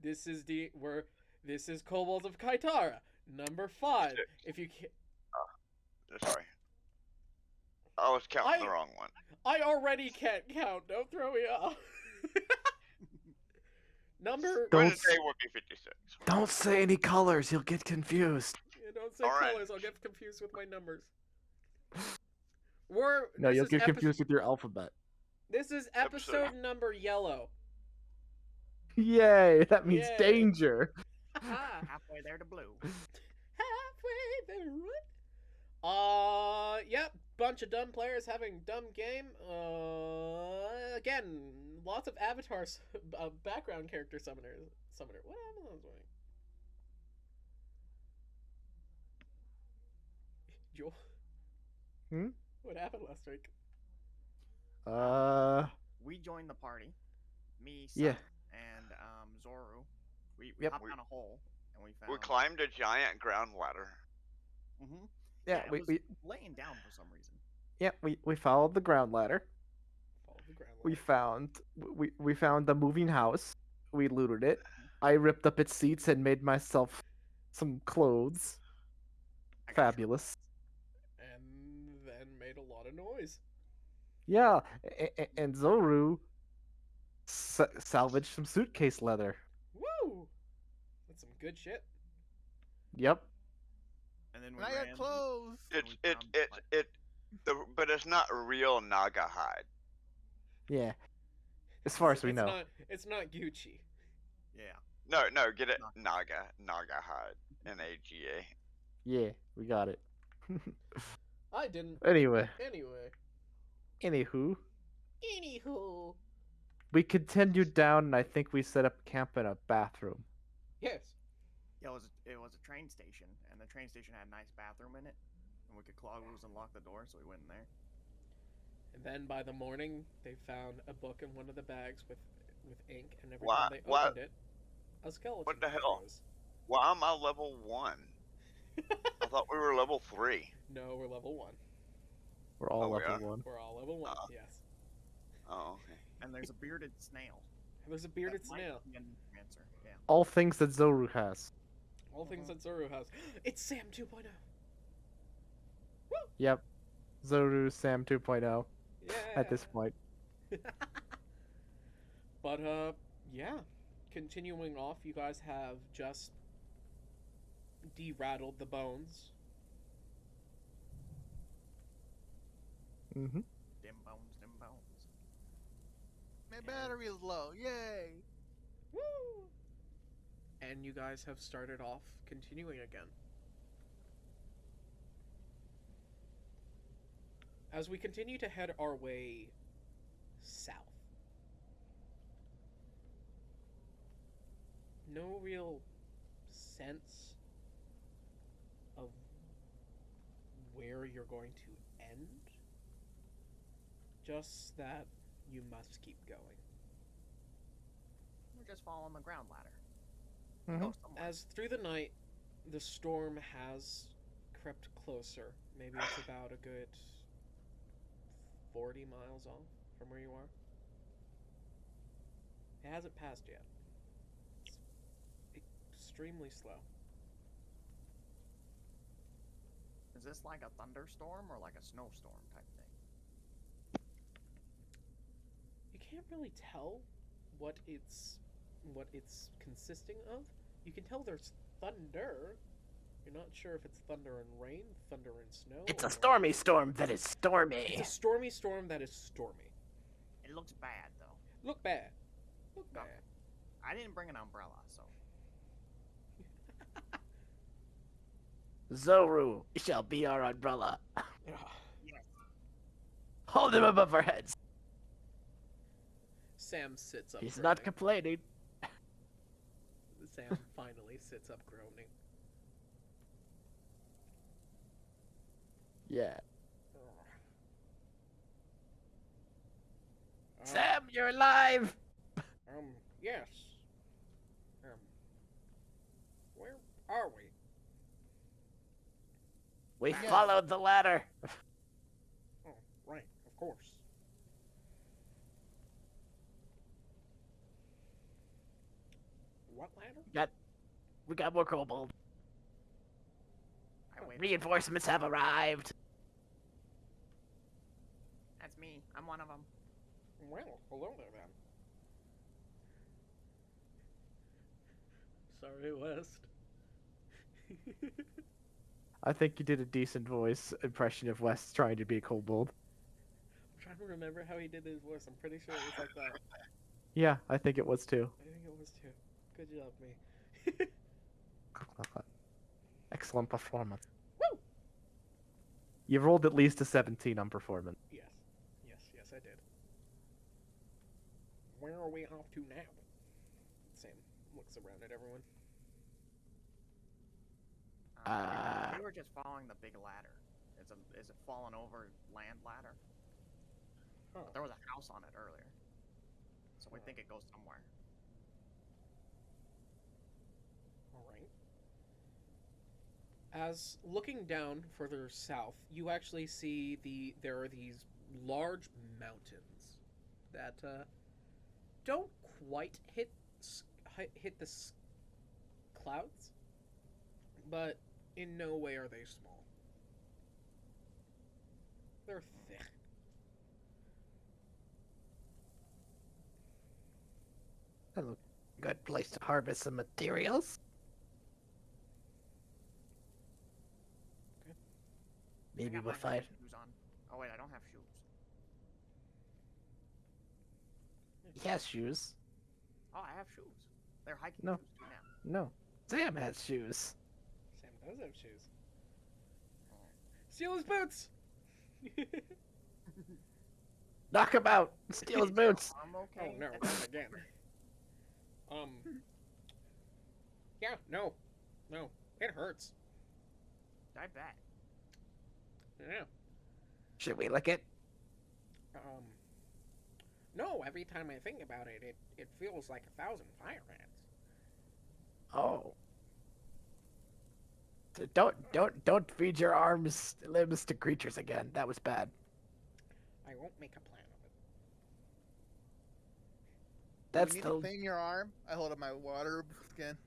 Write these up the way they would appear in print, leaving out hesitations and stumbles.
This is this is kobolds of Kitara. Number 5. If you can, Sorry. I was counting the I wrong one. I already can't count. Don't throw me off. Number. We're Don't gonna say would be 56. Don't say any colors. You'll get confused. Yeah, don't say Orange. colors. I'll get confused with my numbers. No, you'll get confused with your alphabet. This is episode number yellow. Yay! That means Yay. danger. Halfway there to blue. Halfway there. Yep. Bunch of dumb players having dumb game. Again, lots of avatars, background character summoner. What happened last week? Joel. What happened last week? We joined the party. Me, Yeah. Sam, and Zoru. We Yep. hopped down a hole and we found. We climbed a giant ground ladder. Mm-hmm. Yeah, it we was laying down for some reason. yeah we followed the ground ladder. Follow the ground We line. found the moving house. We looted it. I ripped up its seats and made myself some clothes. I got Fabulous. And then made a lot of noise. Yeah, and Zoru salvaged some suitcase leather. That's some good shit. Yep. And then we I ran. got clothes. But it's not real Naga hide. Yeah. As far as we know. It's not Gucci. Yeah. No, get it? Naga hide. Naga. Yeah, we got it. I didn't. Anyway, Anywho. anywho, we continued down, and I think we set up camp in a bathroom. Yes. Yeah, it was a train station, and the train station had a nice bathroom in it, and we could claw loose and lock the door, so we went in there. And then by the morning, they found a book in one of the bags with ink, and every Why- time they why- opened it, a skeleton. What the hell? arose. Why am I level 1? I thought we were level 3. No, we're level 1. We're all Oh, we level are? 1. We're all level 1. Uh. Yes. Oh, okay. And there's a bearded snail. And there's a bearded That might snail. be an answer. Yeah. All things that Zoru has. All things that Zoro has. It's Sam 2.0. Woo! Yep. Zoru Sam 2.0 Yeah. at this point. But yeah. Continuing off, you guys have just de-rattled the bones. Mm-hmm. Dim bones, dim bones. My battery is low. Yay! Woo! And you guys have started off continuing again. As we continue to head our way south, no real sense of where you're going to end, just that you must keep going. We're just following the ground ladder. Mhm. Go somewhere. As through the night, the storm has crept closer. Maybe it's about a good 40 miles off from where you are. It hasn't passed yet. It's extremely slow. Is this like a thunderstorm or like a snowstorm type thing? You can't really tell what it's consisting of. You can tell there's thunder. You're not sure if it's thunder and rain, thunder and snow. It's a or- stormy storm that is stormy. It's a stormy storm that is stormy. It looks bad though. Look bad. Look No. bad. I didn't bring an umbrella, so Zoru shall be our umbrella. Ugh. Hold him above our heads. Sam sits up. He's groaning. not complaining. Sam finally sits up groaning. Yeah. Uh, Sam, you're alive! Yes. Where are we? We Yeah. followed the ladder. Oh, right, of course. what ladder? We got more kobold. I wait. Reinforcements have arrived. That's me. I'm one of them. Well, hello there then. Sorry, West. I think you did a decent voice impression of Wes trying to be a kobold. I'm trying to remember how he did his voice. I'm pretty sure it was like that. Yeah, I think it was too. I think it was too. Good job, me. Excellent performance. Woo! You rolled at least a 17 on performance. Yes. Yes, I did. Where are we off to now? Sam looks around at everyone. We were just following the big ladder. Is it fallen over land ladder? Oh. But there was a house on it earlier, so we think it goes somewhere. All right. As looking down further south, you actually see there are these large mountains that don't quite hit the clouds, but in no way are they small. They're thick. That looks a good place to harvest some materials. Okay. Maybe I got we'll my find. shoes on. Oh wait, I don't have shoes. He has shoes. Oh, I have shoes. They're hiking No. shoes too now. No. Sam has shoes. Sam does have shoes. Steal his boots! Knock him out. Steal his boots. I'm Oh okay. no, not again. Yeah, no, it hurts. I bet. Yeah. Should we lick it? No. Every time I think about it, it feels like 1,000 fire ants. Oh. So don't feed your limbs to creatures again. That was bad. I won't make a plan of it. That's you need the to clean your arm. I hold up my water skin.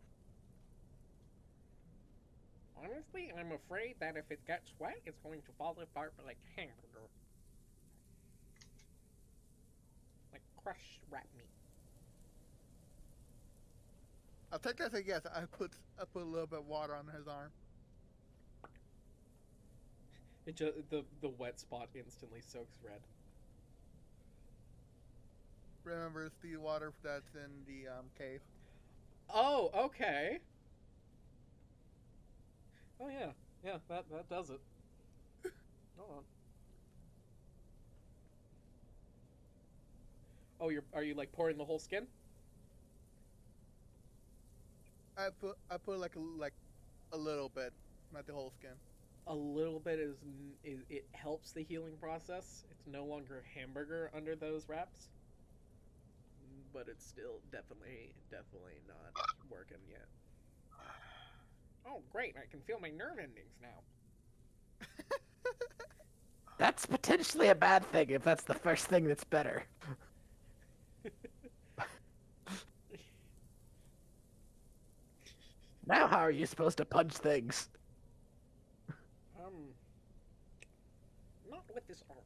Honestly, I'm afraid that if it gets wet, it's going to fall apart like hamburger. Like crushed rat meat. I'll take that as a yes. I put a little bit of water on his arm. It just the wet spot instantly soaks red. Remember, it's the water that's in the cave. Oh, okay. Oh yeah, that does it. Hold on. Oh, are you like pouring the whole skin? I put like a little bit, not the whole skin. A little bit is it helps the healing process. It's no longer hamburger under those wraps, but it's still definitely not working yet. Oh, great! I can feel my nerve endings now. That's potentially a bad thing if that's the first thing that's better. Now how are you supposed to punch things? Not with this arm.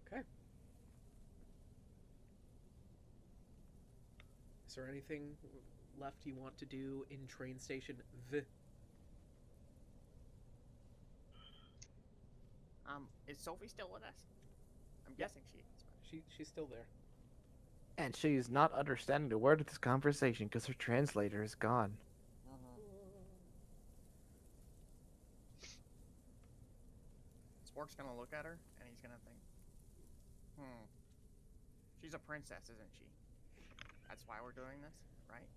Okay. Is there anything left you want to do in train station V? Is Sophie still with us? I'm guessing she is. She's still there. And she's not understanding a word of this conversation because her translator is gone. Spork's gonna look at her and he's gonna think, she's a princess, isn't she? That's why we're doing this, right?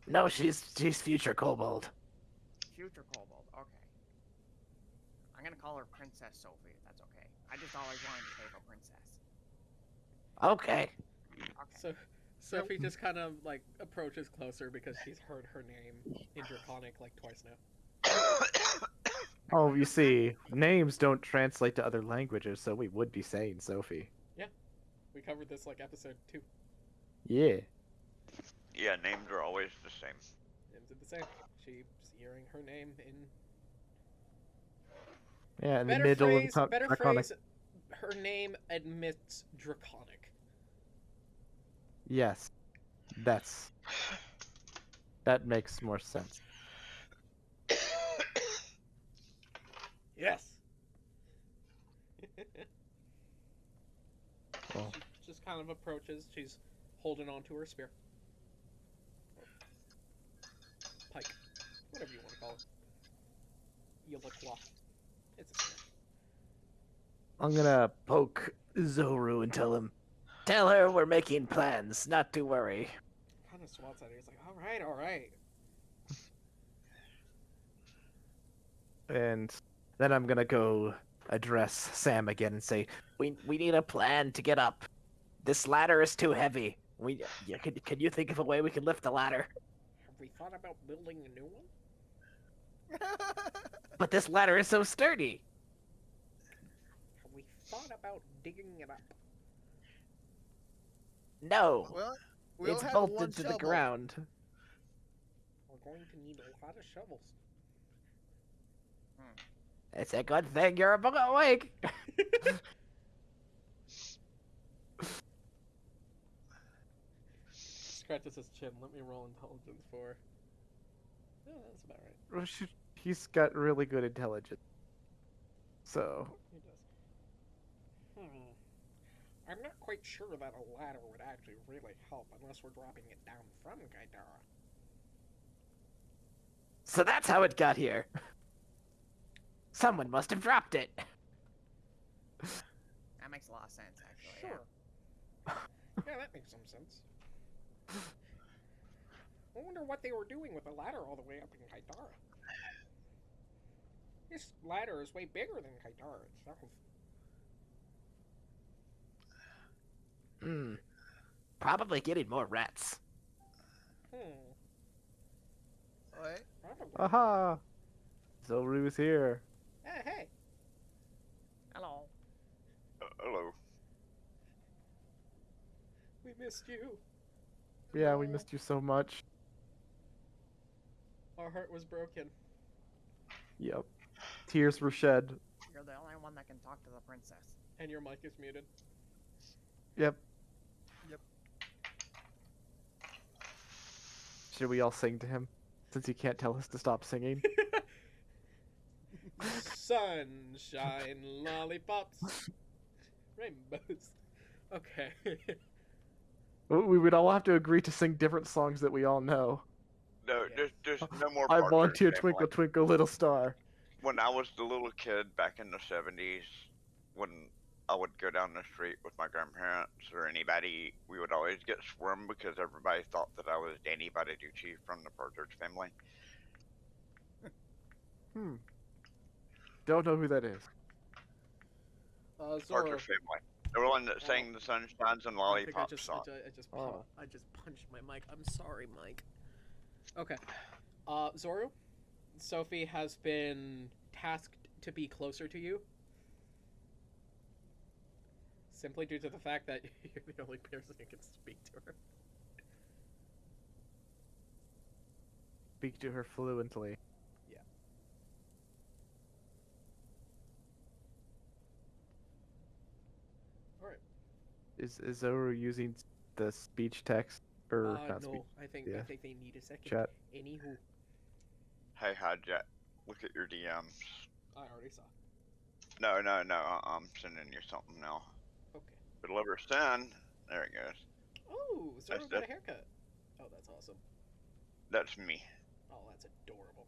No, she's future kobold. Future kobold, okay. I'm gonna call her Princess Sophie, if that's okay. I just always wanted to say her princess. Okay. Okay. So Sophie just kind of like approaches closer because she's heard her name in Draconic like twice now. Oh, you see, names don't translate to other languages, so we would be saying Sophie. Yeah, We covered this like episode 2. Yeah. Yeah, names are always the same. Names are the same. She's hearing her name in Yeah, in the better middle phrase. of Better draconic. phrase. Her name admits draconic. Yes, that makes more sense. Yes. Well, She just kind of approaches. She's holding on to her spear. Pike. Whatever you want to call it. Yelakwa. It's a spear. I'm gonna poke Zoru and tell her we're making plans, not to worry. Kind of swats at her. He's like, all right. And then I'm gonna go address Sam again and say, we need a plan to get up. This ladder is too heavy. Can you think of a way we can lift the ladder? Have we thought about building a new one? But this ladder is so sturdy. Have we thought about digging it up? No, Well, we it's only have one bolted to the shovel. ground. We're going to need a lot of shovels. It's a good thing you're awake. Scratches his chin. Let me roll intelligence for. Yeah, that's about right. Well, he's got really good intelligence. So, He does. I'm not quite sure that a ladder would actually really help unless we're dropping it down from Kitara. so that's how it got here. Someone must have dropped it. That makes a lot of sense, actually. Sure. Yeah, that makes some sense. I wonder what they were doing with the ladder all the way up in Kitara. This ladder is way bigger than Kitara itself. Hmm. Probably getting more rats. Wait, Probably. Aha! Zoru's here. Hey. Hello. Hello. We missed you. Yeah, we missed you so much. Our heart was broken. Yep. Tears were shed. You're the only one that can talk to the princess. And your mic is muted. Yep. Yep. Should we all sing to him? Since he can't tell us to stop singing. Sunshine, lollipops, rainbows. Okay. We would all have to agree to sing different songs that we all know. No, Yeah. there's no more. I Partridge volunteer Family. Twinkle Twinkle Little Star. When I was the little kid back in the 70s, when I would go down the street with my grandparents or anybody, we would always get swarmed because everybody thought that I was Danny Bonaducci from the Partridge Family. Don't know who that is. Zoro. Partridge Family. The one that sang the Sunshines and I think Lollipops song. I just punched my mic. I'm sorry, Mike. Okay. Zoro, Sophie has been tasked to be closer to you. Simply due to the fact that you're the only person who can speak to her. Speak to her fluently. Yeah. Alright. Is Zoru using the speech text or not No, speech I think yeah. they need a second. chat? Anywho, Hey, Hijack, look at your DMs. I already saw. No, I'm sending you something now. Okay. Deliver send. There it goes. Oh, Zoro That's got a it. haircut. Oh, that's awesome. That's me Oh, that's adorable.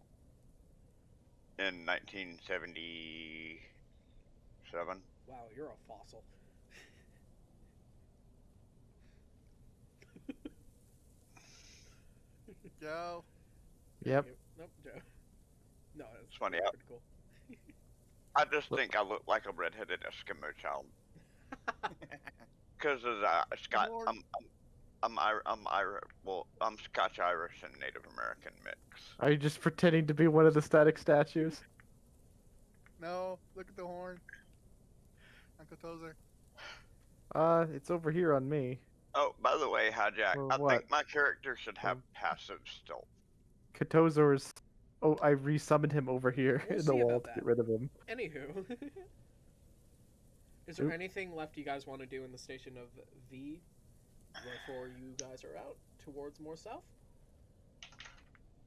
in 1977. Wow, you're a fossil. Joe. Yep. Nope, Joe. No, that's It's funny, pretty cool. I just think I look like a redheaded Eskimo child. Because Scott, Lord. I'm Scotch Irish and Native American mix. Are you just pretending to be one of the static statues? No, look at the horn. Uncle Tozer. It's over here on me. Oh, by the way, Hijack, Or I what? think my character should have Um, passive stealth. Katozor's. Oh, I resummoned him over here We'll in the see wall about to that. get rid of him. Anywho, is there Oop. anything left you guys want to do in the station of V before you guys are out towards more south?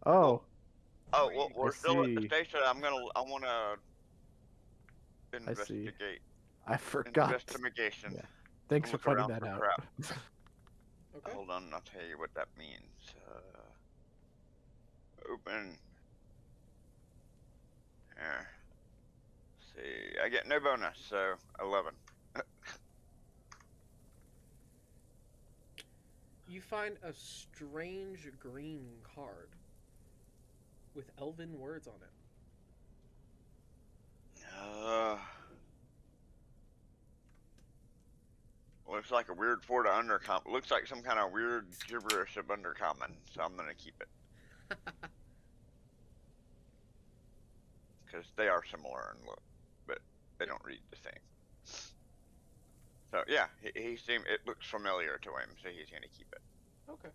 Oh, Oh, well, I we're still at the see. station. I want to I see. investigate. I forgot. Investigation. Yeah. Thanks for Look pointing around that for out. crap. Okay. Hold on, I'll tell you what that means. Open. Here. See, I get no bonus, so 11. You find a strange green card with elven words on it. Looks like a weird Ford undercommon. Looks like some kind of weird gibberish of undercommon, so I'm gonna keep it. Because they are similar in look, but they don't read the same. So yeah, he seemed, it looks familiar to him, so he's gonna keep it. Okay.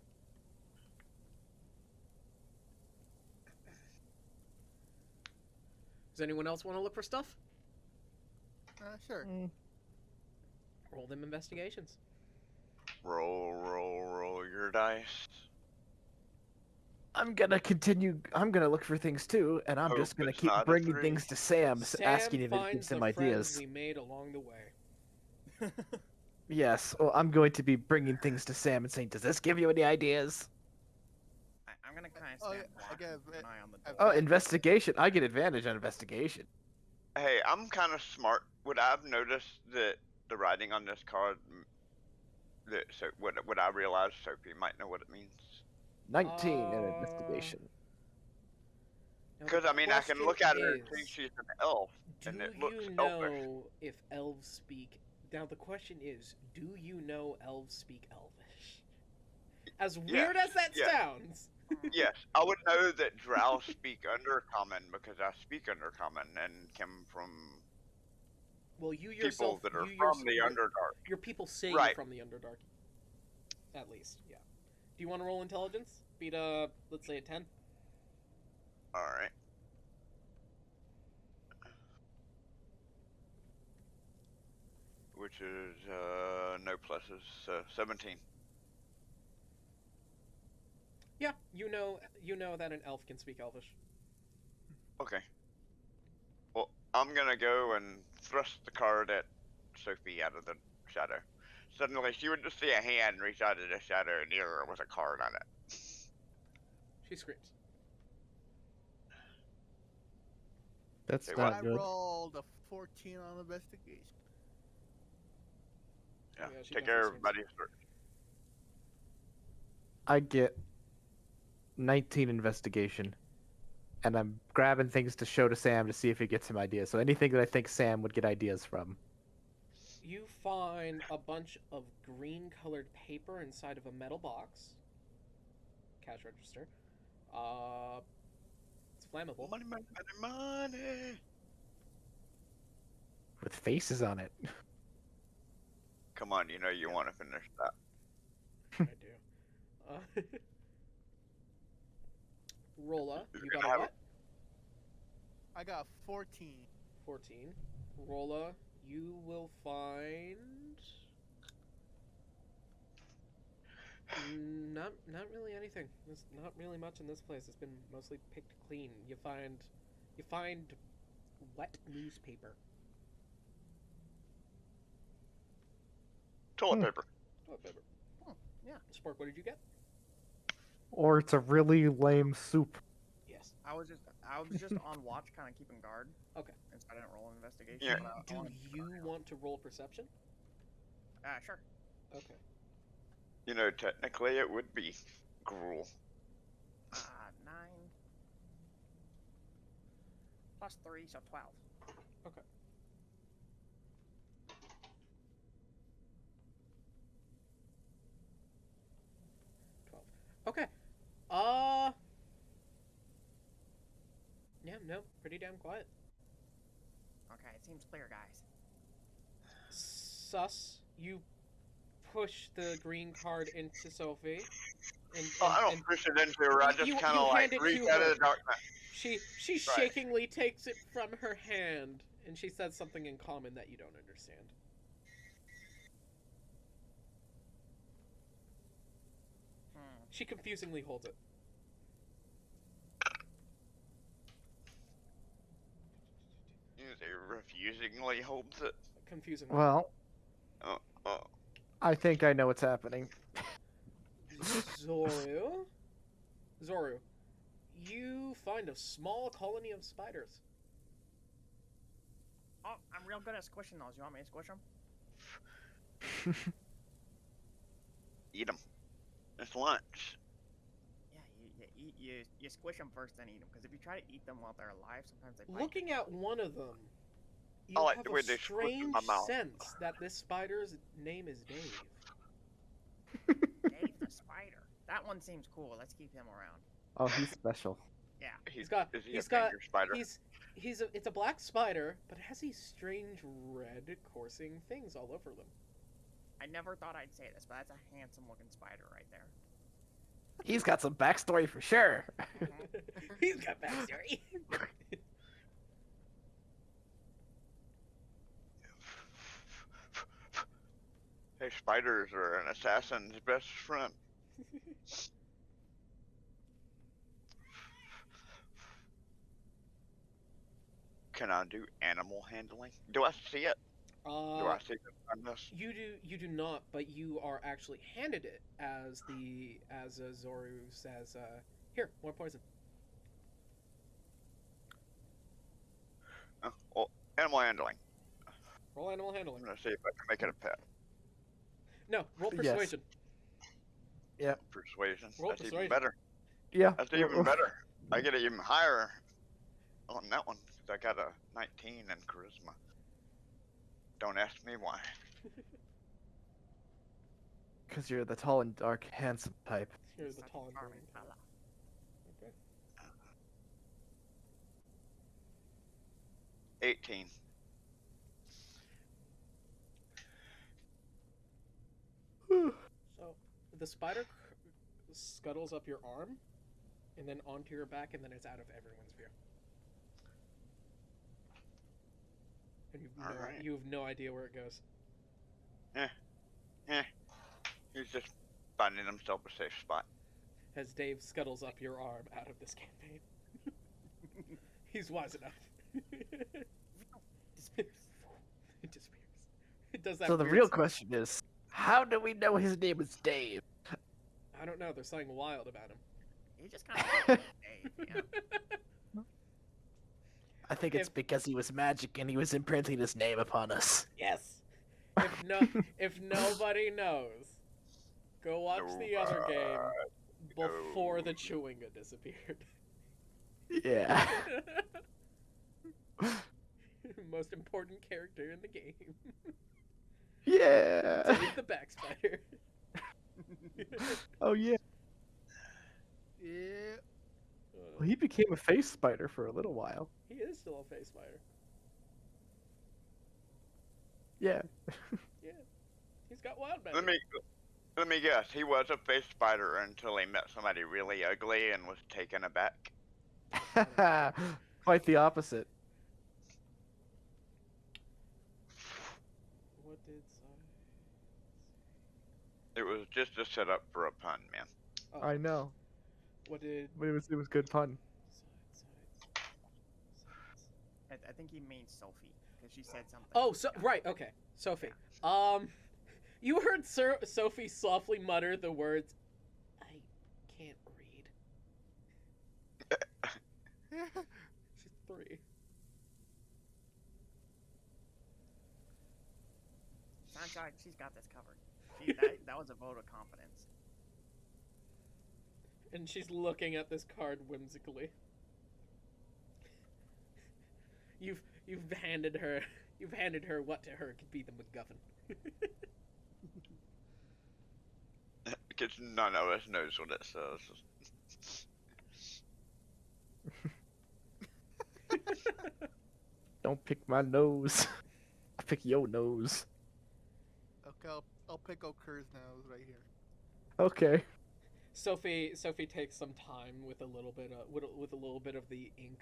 Does anyone else want to look for stuff? Sure. Roll them investigations. Roll your dice. I'm gonna continue. I'm gonna look for things too, and I'm Hope just gonna it's keep not a bringing 3. things to Sam, asking if he finds gives him the friends ideas. we made along the way. Yes, well, I'm going to be bringing things to Sam and saying, "Does this give you any ideas?" I'm gonna kind of Oh, stand yeah, I watch get and keep an eye on the I've door. Oh, investigation. I get advantage on investigation. Hey, I'm kind of smart. Would I have noticed that the writing on this card? That so would I realize Sophie might know what it means? 19 in investigation. Now, the Because I mean, I can look at her and question see is, she's an elf, do and it you looks elfish. know if elves speak? Now the question is, do you know elves speak Elvish? As weird as that yeah. sounds. Yes, I would know that drow speak Undercommon because I speak Undercommon and come from Well, you people yourself, that are you from the your, Underdark. your people say Right. you're from the Underdark. At least, yeah. Do you want to roll intelligence? Beat let's say a 10. All right. Which is no pluses, so 17. Yeah, you know that an elf can speak Elvish. Okay. Well, I'm gonna go and thrust the card at Sophie out of the shadow. Suddenly, she would just see a hand reach out of the shadow near her with a card on it. She screams. That's Say not I good. rolled a 14 on investigation. Yeah, Yeah, she take care of definitely everybody. I get 19 investigation, and I'm grabbing things to show to Sam to see if he gets some ideas. So anything that I think Sam would get ideas from. You find a bunch of green-colored paper inside of a metal box. Cash register. It's flammable. Money, money, money, money. With faces on it. Come on, you know you want to finish that. I do. Rolla, you You're got gonna a have what? I got 14. 14. Rolla, you will find not really anything. There's not really much in this place. It's been mostly picked clean. You find wet newspaper. Toilet paper. Toilet paper. Yeah. Spork, what did you get? Or it's a really lame soup. Yes. I was just on watch, kind of keeping guard. Okay. And so I didn't roll an investigation. Yeah. but I Do wanted to keep you an eye out. want to roll perception? Sure. Okay. You know, technically it would be gruel. 9 plus 3, so 12. Okay. Okay. Yeah, no, pretty damn quiet. Okay, it seems clear, guys. Sus, you push the green card into Sophie. I don't push it into her. I just you kind of like hand it reach to out her. of the darkness. She Right. shakingly takes it from her hand, and she says something in common that you don't understand. She confusingly holds it. He refusingly holds it. Confusingly. Well, Oh. I think I know what's happening. Zoru, you find a small colony of spiders. Oh, I'm real good at squishing those. You want me to squish them? Eat them. It's lunch. Yeah, you squish them first, then eat them. Because if you try to eat them while they're alive, sometimes they bite. Looking at one of them, you I like have the way a they squish in strange my mouth. sense that this spider's name is Dave. Dave the spider. That one seems cool. Let's keep him around. Oh, he's special. Yeah. He's got Spider? it's a black spider, but it has these strange red coursing things all over them. I never thought I'd say this, but that's a handsome looking spider right there. He's got some backstory for sure. He's got backstory. Hey, spiders are an assassin's best friend. Can I do animal handling? Do I see it? Do I see it on this? You do not, but you are actually handed it as Zoru says, here, more poison. Oh, well, animal handling. Roll animal I'm handling. gonna see if I can make it a pet. No, roll Yes. persuasion. Persuasion. Roll That's persuasion. even better. Yeah. That's even better. I get it even higher on that one because I got a 19 in charisma. Don't ask me why. Because you're the tall and dark, handsome type. Here's the Such a tall and charming green. fella. Okay. 18. So the spider scuttles up your arm, and then onto your back, and then it's out of everyone's view. And Alright. you have no idea where it goes. He's just finding himself a safe spot. As Dave scuttles up your arm out of this campaign. He's wise enough. Disappears. It disappears. It does that. So the weird real stuff. question is, how do we know his name is Dave? I don't know. There's something wild about him. He just kind of Dave, yeah. I think it's because he was magic and he was imprinting his name upon us. Yes. If nobody knows, go watch the other game before the chewinga disappeared. Yeah. Most important character in the game. Yeah. Dave the Backspider. Oh yeah. Yeah. Well, he became a face spider for a little while. He is still a face spider. Yeah. Yeah. He's got wild magic. Let me guess. He was a face spider until he met somebody really ugly and was taken aback. Quite the opposite. What did It was just a setup for a pun, man. I know. What did But it was good pun. I think he means Sophie because she said something. Oh, so right, okay, Sophie. You heard Sophie softly mutter the words, "I can't read." She's 3. Sounds like she's got this covered. That was a vote of confidence. And she's looking at this card whimsically. You've handed her what to her could be the MacGuffin. Because none of us knows what it says. Don't pick my nose. I pick your nose. Okay, I'll pick out Kerr's nose right here. Okay. Sophie takes some time with a little bit of the ink,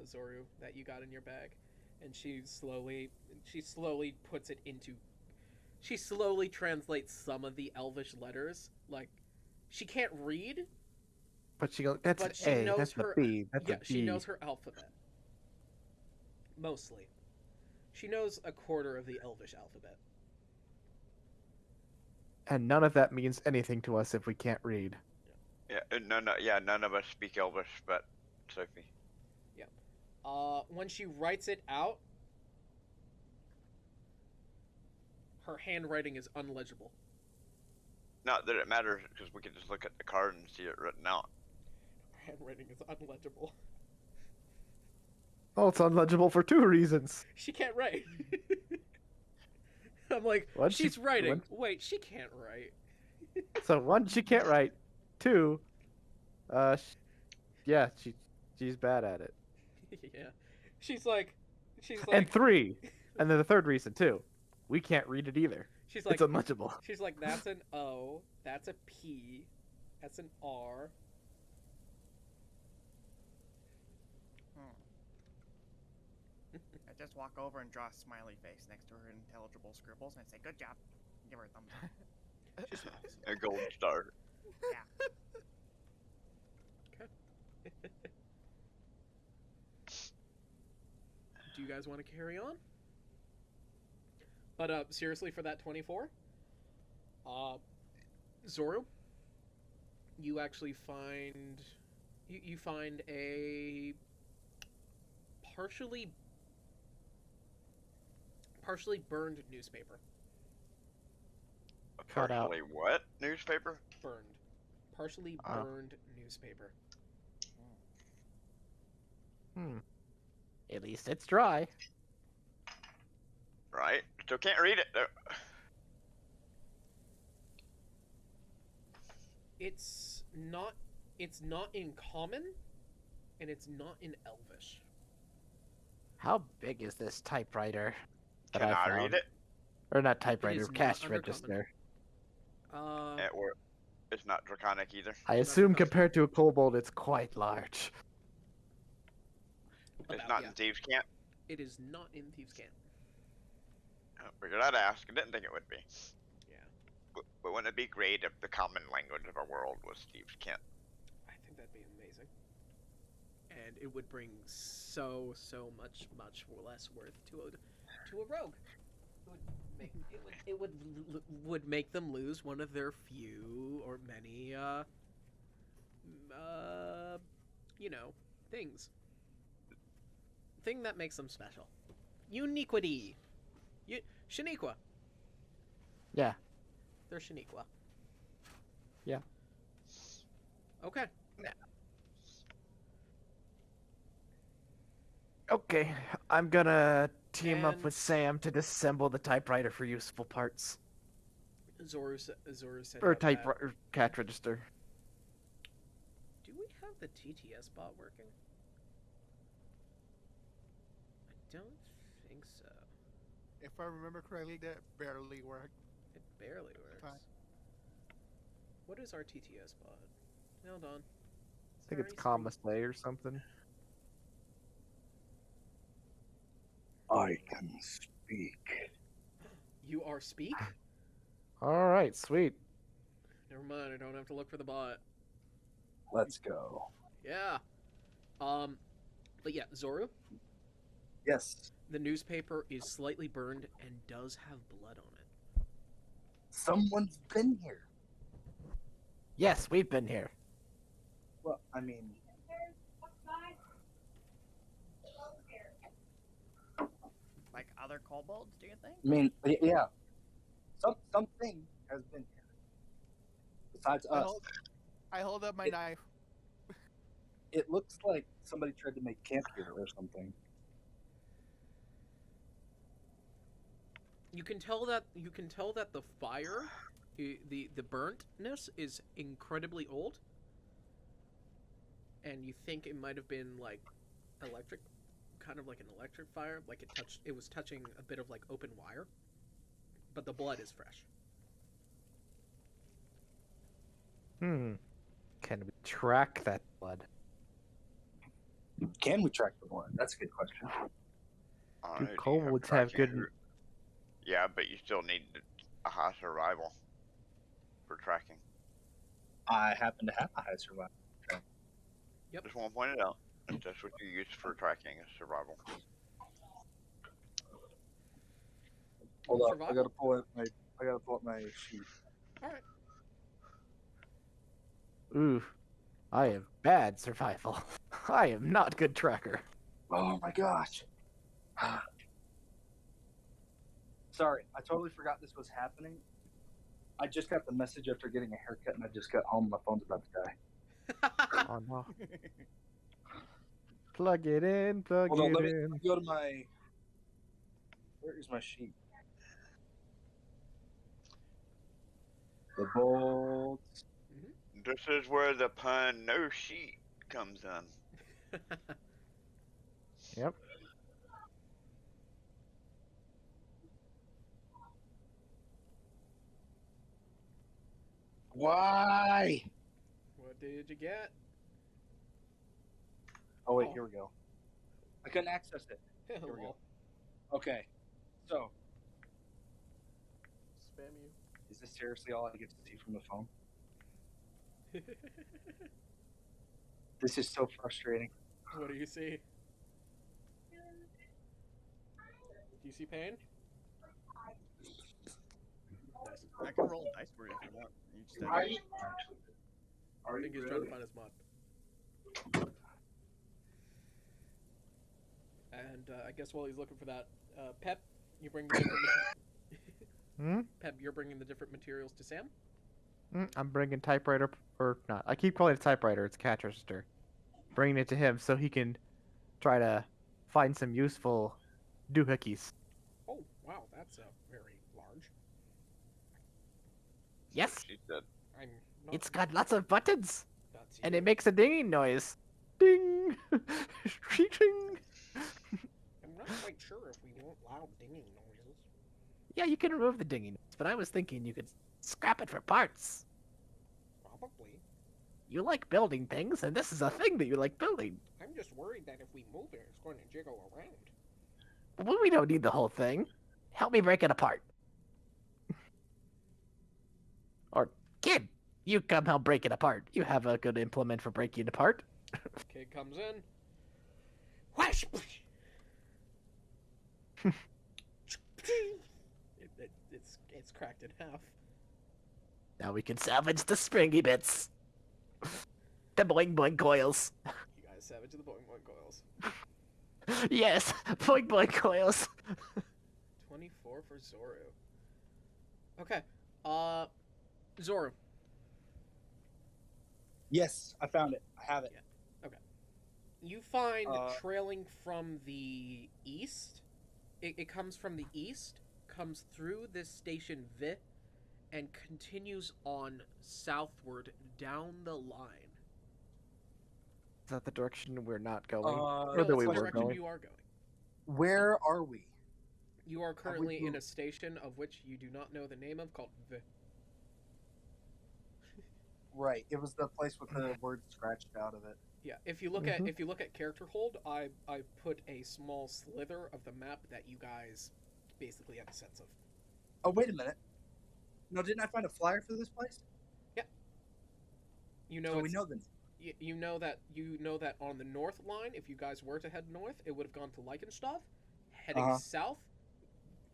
Zoru, that you got in your bag, and she slowly puts it into. She slowly translates some of the Elvish letters. Like, she can't read, But she goes, that's but an she A, knows that's her. a B, that's Yeah, a B. she knows her alphabet. Mostly, she knows a quarter of the Elvish alphabet. And none of that means anything to us if we can't read. Yeah, none of us speak Elvish, but Sophie. When she writes it out, her handwriting is unlegible. Not that it matters, because we can just look at the card and see it written out. Her handwriting is unlegible. Oh, it's unlegible for 2 reasons. She can't write. I'm like, Once she's she- writing. once- Wait, she can't write. So 1, she can't write. 2, yeah, she's bad at it. Yeah, she's like, And 3, and then the 3rd reason too, we can't read it either. she's like, It's unlegible. she's like, that's an O, that's a P, that's an R. I just walk over and draw a smiley face next to her intelligible scribbles and I say, "Good job." Give her a thumbs up. She smiles. A gold star. Do you guys want to carry on? But seriously, for that 24, Zoru, you actually find you find a partially burned newspaper. A Cut out. partially what? Newspaper? Burned, partially Oh. burned newspaper. At least it's dry. Right? Still can't read it, though. It's not in common, and it's not in Elvish. How big is this typewriter that Can I found? read it? Or not typewriter, is not cash uncommon. register. It's not draconic either. I Not assume because- compared to a kobold, it's quite large. It's About, not yeah. in Thieves' Camp. It is not in Thieves' Camp. I figured I'd ask. I didn't think it would be. Yeah. But wouldn't it be great if the common language of our world was Thieves' Camp? I think that'd be amazing. And it would bring so much less worth to a rogue. It would make them lose one of their few or many things. Thing that makes them special. Uniquity. Shaniqua. Yeah. They're Shaniqua. Yeah. Okay. Okay, I'm gonna team up And- with Sam to disassemble the typewriter for useful parts. Zoru said Or about that. typewriter, cash register. Do we have the TTS bot working? I don't think so. If I remember correctly, that barely worked. It barely works. Fine. What is our TTS bot? Hold on. I think it's Sorry, comma slay or something. I can speak. You are speak? Alright, sweet. Never mind, I don't have to look for the bot. Let's go. Yeah. But yeah, Zoru, Yes, the newspaper is slightly burned and does have blood on it. someone's been here. Yes, we've been here. Well, I mean, Like other kobolds, do you think? yeah. Something has been here. Besides us, I hold up my knife. it looks like somebody tried to make camp here or something. You can tell that the fire, the burntness is incredibly old, and you think it might have been like electric, kind of like an electric fire, like it was touching a bit of like open wire, but the blood is fresh. Can we track that blood? Can we track the blood? That's a good question. I don't Do know, do you kobolds have tracking? good? Yeah, but you still need a high survival for tracking. I happen to have a high survival. Just want to point it out. That's what you use for tracking is survival. Hold up, Survival? I gotta pull up my sheet. All right. Ooh, I have bad survival. I am not good tracker. Oh my gosh. Sorry, I totally forgot this was happening. I just got the message after getting a haircut, and I just got home. My phone's about to die. Oh no. Plug it in, plug Hold on, it let me in. go to my. Where is my sheet? The bolts. This is where the pun "no sheet" comes in. Yep. Why? What did you get? Oh wait, Oh. here we go. I couldn't access it. Here we go. Okay, so Spam is this seriously all I get to see from the phone? you. This is so frustrating. What do you see? Do you see pain? Nice. I can roll dice for you if you want. You just have to- I think he's trying to find his mod. And I guess while he's looking for that, Pep, you bring the different Pep, you're bringing the different materials to Sam. I'm bringing typewriter, or not. I keep calling it typewriter. It's cash register. Bringing it to him so he can try to find some useful doohickeys. Oh, wow, that's very large. Yes, She said, I'm not. it's got lots of buttons, That's and you. it makes a dinging noise. Ding, ding. I'm not quite sure if we want loud dinging noises. Yeah, you can remove the dinging noise, but I was thinking you could scrap it for parts. Probably. You like building things, and this is a thing that you like building. I'm just worried that if we move it, it's going to jiggle around. Well, we don't need the whole thing. Help me break it apart. Or, kid, you come help break it apart. You have a good implement for breaking it apart. Kid comes in. Whoosh! It's cracked in half. Now we can salvage the springy bits. The boing boing coils. You guys savage the boing boing coils. Yes, boing boing coils. 24 for Zoru. Okay. Zoru. Yes, I found it. I have it. You find Uh, trailing from the east. It comes from the east, comes through this station V, and continues on southward down the line. Is that the direction we're not going? Uh, Or that No, we it's the were direction going? you are going. Where are we? You are currently in a moved? station of which you do not know the name of called V. Right. It was the place with the word scratched out of it. Yeah, if you look at character hold, I put a small slither of the map that you guys basically have a sense of. Oh, wait a minute. No, didn't I find a flyer for this place? You know So we it's- know the. you know that on the north line, if you guys were to head north, it would have gone to Leichenstoff. Heading Uh-huh. south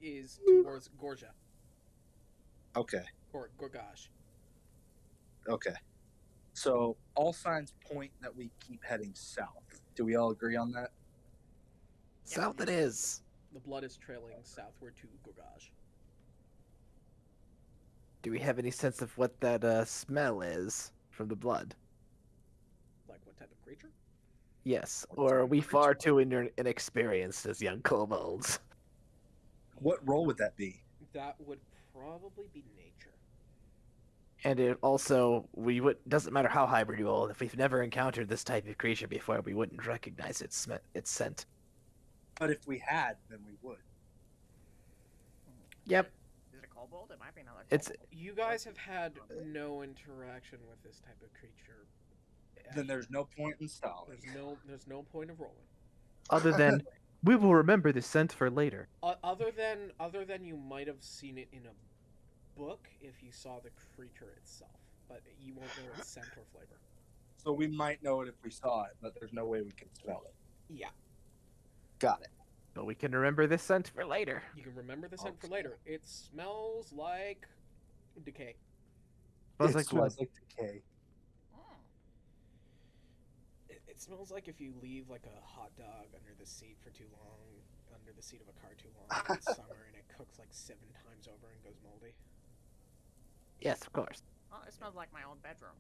is towards Gorja Okay. or Gorgaj. Okay. So all signs point that we keep heading south. Do we all agree on that? South it is. The blood is trailing southward to Gorgaj. Do we have any sense of what that smell is from the blood? Like what type of creature? Yes, What or are type we of far too inexperienced as young kobolds? What role would that be? That would probably be nature. And it also, doesn't matter how hybrid you are, if we've never encountered this type of creature before, we wouldn't recognize its scent. But if we had, then we would. Yep. Is it a kobold? It might be another It's- kobold. You guys have had no interaction with this type of creature. Then there's no point in stalling. There's no point of rolling. Other than, we will remember the scent for later. Other than you might have seen it in a book if you saw the creature itself, but you won't know its scent or flavor. So we might know it if we saw it, but there's no way we can smell it. Yeah, Got it. But we can remember this scent for later. you can remember the scent for later. It smells like decay. Smells It like smells like decay. Mm. It smells like if you leave like a hot dog under the seat for too long, under the seat of a car too long in summer, and it cooks like 7 times over and goes moldy. Yes, of course. Oh, it smells like my old bedroom.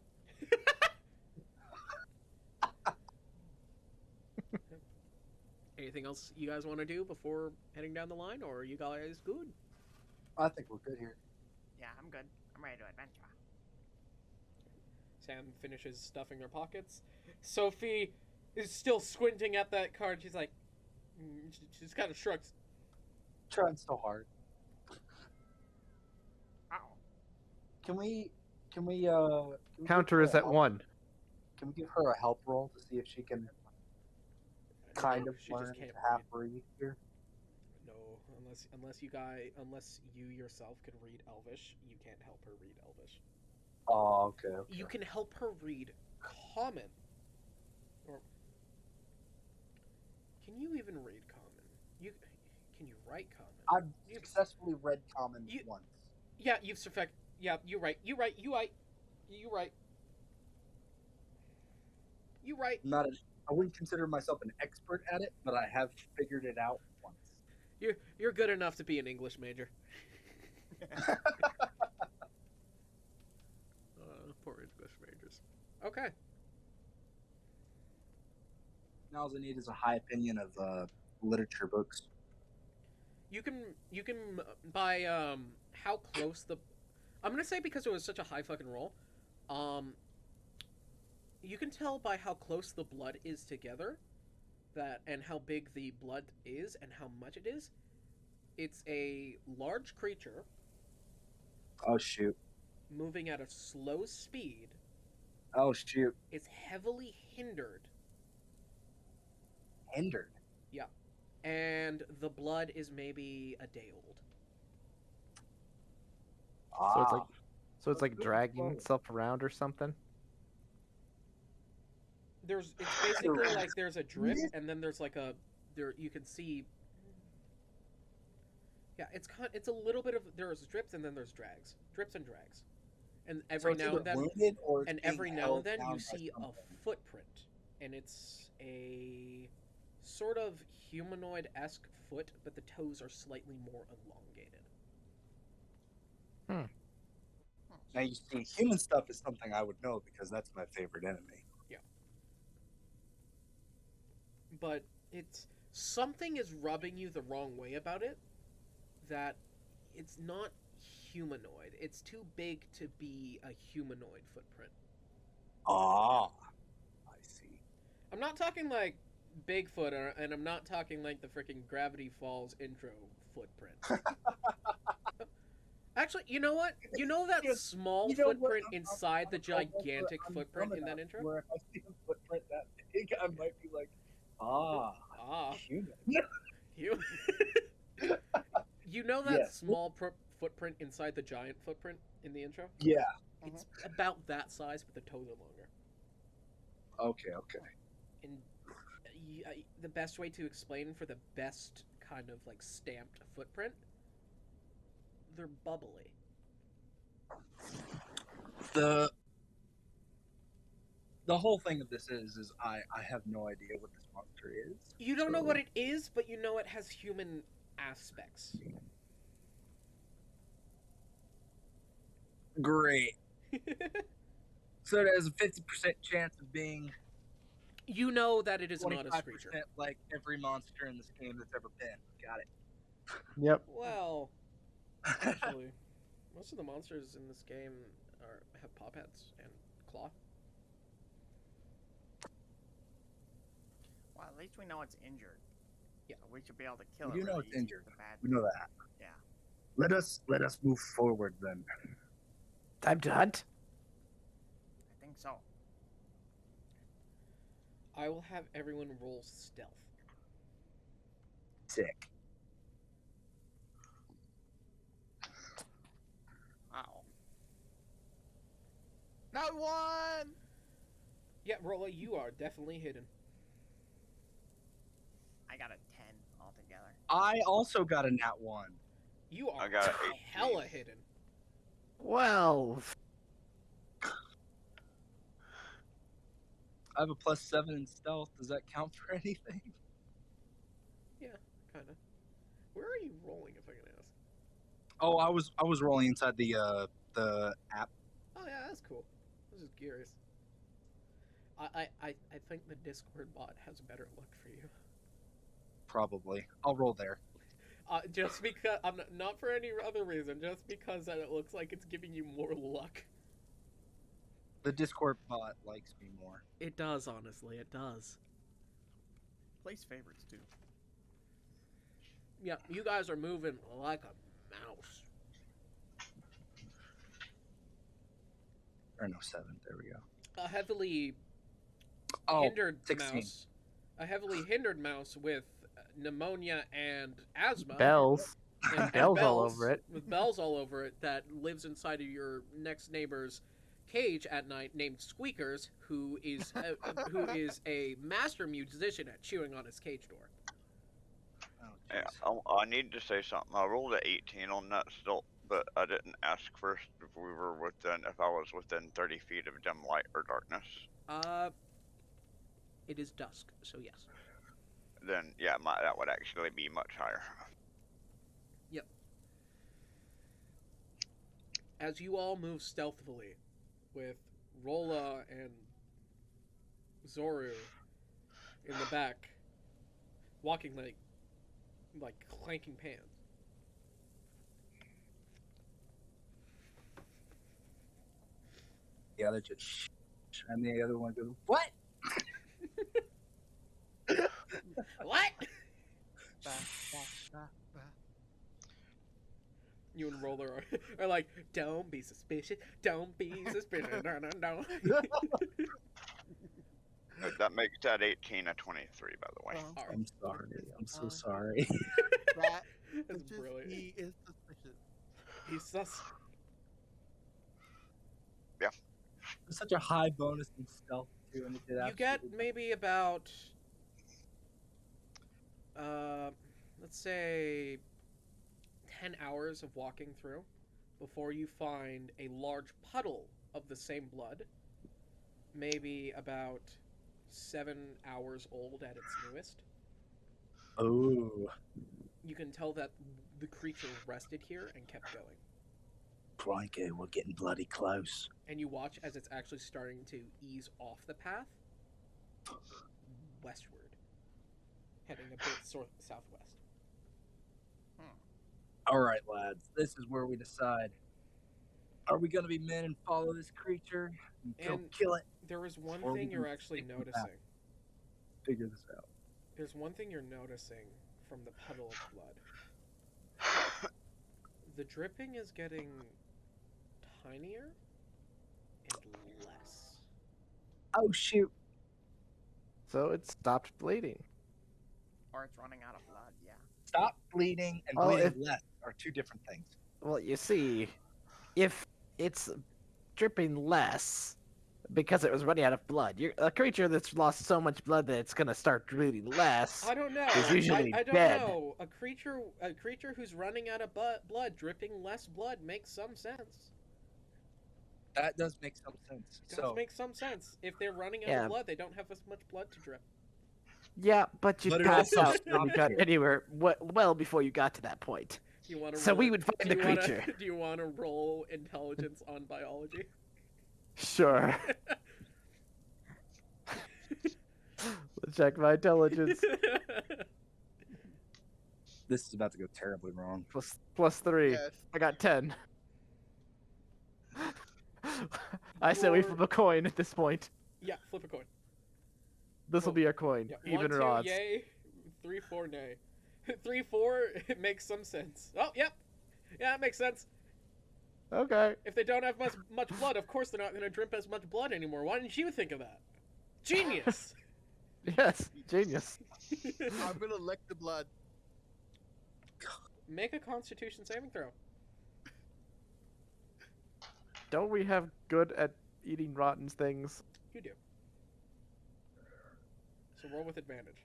Anything else you guys want to do before heading down the line, or are you guys good? I think we're good here. Yeah, I'm good. I'm ready to adventure. Sam finishes stuffing her pockets. Sophie is still squinting at that card. She's like, she just kind of shrugs. Trying so hard. Oh. Can we Counter give is her a at help- 1. Can we give her a help roll to see if she can kind No, of she learn just to can't half read here? No, unless you yourself can read Elvish, you can't help her read Elvish. Oh, okay. You can help her read Common. Or can you even read Common? Can you write Common? I've successfully read Common You- once. Yeah, you've perfect. Yeah, you're right. You right. I wouldn't consider myself an expert at it, but I have figured it out once. You're good enough to be an English major. Poor English majors. Okay. Now all I need is a high opinion of literature books. You can by how close the I'm gonna say because it was such a high fucking roll, you can tell by how close the blood is together, that and how big the blood is and how much it is. It's a large creature Oh shoot! moving at a slow speed. Oh shoot! It's heavily hindered, Hindered. and the blood is maybe a day old. Ah, So it's like dragging itself around or something. It's basically like there's a drip, and then there's like there you can see. Yeah, it's a little bit of there's drips and then there's drips and drags, and every now and then you see a footprint, and it's a sort of humanoid-esque foot, but the toes are slightly more elongated. Now you see, human stuff is something I would know because that's my favorite enemy. But it's something is rubbing you the wrong way about it, that it's not humanoid. It's too big to be a humanoid footprint. Ah, I see. I'm not talking like Bigfoot, and I'm not talking like the freaking Gravity Falls intro footprint. Actually, you know what? You know that small You know what? footprint I'm inside the gigantic I'm footprint dumb in that enough intro? Where if I see a footprint that big, I might be like, Ah, human. you. You know that Yes. small footprint inside the giant footprint in the intro? Yeah. It's about that size, but the toes are longer. Okay. And the best way to explain for the best kind of like stamped footprint, they're bubbly. The whole thing of this is I have no idea what this monster is. You don't know so- what it is, but you know it has human aspects. Great. So it has a 50% chance of being You know that it is not a 25% screecher. like every monster in this game that's ever been. Got it. Yep. Well, actually, most of the monsters in this game have paw pads and claw. Well, at least we know it's injured. Yeah. So we should be able to kill We it. do know really it's easy injured. with the bad- We know that. Yeah. Let us move forward then. Time to hunt. I think so. I will have everyone roll stealth. Sick. Uh-oh. Not one. Yeah, Rolla, you are definitely hidden. I got a 10 altogether. I also got a nat 1. You are I got an 18. hella hidden. 12. I have a +7 in stealth. Does that count for anything? Yeah, kind of. Where are you rolling, if I can ask? Oh, I was rolling inside the app. Oh yeah, that's cool. I was just curious. I think the Discord bot has a better luck for you. Probably. I'll roll there. Just because I'm not for any other reason, just because that it looks like it's giving you more luck. The Discord bot likes me more. It does, honestly, it does. Place favorites, too. Yeah, you guys are moving like a mouse. Or no, 7. There we go. A heavily Oh, hindered 16. mouse. A heavily hindered mouse with pneumonia and asthma. Bells. and bells all over it. With bells all over it that lives inside of your next neighbor's cage at night, named Squeakers, who is a master musician at chewing on his cage door. Oh, Yeah, jeez. I need to say something. I rolled a 18 on that still, but I didn't ask first if I was within 30 feet of dim light or darkness. It is dusk, so yes. Then yeah, that would actually be much higher. Yep. As you all move stealthily, with Rolla and Zoru in the back, walking like clanking pans. The other just shh, and the other one goes, "What?" What? Bah, bah, bah, bah. You and Roller are like, don't be suspicious, don't be suspicious, no. That makes that 18 a 23, by the way. All right. I'm sorry. I'm so sorry. That That's is just, brilliant. he is suspicious. He's sus. It's such a high bonus in stealth too, and it did You get absolutely- maybe about, let's say, 10 hours of walking through before you find a large puddle of the same blood, maybe about 7 hours old at its newest. Oh, You can tell that the creature rested here and kept going. crikey, we're getting bloody close. And you watch as it's actually starting to ease off the path westward, heading a bit southwest. All right, lads, this is where we decide. Are we gonna be men and follow this creature and And- kill it? There is one Or thing we you're can actually stick with that. noticing. Figure this out. There's one thing you're noticing from the puddle of blood. The dripping is getting tinier and less. Oh shoot! So it stopped bleeding. Or it's running out of blood, yeah. Stop bleeding and Oh, bleeding if- less are two different things. Well, you see, if it's dripping less because it was running out of blood, a creature that's lost so much blood that it's gonna start bleeding less. I don't know. Is usually I don't dead. know. A creature who's running out of blood, dripping less blood makes some sense. That does make some sense. Does So, make some sense. If they're running out Yeah. of blood, they don't have as much blood to drip. Yeah, but you'd But it pass also out when stopped you got you. anywhere well before you got to that point. Do you want to? So we would find the creature. Do you want to roll intelligence on biology? Sure. Let's check my intelligence. this is about to go terribly wrong. plus 3. Yes. I got 10. I say we flip a coin at this point. Yeah, flip a coin. This will be our coin, Yeah, even 1, or 2, odds. yay. 3, 4, nay. 3, 4. It makes some sense. Oh, yep. Yeah, that makes sense. Okay. If they don't have much blood, of course they're not going to drip as much blood anymore. Why didn't you think of that? Genius! Yes, genius. I'm gonna lick the blood. Make a Constitution saving throw. Don't we have good at eating rotten things? You do. So roll with advantage.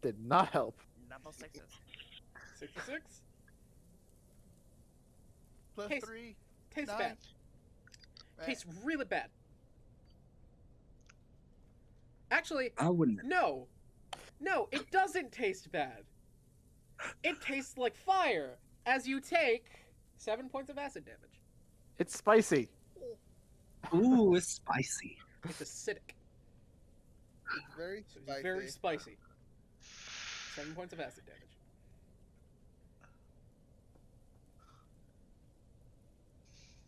Did not help. Double sixes. 66? Plus Taste- 3. Tastes 9. bad. Tastes really bad. Actually, I wouldn't. no. No, it doesn't taste bad. It tastes like fire as you take 7 points of acid damage. It's spicy. Ooh, it's spicy. It's acidic. It's very So spicy. it's very spicy. 7 points of acid damage.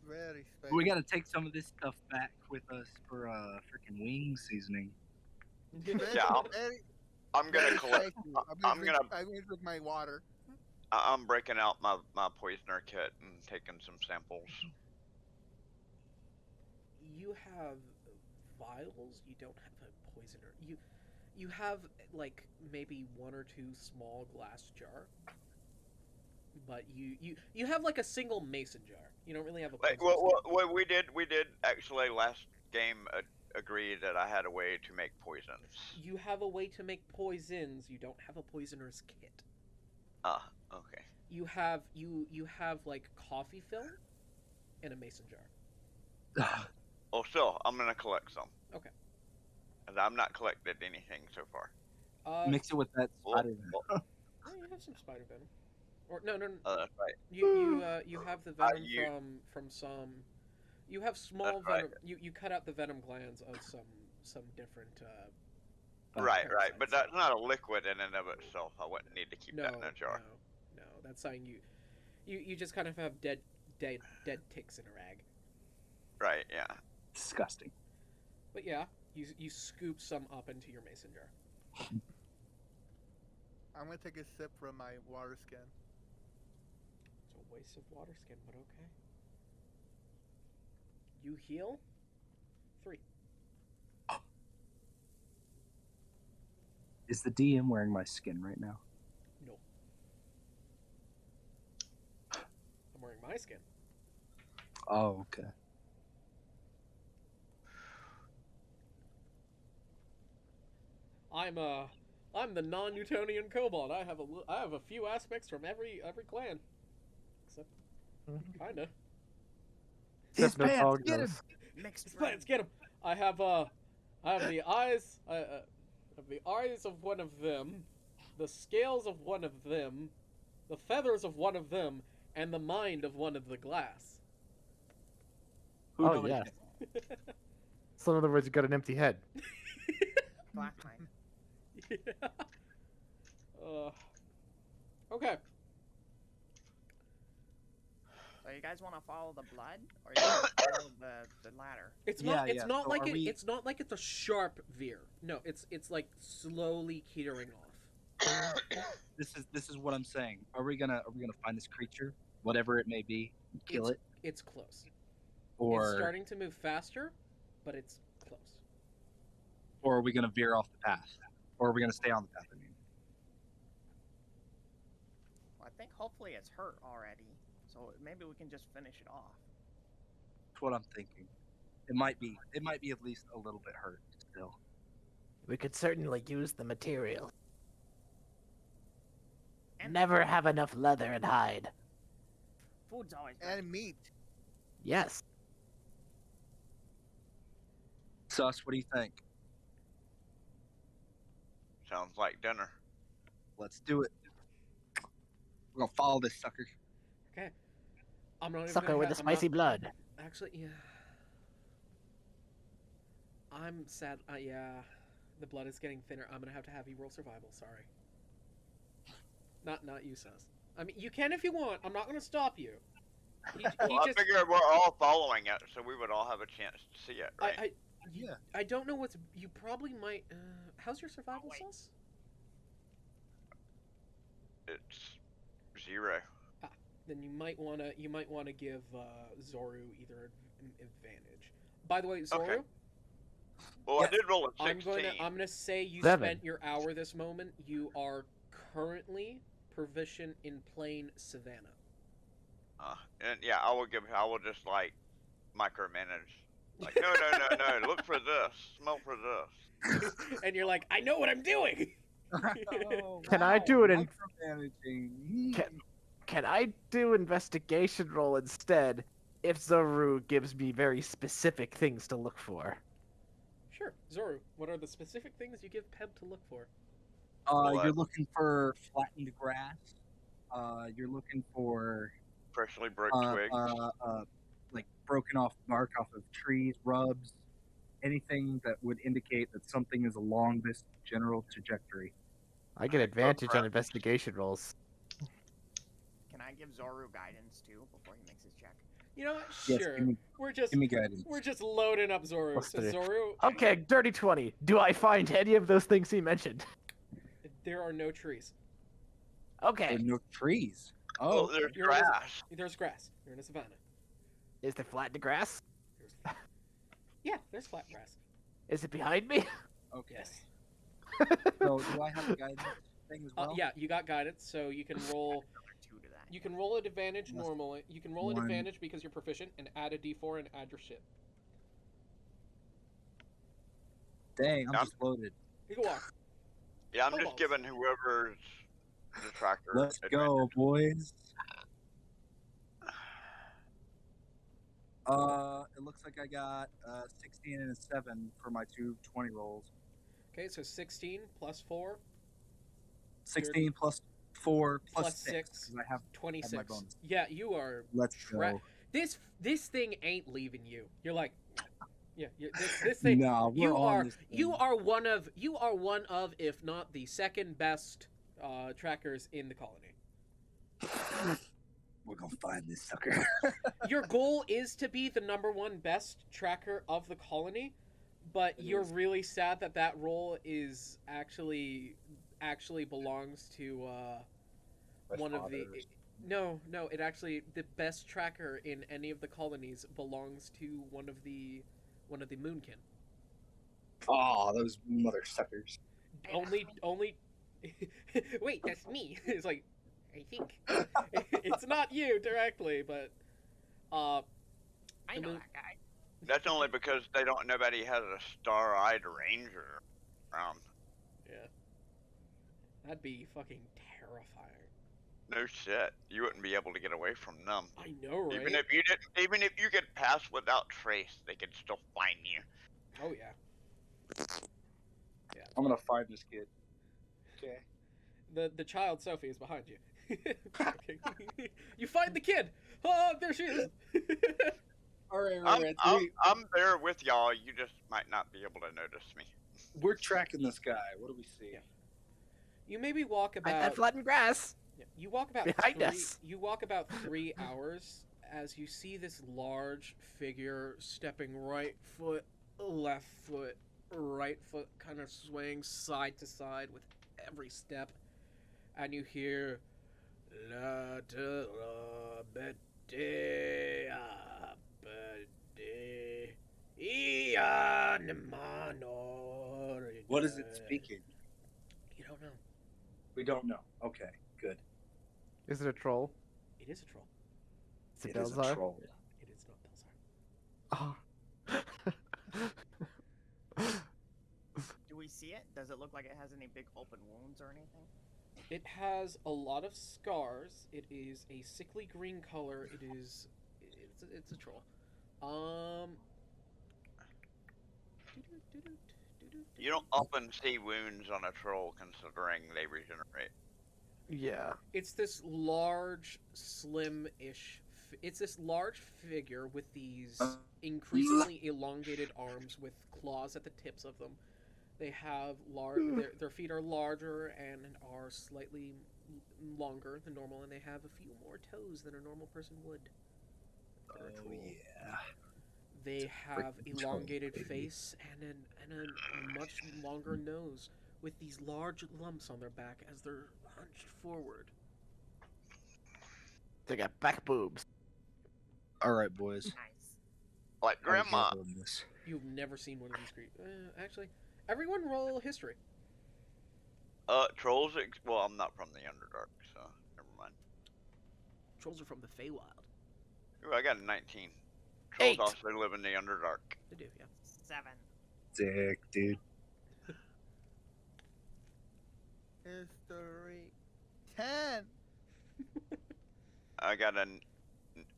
Very spicy. We gotta take some of this stuff back with us for freaking wing seasoning. Very, Yeah, very, I'm gonna very collect. spicy. I'm gonna. I'm gonna drink my water. I'm breaking out my poisoner kit and taking some samples. You have vials. You don't have a poisoner. You have like maybe 1 or 2 small glass jar. But you have like a single mason jar. You don't really have a Like, poison well, we did actually last game agree that I had a way to make poisons. You have a way to make poisons. You don't have a poisoner's kit. Ah, okay. You have like coffee film and a mason jar. Oh, still, I'm gonna collect some. Okay. And I've not collected anything so far. Mix it with that spider. Well, Oh, you have some spider venom. Or no. that's right. You have the venom you- from some. You have small That's right. venom. You cut out the venom glands of some different. Right. parasites. But that's not a liquid in and of itself. I wouldn't need to keep No, that in a jar. no. That's something you just kind of have dead ticks in a rag. Right. Yeah. Disgusting. But yeah, you scoop some up into your mason jar. I'm gonna take a sip from my water skin. It's a waste of water skin, but okay. You heal 3. Is the DM wearing my skin right now? No. I'm wearing my skin. Oh, okay. I'm the non-Newtonian kobold. I have a few aspects from every clan, except kinda. His Except no pants, dog get him! knows. Mixed Let's get 'em. I have the eyes. I have the eyes of one of them, the scales of one of them, the feathers of one of them, and the mind of one of the glass. Oh, Nobody yeah. gets. So in other words, you got an empty head. Black mind. Yeah. Okay. So you guys want to follow the blood, or you want to follow the ladder? It's Yeah, not. It's yeah. not So like are it. we- It's not like it's a sharp veer. No, it's like slowly teetering off. This is what I'm saying. Are we gonna find this creature, whatever it may be, and kill it, It's close. It's or starting to move faster, but it's close. are we gonna veer off the path, or are we gonna stay on the path? I mean, Well, I think hopefully it's hurt already, so maybe we can just finish it off. that's what I'm thinking. It might be at least a little bit hurt still. We could certainly use the material. And Never have enough leather and hide. food's always good. And meat. Yes. Sus, what do you think? Sounds like dinner. Let's do it. We're gonna follow this sucker. Okay. I'm not even Sucker gonna with the I'm not- spicy blood. Actually, yeah. I'm sad. Yeah, the blood is getting thinner. I'm gonna have you roll survival. Sorry. Not you, Sus. I mean, you can if you want. I'm not gonna stop you. He Well, I just. figured we're all following it, so we would all have a chance to see it, right? I don't know what's. You probably might. How's your survival, wait. Sus? It's 0. Then you might wanna give Zoru either an advantage. By the way, Zoru, Okay. Well, Yes. I did roll a 16. I'm gonna say you 7. spent your hour this moment. You are currently proficient in plain Savannah. And yeah, I will just like micromanage. Like, no, look for this, smell for this. And you're like, I know what I'm doing. Oh, Can I do it in- micromanaging? Can I do investigation roll instead if Zoru gives me very specific things to look for? Sure, Zoru. What are the specific things you give Peb to look for? You're looking for flattened grass. You're looking for Freshly broke twigs. like broken off bark off of trees, rubs, anything that would indicate that something is along this general trajectory. I get advantage crap. on investigation rolls. Can I give Zoru guidance too before he makes his check? You know what? Yes, Sure. give me guidance. We're just loading up Zoru. Plus So 3. Zoru, Okay, dirty 20. Do I find any of those things he mentioned? there are no trees. Okay. There are no trees. Well, Oh, there's You're in a- grass. There's grass. You're in a savannah. Is there flattened grass? Yeah, there's flat grass. Is it behind me? okay. Yes. So do I have a guidance thing as well? Yeah, you got guidance, so you can roll. Another 2 to that. You can roll an advantage Plus normally. You can roll an 1. advantage because you're proficient, and add a d4 and add your shit. Dang, I'm Yep. just loaded. You go on. Yeah, I'm just Kobolds. giving whoever's the tracker. Let's advantage. go, boys. It looks like I got 16 and a 7 for my 2 20 rolls. Okay, so 16 plus 4, 16 plus 4 plus 6. 6, 'cause I have 26. bonus. Yeah, you are. Let's Tra- go. This thing ain't leaving you. You're like, yeah. This thing. No, we're you on are this thing. you are one of if not the second best trackers in the colony. We're gonna find this sucker. Your goal is to be the #1 best tracker of the colony, but It you're is. really sad that that role is actually belongs to one of the. No, it actually the best tracker in any of the colonies belongs to one of the Moonkin. Oh, those mother suckers. Only. Wait, that's me. It's like, I think it's not you directly, but I the know moon- that guy. That's only because nobody has a star-eyed ranger around. yeah, that'd be fucking terrifying. No shit, you wouldn't be able to get away from them. I know, right? Even if you could pass without trace, they could still find you. Oh yeah. I'm gonna find this kid. Okay. The child Sophie is behind you. Okay. You find the kid. Oh, there she is. All right, I'm there with y'all. You just might not be able to notice me. We're tracking this guy. What do we see? Yeah. You maybe walk I about. had flattened grass. Yeah, you walk about Behind 3, us. You walk about 3 hours as you see this large figure stepping right foot, left foot, right foot, kind of swaying side to side with every step, and you hear La te la bete abede ian manor. What is it speaking? You don't know. We don't know. Okay, good. Is it a troll? It is a troll. Is it It is a Belzar? troll. It is not Belzar. Oh. Do we see it? Does it look like it has any big open wounds or anything? It has a lot of scars. It is a sickly green color. It's a troll. You don't often see wounds on a troll, considering they regenerate. Yeah. It's this large, slim-ish. It's this large figure with these increasingly elongated arms with claws at the tips of them. They have their feet are larger and are slightly longer than normal, and they have a few more toes than a normal person would. They're a troll. Yeah. They have Freaking troll, elongated baby. face and a much longer nose with these large lumps on their back as they're hunched forward. They got back boobs. All right, boys. Nice. Like I was grandma. handling this. You've never seen one of these creatures. Actually, everyone roll history. Trolls. Well, I'm not from the Underdark, so never mind. Trolls are from the Feywild. Ooh, I got a 19. Trolls 8. also live in the Underdark. They do, yeah. 7. Dick, dude. History. 10. I got a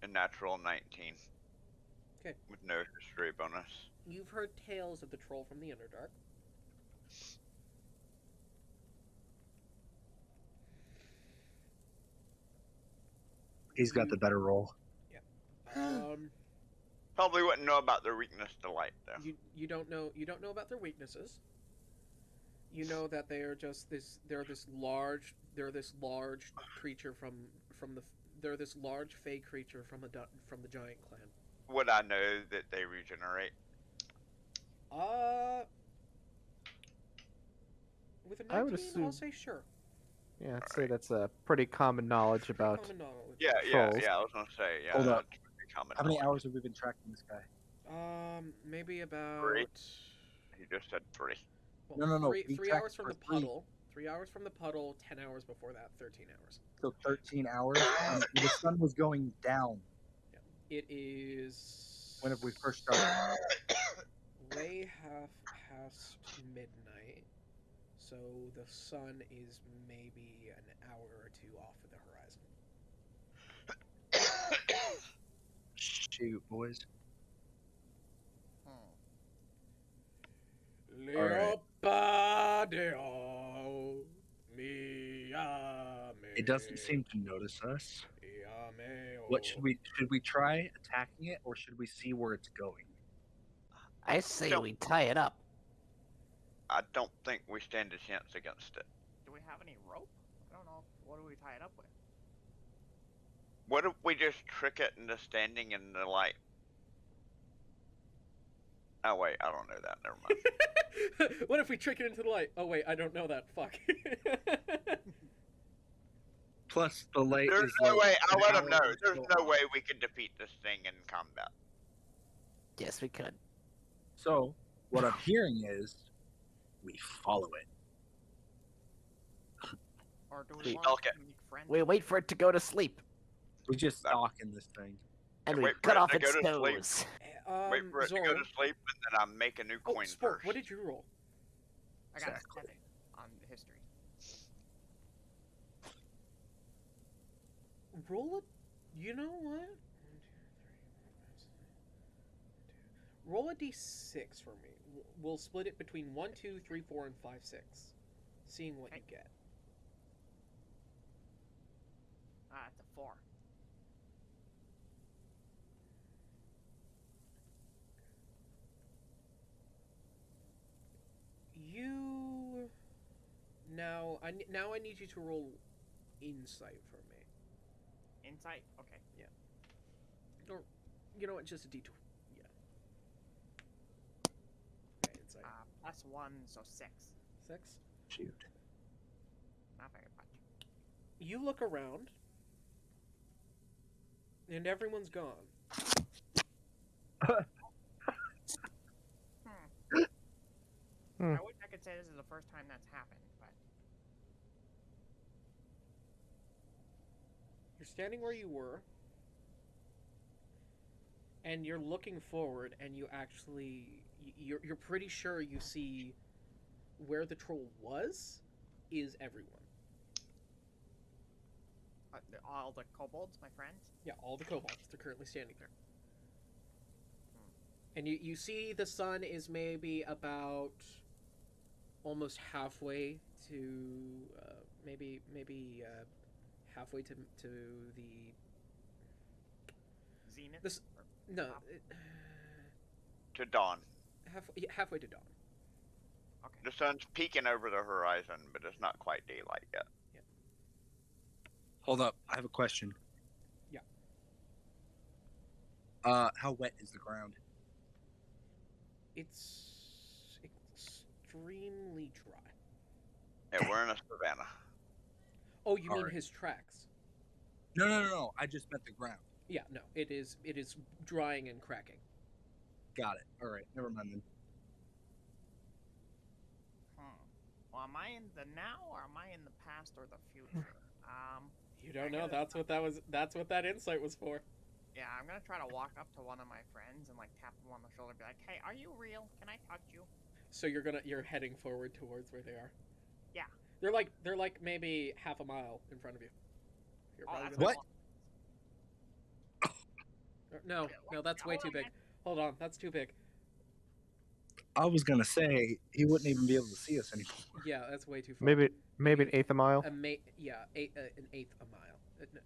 natural 19. 'Kay. With no history bonus. You've heard tales of the troll from the Underdark. He's got the better roll. Probably wouldn't know about their weakness to light, though. You don't know about their weaknesses. You know that they are just they're this large creature they're this large fey creature from the giant clan. Would I know that they regenerate? With a 19, I would I'll assume- say sure. Yeah, I'd say that's a pretty common knowledge about. Common knowledge. Yeah, Trolls. I was gonna say, yeah. Hold up. that's pretty common How many knowledge. hours have we been tracking this guy? Maybe about 3. He just said 3. well, No. Three We hours tracked from for the 3. puddle. 3 hours from the puddle. 10 hours before that. 13 hours. So 13 hours. And the sun was going down It is. when we first started. Way half past midnight, so the sun is maybe an hour or two off of the horizon. Shoot, boys. Leopardio, It doesn't seem to notice us. Miame. What should we try attacking it, or should we see where it's going? I say Don't- we tie it up. I don't think we stand a chance against it. Do we have any rope? I don't know. What do we tie it up with? What if we just trick it into standing in the light? Oh wait, I don't know that. Never mind. What if we trick it into the light? Oh wait, I don't know that. Fuck. Plus, the light There's is no like way. I'll an let them hour know. or There's so no off. way we can defeat this thing in combat. Yes, we could. So, what I'm hearing is, we follow it. Or do we We- want Okay. to make friends? We wait for it to go to sleep, We just stalk in this thing. and And we wait for cut it off to its go to sleep. nose. Wait for it to go Zoro. to sleep, and then I make a new Oh, coin Sport, first. what did you roll? I got Exactly. a 7 on history. Roll it. You know what? 1, 2, 3, 4, 5, 6, 1, 2. Roll a d6 for me. We'll split it between 1, 2, 3, 4, and 5, 6. Seeing what you get. It's a 4. You now I need you to roll insight for me. Insight? Okay. Or you know what? Just a d20. Yeah. Okay, insight. +1, so 6. 6. Shoot. Not very much. You look around, and everyone's gone. Hmm. I wish I could say this is the first time that's happened, but You're standing where you were, and you're looking forward, and you actually you're pretty sure you see where the troll was is everyone. all the kobolds, my friends. Yeah, all the kobolds. They're currently standing there. And you see the sun is maybe about almost halfway to maybe halfway to the Zenith. This- or no top? To dawn. halfway to dawn. Okay. The sun's peeking over the horizon, but it's not quite daylight yet. Hold up, I have a question. Yeah. How wet is the ground? It's extremely dry. Yeah, we're in a savannah. Oh, you mean Alright. his tracks? No. I just meant the ground. Yeah, no, it is drying and cracking. Got it. All right. Never mind then. Well, am I in the now or am I in the past or the future? You don't know. That's what that insight was for. Yeah, I'm gonna try to walk up to one of my friends and like tap him on the shoulder and be like, "Hey, are you real? Can I touch you?" So you're heading forward towards where they are. Yeah. They're like maybe half a mile in front of you. You're Oh, probably that's gonna- What? No, that's way too big. Hold on, that's too big. I was gonna say he wouldn't even be able to see us anymore. Yeah, that's way too far. Maybe an eighth a mile. an eighth a mile.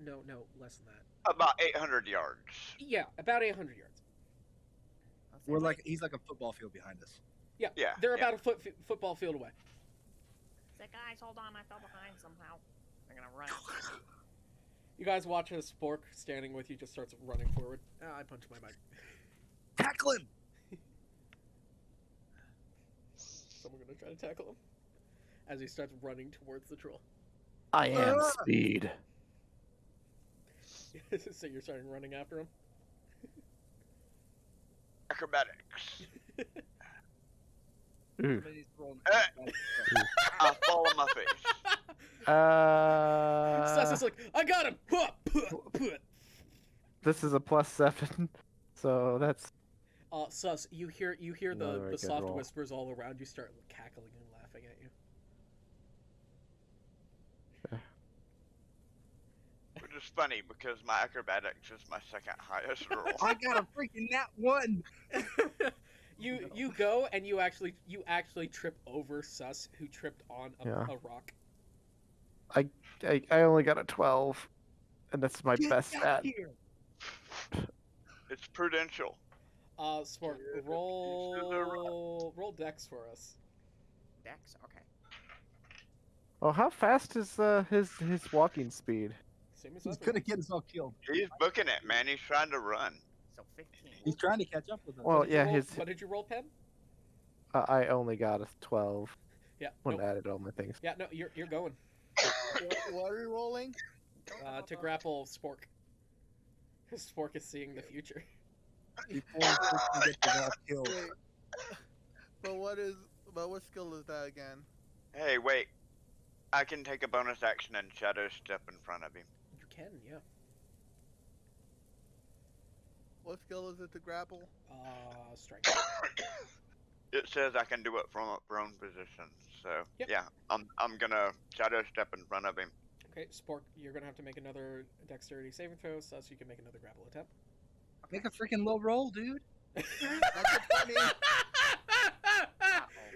No, less than that. About 800 yards. Yeah, about 800 yards. He's like a football field behind us. Yeah, Yeah, they're yeah. about a football field away. Say, guys, hold on, I fell behind somehow. I'm gonna run. You guys watch as Spork standing with you just starts running forward. I punched my mic. Tackle him! Someone gonna try to tackle him as he starts running towards the troll. I am speed. So you're starting running after him. Acrobatics. Ooh. Somebody's rolling- I'll fall on my face. Sus is like, I got him. This is a +7, so that's Sus, you hear Another the good soft roll. whispers all around you start cackling and laughing at you. Which is funny because my acrobatics is my second highest roll. I got a freaking nat 1! You go and you actually trip over Sus, who tripped on a rock. I only got a 12, and that's my Get best back stat. here! It's prudential. Sport, roll Dex for us. Dex? Okay. Oh, how fast is his walking speed? Same as He's everyone. gonna get us all killed. He's booking it, man. He's trying to run. So 15. He's trying to catch up with us. Well, What did you yeah, roll- his What did you roll, Pen? I only got a 12 Yeah. when Nope. I added all my things. Yeah. No, you're going What are we rolling? to grapple Spork. Because Spork is seeing the future. Before we freaking get us all killed. Wait. But what skill is that again? Hey, wait. I can take a bonus action and shadow step in front of him. You can, yeah. What skill is it to grapple? Strength. It says I can do it from a prone position, so Yep. yeah, I'm gonna shadow step in front of him. Okay, Spork, you're gonna have to make another dexterity saving throw, so you can make another grapple attempt. Make a freaking low roll, dude. That's a 20.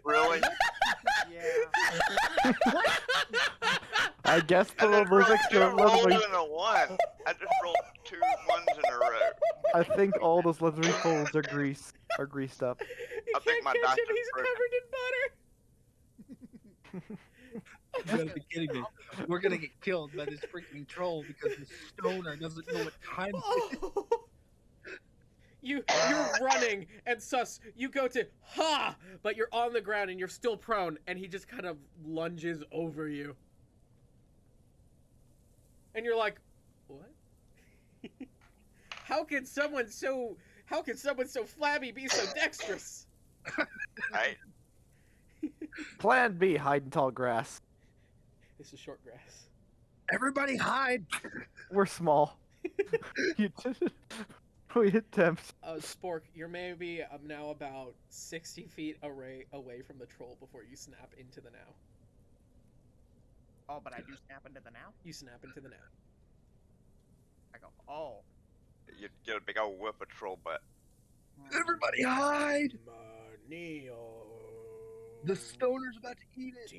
Really? Yeah. I guess the I just rolled lizards two are rolls leathery. and a 1. I just rolled 2 1s in a row. I think all those leathery folds are greased up. You I think can't my catch dice him, is he's broken. covered in butter! You gotta be kidding me. We're gonna get killed by this freaking troll because the stoner doesn't know what time it is. Oh. You're running, and Sus, you go to ha, but you're on the ground and you're still prone, and he just kind of lunges over you. And you're like, what? How can someone so flabby be so dexterous? Right? Plan B: hide in tall grass. This is short grass. Everybody hide! We're small. We attempt. Spork, you're maybe now about 60 feet away from the troll before you snap into the now. Oh, but I do snap into the now? You snap into the now. I go, oh. You get a big old whip of troll butt. Everybody hide! Manio. The stoner's about to eat it.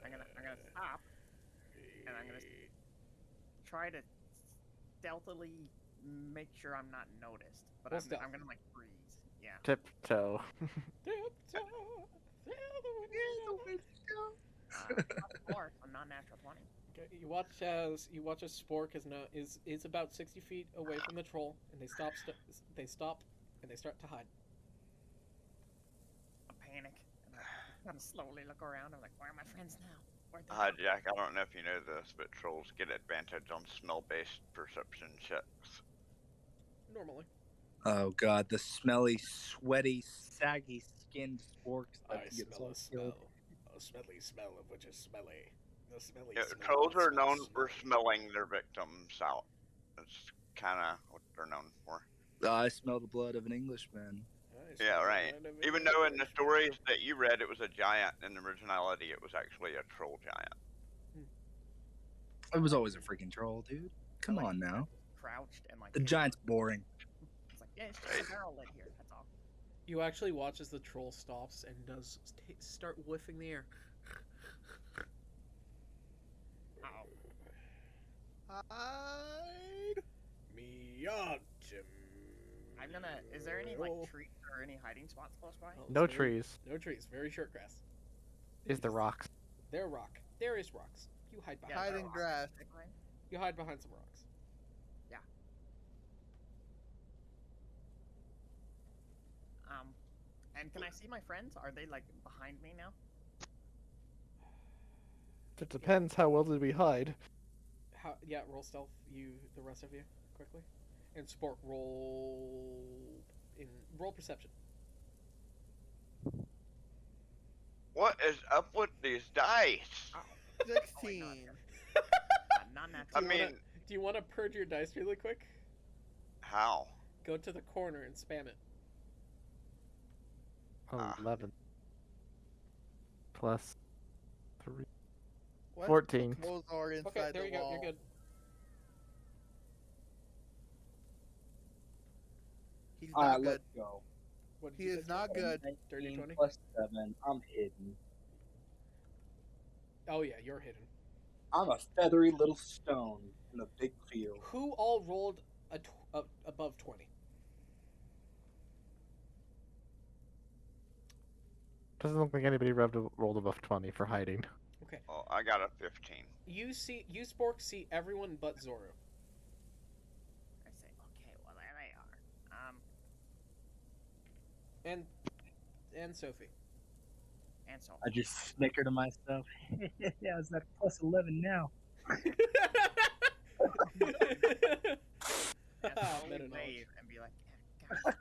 I'm gonna stop, and I'm gonna try to stealthily make sure I'm not noticed. But What's stealth? I'm gonna like freeze. Yeah. Tiptoe. Of course, I'm not natural 20. Okay, you watch as Spork is about 60 feet away from the troll, and they stop and they start to hide. I panic, and I kind of slowly look around. I'm like, where are my friends now? Where'd they Hi, go? Jack. I don't know if you know this, but trolls get advantage on smell-based perception checks. Normally. Oh god, the smelly, sweaty, saggy skinned sporks that I get smell so a killed. smell. A smelly smell of which is smelly. The smelly Yeah, smell. trolls that are smells known for smelly. smelling their victims out. That's kind of what they're known for. I smell the blood of an Englishman. I Yeah, smell the right. blood of an Even though in the Englishman. stories that you read it was a giant, in originality it was actually a troll giant. It was always a freaking troll, dude. Come on now. Crouched and like. The hit- giant's boring. It's like, yeah, it's just a barrel lid here. That's all. You actually watch as the troll stops and does start whiffing the air. Uh-oh. Hide. Me out. I'm gonna. Is there any like trees or any hiding spots close by? Oh, No it's very- trees. No trees. Very short grass. Is the rocks. There rock. There is rocks. You hide behind. Hide there in are grass. rocks, right? You hide behind some rocks. And can I see my friends? Are they like behind me now? It depends how well did we hide. How? Yeah. Roll stealth. You, the rest of you, quickly. And sport roll perception. What is up with these dice? 16. Not natural. I Do you wanna- mean, Do you want to purge your dice really quick? how? Go to the corner and spam it. 11. Plus 3. What? 14. Those are inside Okay, there the you go. wall. You're good. He's not good. Let's go. What did He you is say? not good. Dirty 19 20? plus 7. I'm hidden. Oh yeah, you're hidden. I'm a feathery little stone in a big field. Who all rolled above 20? Doesn't look like anybody rolled above 20 for hiding. Okay. Oh, I got a 15. You Spork see everyone but Zoro. I say, okay, well there they are. And Sophie. And so. I just snicker to myself. Yeah, it's that plus 11 now. And Ah, slowly meta knowledge. wave and be like, yeah, guys,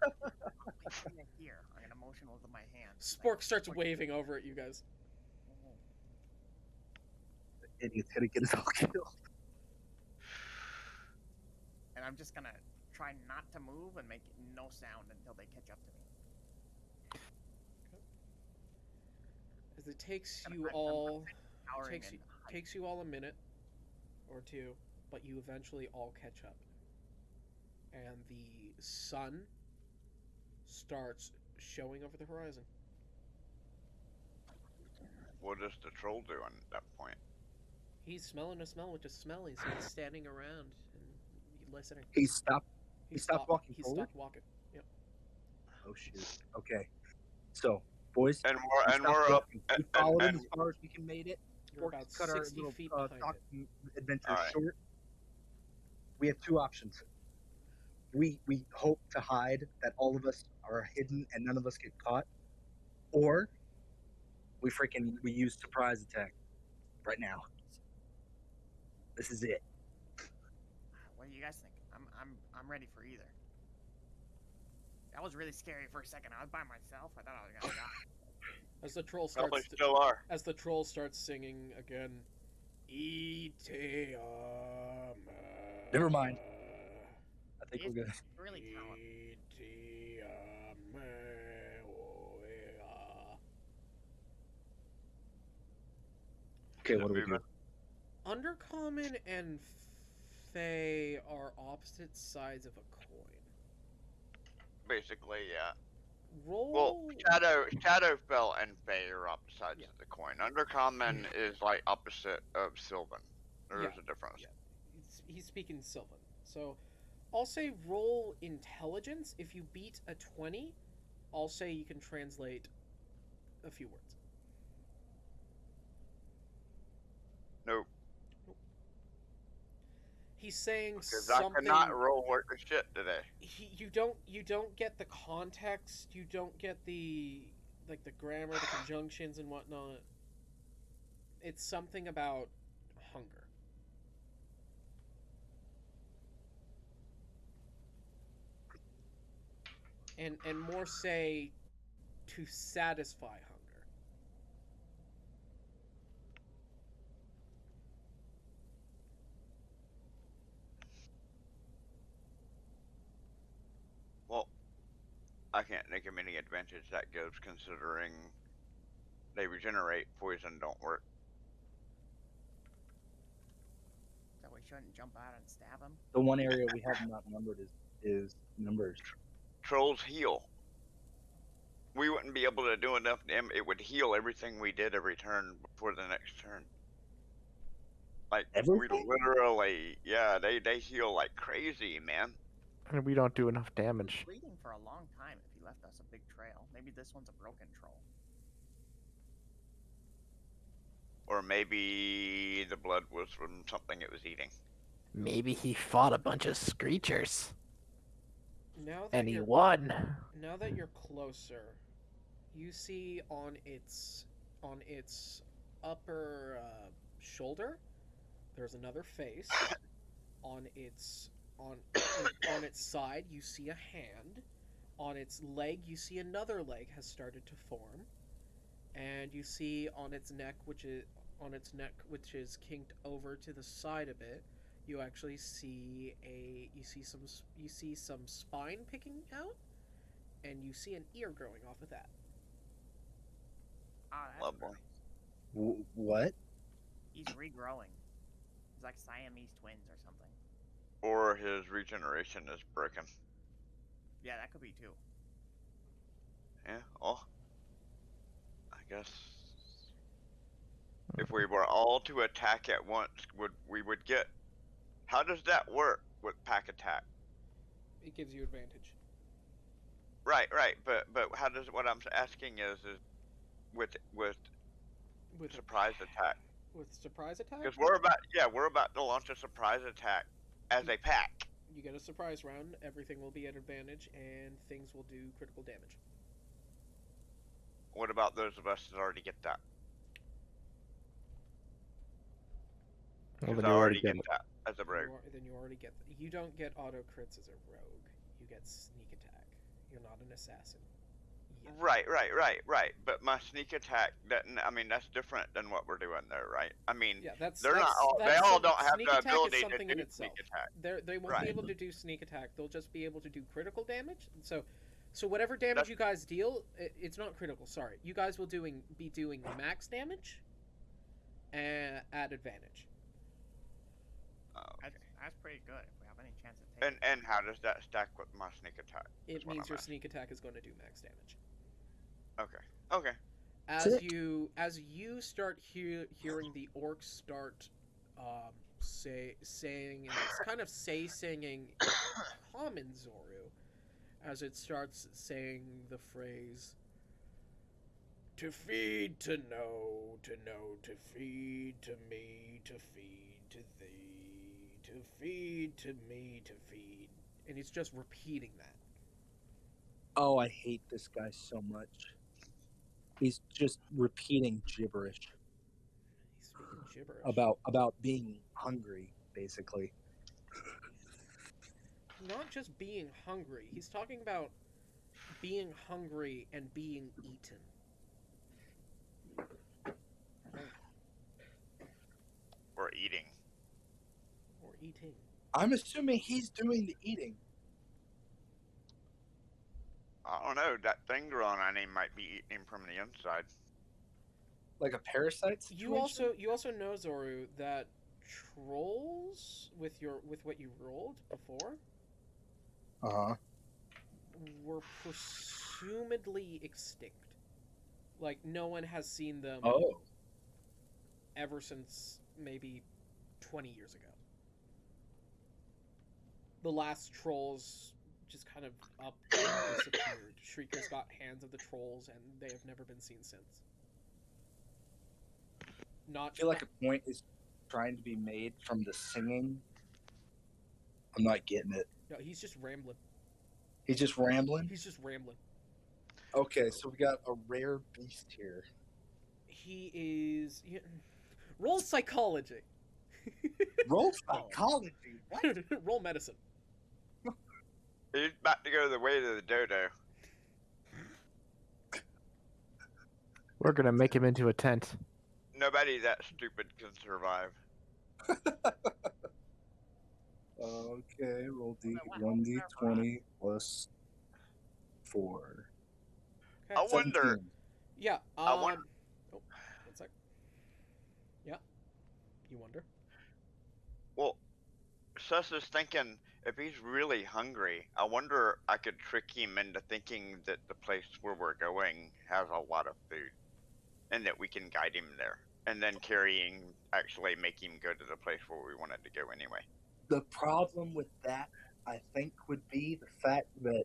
wait right here. I'm gonna motion with my hand. Spork starts waving over at you guys. Idiot's gonna get us all killed. And I'm just gonna try not to move and make no sound until they catch up to me. As it takes Gonna you press them, all Powering takes and you hide. takes you all a minute or two, but you eventually all catch up. And the sun starts showing over the horizon. What does the troll do at that point? He's smelling a smell with a smell. He's standing around and listening. He stopped. He stopped walking He forward? stopped walking. Yep. Oh shoot. Okay. So, boys, And we we're stopped up. walking. We and- followed him and- as far as we can made it. You're Forks about cut our 60 little feet behind talk it. adventure Alright. short. We have two options. We hope to hide that all of us are hidden and none of us get caught, or we use surprise attack right now. This is it. What do you guys think? I'm ready for either. That was really scary for a second. I was by myself. I thought I was gonna die. As the troll Probably starts still are. as the troll starts singing again. Ite Never mind. I think we're good. Really talented. Okay, what do we do? Moving. Undercommon and Fey are opposite sides of a coin. Basically, yeah. Roll. Well, Shadowfell and Fey are opposite sides Yeah. of the coin. Undercommon is like opposite of Sylvan. There's Yeah. a difference. Yeah. He's speaking Sylvan. So I'll say roll intelligence. If you beat a 20, I'll say you can translate a few words. Nope. He's saying Because I something. cannot roll worth the shit today. You don't get the context. You don't get the grammar, the conjunctions and whatnot. it's something about hunger. And more say to satisfy hunger. Well, I can't think of any advantage that gives, considering they regenerate. Poison don't work. So we shouldn't jump out and stab him. The one area we have not numbered is numbers. Trolls heal. We wouldn't be able to do enough damage. It would heal everything we did every turn before the next turn. Like, Everything? we literally, yeah, they heal like crazy, man. And we don't do enough He was damage. bleeding for a long time if he left us a big trail. Maybe this one's a broken troll. Or maybe the blood was from something it was eating. Maybe he fought a bunch of screechers Now that and he you're won. now that you're closer, you see on its upper shoulder, there's another face. On its side, you see a hand. On its leg, you see another leg has started to form, and you see on its neck, which is kinked over to the side of it, you actually see some spine picking out, and you see an ear growing off of that. Ah, that's Lovely. nice. What? He's regrowing. He's like Siamese twins or something. Or his regeneration is broken. Yeah, that could be too. Yeah, well, I guess if we were all to attack at once, we would get. How does that work with pack attack? It gives you advantage. Right, but how does what I'm asking is with With surprise attack? with surprise attack, Because we're about to launch a surprise attack as a pack. you get a surprise round. Everything will be at advantage, and things will do critical damage. What about those of us that already get that? Well, Because then I you already get get it. that as a rogue. Then you already get. You don't get auto crits as a rogue. You get sneak attack. You're not an assassin. Yet. Right. But my sneak attack, that's different than what we're doing there, right? I mean, Yeah, that's they're that's, not all. They that's all some- don't have sneak the attack ability is to something do in itself. sneak attack. They won't Right. be able to do sneak attack. They'll just be able to do critical damage. So whatever damage That's- you guys deal, it's not critical. Sorry, you guys will be doing max damage, at advantage. Oh, okay. That's pretty good if we have any chance of taking And how does that stack with my sneak attack? It That's what means I'm your asking. sneak attack is going to do max damage. Okay. As Sick. you start hearing the orcs start saying, and it's kind of singing common Zoru, as it starts saying the phrase, to feed, to know, to feed, to me, to feed, to thee, to feed, to me, to feed. And it's just repeating that. Oh, I hate this guy so much. He's just repeating gibberish He's speaking gibberish. about being hungry, basically. Not just being hungry. He's talking about being hungry and being eaten. We're eating. Or eating. I'm assuming he's doing the eating. I don't know. That thing growing on him might be eating him from the inside. Like a parasite situation? You also know, Zoru, that trolls with what you rolled before Uh-huh. were presumably extinct. Like, no one has seen them Oh. ever since maybe 20 years ago. The last trolls just kind of up and disappeared. Shrieker's got hands of the trolls, and they have never been seen since. I feel like a point is trying to be made from the singing. I'm not getting it. No, he's just rambling. He's just rambling? He's just rambling. Okay, so we got a rare beast here. He is. Roll psychology. Roll psychology. What? Roll medicine. He's about to go the way to the dodo. We're gonna make him into a tent. Nobody that stupid can survive. Okay, roll D What 1d20 plus 4. Okay. I wonder. 17. Yeah. I wonder- Oh, one sec. Yeah. You wonder. Well, Sus is thinking if he's really hungry, I wonder I could trick him into thinking that the place where we're going has a lot of food, and that we can guide him there, and then actually make him go to the place where we wanted to go anyway. The problem with that, I think, would be the fact that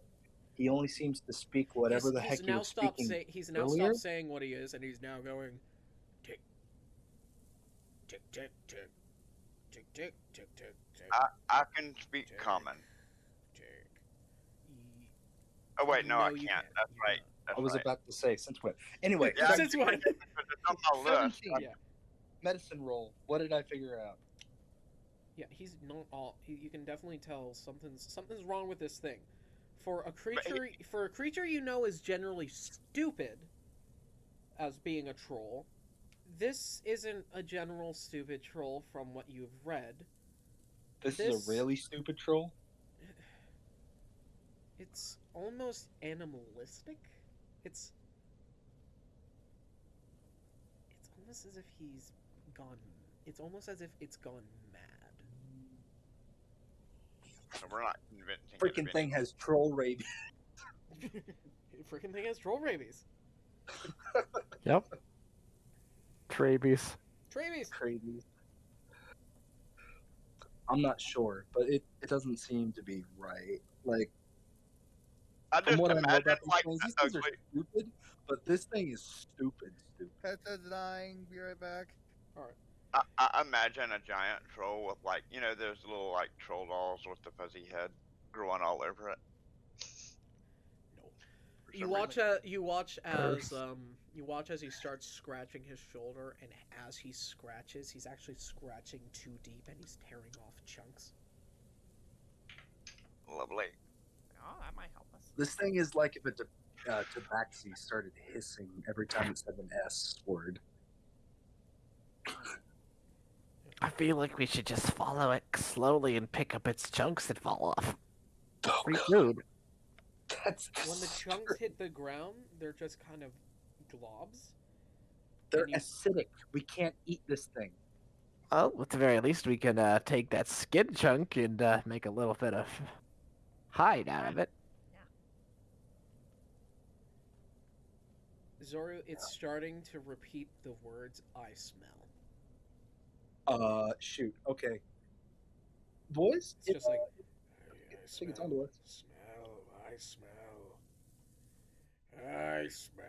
he only seems to speak whatever the heck he was speaking. He's now earlier. stopped saying what he is, and he's now going tick, tick, tick, tick, tick, tick, tick, tick, tick. I can speak Tick. common. Tick. Oh wait, no, I you can't. That's You right. cannot. That's I was right. about to say, since when? Anyway, Yeah, Since when? It's on my list. 17. Yeah. Medicine roll. What did I figure out? Yeah, he's not all. You can definitely tell something's wrong with this thing. For a creature you know is generally stupid, as being a troll, this isn't a general stupid troll from what you've read. This This- is a really stupid troll. It's almost animalistic. It's almost as if he's gone. It's almost as if it's gone mad. We're not convincing. Freaking thing has troll rabies. Freaking thing has troll rabies. Yep. Trabies. Trabies. Crazy. I'm not sure, but it doesn't seem to be right. Like, I from just what I know imagine about like these things are ugly. stupid, but this thing is stupid. Peta's dying. Be right back. I imagine a giant troll with like those little like troll dolls with the fuzzy head growing all over it. No. For You some watch reason. you watch as he starts scratching his shoulder, and as he scratches, he's actually scratching too deep, and he's tearing off chunks. Lovely. Oh, that might help us. This thing is like if a tabaxi started hissing every time it said an S word. I feel like we should just follow it slowly and pick up its chunks that fall off. Oh, Free God, food. that's When the chunks hit the ground, they're just kind of globs. they're and you- acidic. We can't eat this thing. Well, at the very least, we can take that skin chunk and make a little bit of hide out of it. Zoro, it's starting to repeat the words "I smell." Shoot. Okay. Boys, It's just like I think it's on to us. I smell. I smell.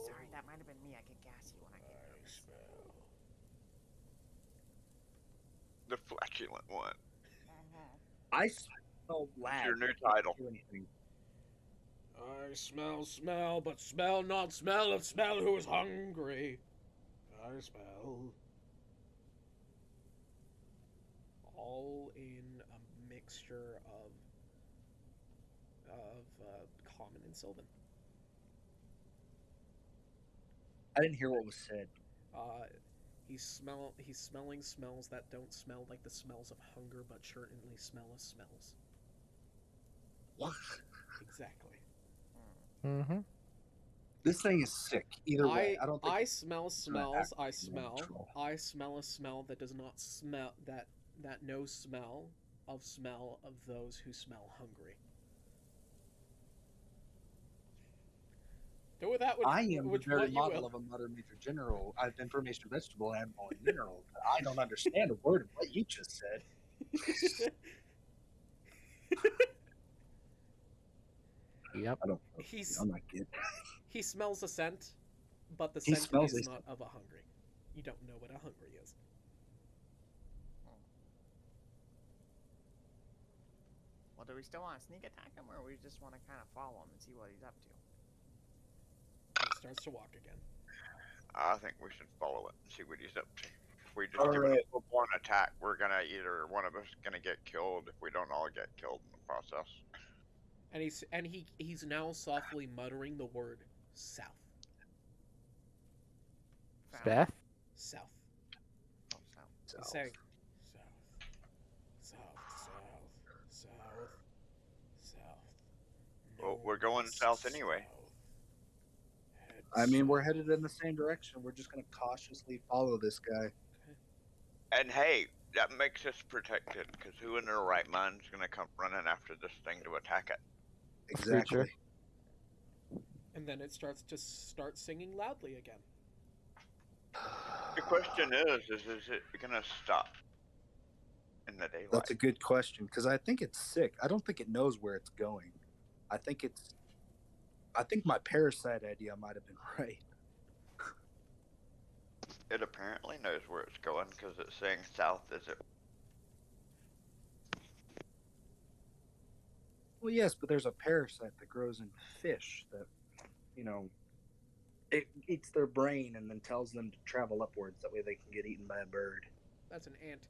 Sorry, that might have been me. I get gassy when I get I nervous. smell. The flatulent one. I smell lag. Your new I can't title. do anything. I smell, but smell not smell of smell who is hungry. I smell. All in a mixture of common and Sylvan. I didn't hear what was said. He's smelling smells that don't smell like the smells of hunger, but certainly smell of smells. What? Exactly. Mm-hmm. This thing is sick. Either way, I don't think. I smell smells. I actually smell. natural. I smell a smell that does not smell that no smell of those who smell hungry. Do with that I am the which very what you model will. of a Mother Nature general, information vegetable, animal, and mineral. But I don't understand a word of what you just said. Yep. I don't. He's I'm not getting. he smells a scent, but the He scent smells is a not of a hungry. You don't know what a hungry is. Well, do we still want to sneak attack him, or we just want to kind of follow him and see what he's up to? He starts to walk again. I think we should follow it and see what he's up to. If we just All do right. a full-blown attack, we're gonna either one of us gonna get killed if we don't all get killed in the process. And he's now softly muttering the word south. South. Beth? South. Oh, south. He's saying south, south, south. Well, we're going south anyway. Head I mean, we're south. headed in the same direction. We're just gonna cautiously follow this guy. And hey, that makes us protected, because who in their right mind is gonna come running after this thing to attack it? Exactly. Creature. And then it starts to start singing loudly again. The question is it gonna stop in the daylight? That's a good question because I think it's sick. I don't think it knows where it's going. I think my parasite idea might have been right. It apparently knows where it's going because it's saying south as it. Well, yes, but there's a parasite that grows in fish that, it eats their brain and then tells them to travel upwards. That way they can get eaten by a bird. That's an ant.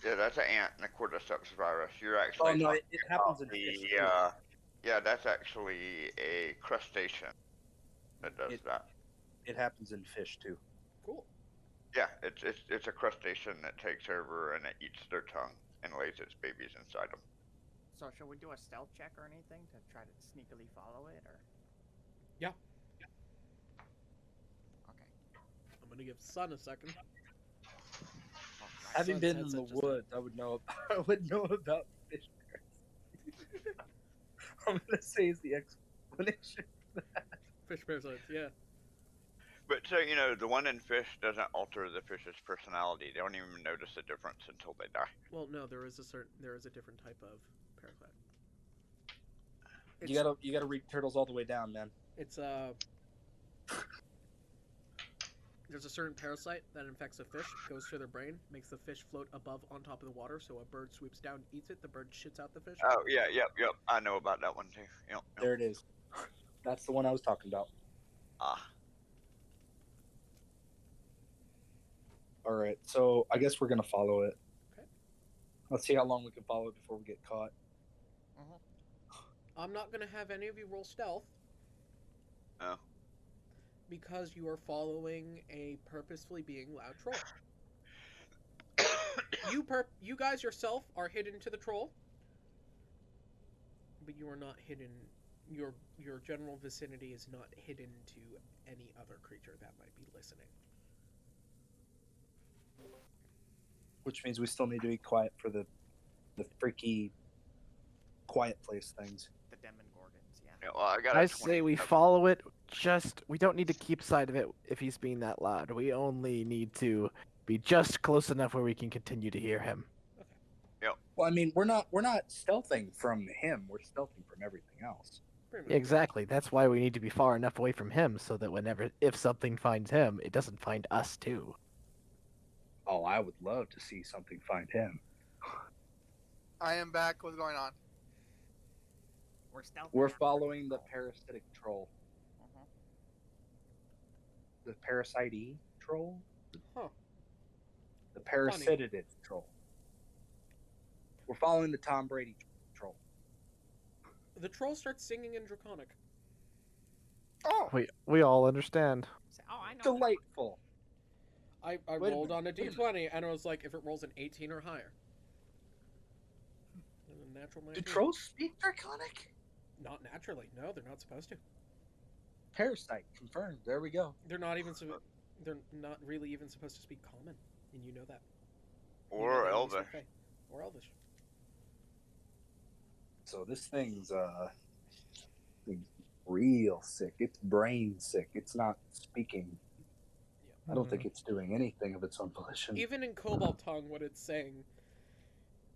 Yeah, that's an ant and a cordyceps virus. You're actually. Oh no, talking it happens in about fish. the, too. yeah, that's actually a crustacean that does that. It happens in fish too. Cool. Yeah, it's a crustacean that takes over and it eats their tongue and lays its babies inside them. So should we do a stealth check or anything to try to sneakily follow it, or? Yeah. Okay. I'm gonna give Sun a second. Oh, nice. Having Sun's been in headset the just woods, I would know. I would know about fish. I'm gonna say is the explanation. Fish parasites, yeah. But so the one in fish doesn't alter the fish's personality. They don't even notice the difference until they die. Well, no, there is a different type of parasite. You gotta read turtles all the way down, man. It's there's a certain parasite that infects a fish, goes to their brain, makes the fish float above on top of the water, so a bird swoops down, eats it, the bird shits out the fish. Oh yeah, yep. I know about that one too. Yep. There it is. That's the one I was talking about. Ah. All right, so I guess we're gonna follow it. Okay. Let's see how long we can follow it before we get caught. I'm not gonna have any of you roll stealth. Oh. Because you are following a purposefully being loud troll. You guys yourself are hidden to the troll, but you are not hidden. Your general vicinity is not hidden to any other creature that might be listening. Which means we still need to be quiet for the freaky quiet place things. The Demogorgons, yeah. Yeah, well, I got. I say we follow it. We don't need to keep sight of it if he's being that loud. We only need to be just close enough where we can continue to hear him. Well, I mean, we're not stealthing from him. We're stealthing from everything else. Pretty much. Exactly. That's why we need to be far enough away from him so that if something finds him, it doesn't find us too. Oh, I would love to see something find him. I am back. What's going on? We're stealthing. We're after following the troll. parasitic troll. Mhm. The parasite troll? Huh. The parasitidative troll. We're following the Tom Brady troll. The troll starts singing in Draconic. Oh, We all understand. Say, oh, I know. Delightful. I Wait a rolled on a minute, d20 and I was like, if it rolls an 18 or higher. And a natural 19. Do trolls speak Draconic? Not naturally. No, they're not supposed to. Parasite confirmed. There we go. They're not really even supposed to speak common, and you know that. You know Or they only Elvish. speak Fae. Or Elvish. So this thing's real sick. It's brain sick. It's not speaking. I don't think it's doing anything of its own volition. Even in Cobalt tongue, what it's saying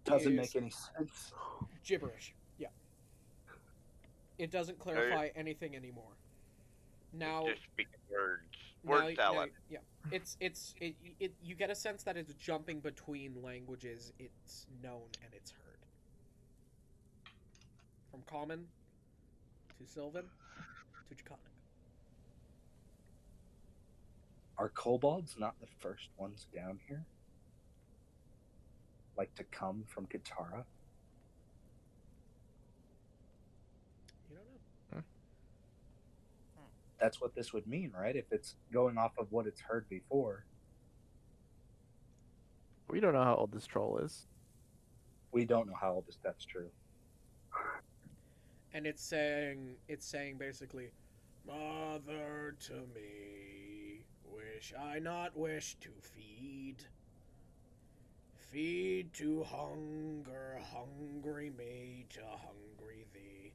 Doesn't is make any sense. gibberish. Yeah. It doesn't clarify anything anymore. Now, Just speaking words. now- Word salad. yeah. You get a sense that it's jumping between languages it's known and it's heard. From Common to Sylvan to Draconic. Are kobolds not the first ones down here? Like to come from Kitara? You don't know. That's what this would mean, right? If it's going off of what it's heard before. We don't know how old this troll is. We don't know how old this. That's true. And it's saying basically, Mother to me, wish I not wish to feed. Feed to hunger, hungry me to hungry thee.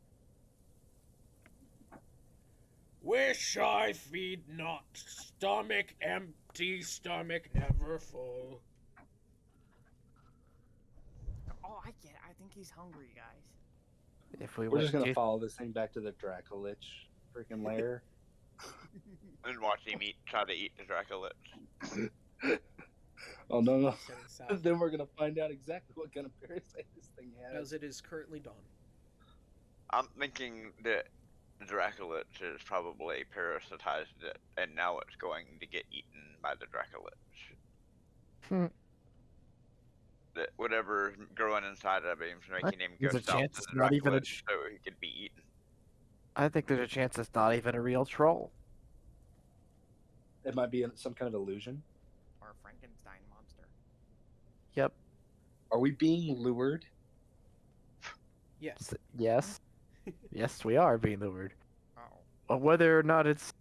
Wish I feed not, stomach empty, stomach never full. Oh, I get it. I think he's hungry, guys. If we We're went just gonna to- follow this thing back to the Dracolich freaking lair. And watch him try to eat the Dracolich. Oh no. Heading south, Then we're gonna find out exactly what kind of parasite this thing has. as it is currently dawn. I'm thinking that the Dracolich is probably parasitized it, and now it's going to get eaten by the Dracolich. Hmm. That whatever's growing inside of him is making him There's go a south chance to it's the not even a Dracolich so he could be eaten. I think there's a chance it's not even a real troll. It might be some kind of illusion. Or a Frankenstein monster. Yep. Are we being lured? Yes. Yes. Yes, we are being lured. Oh. But whether or not it's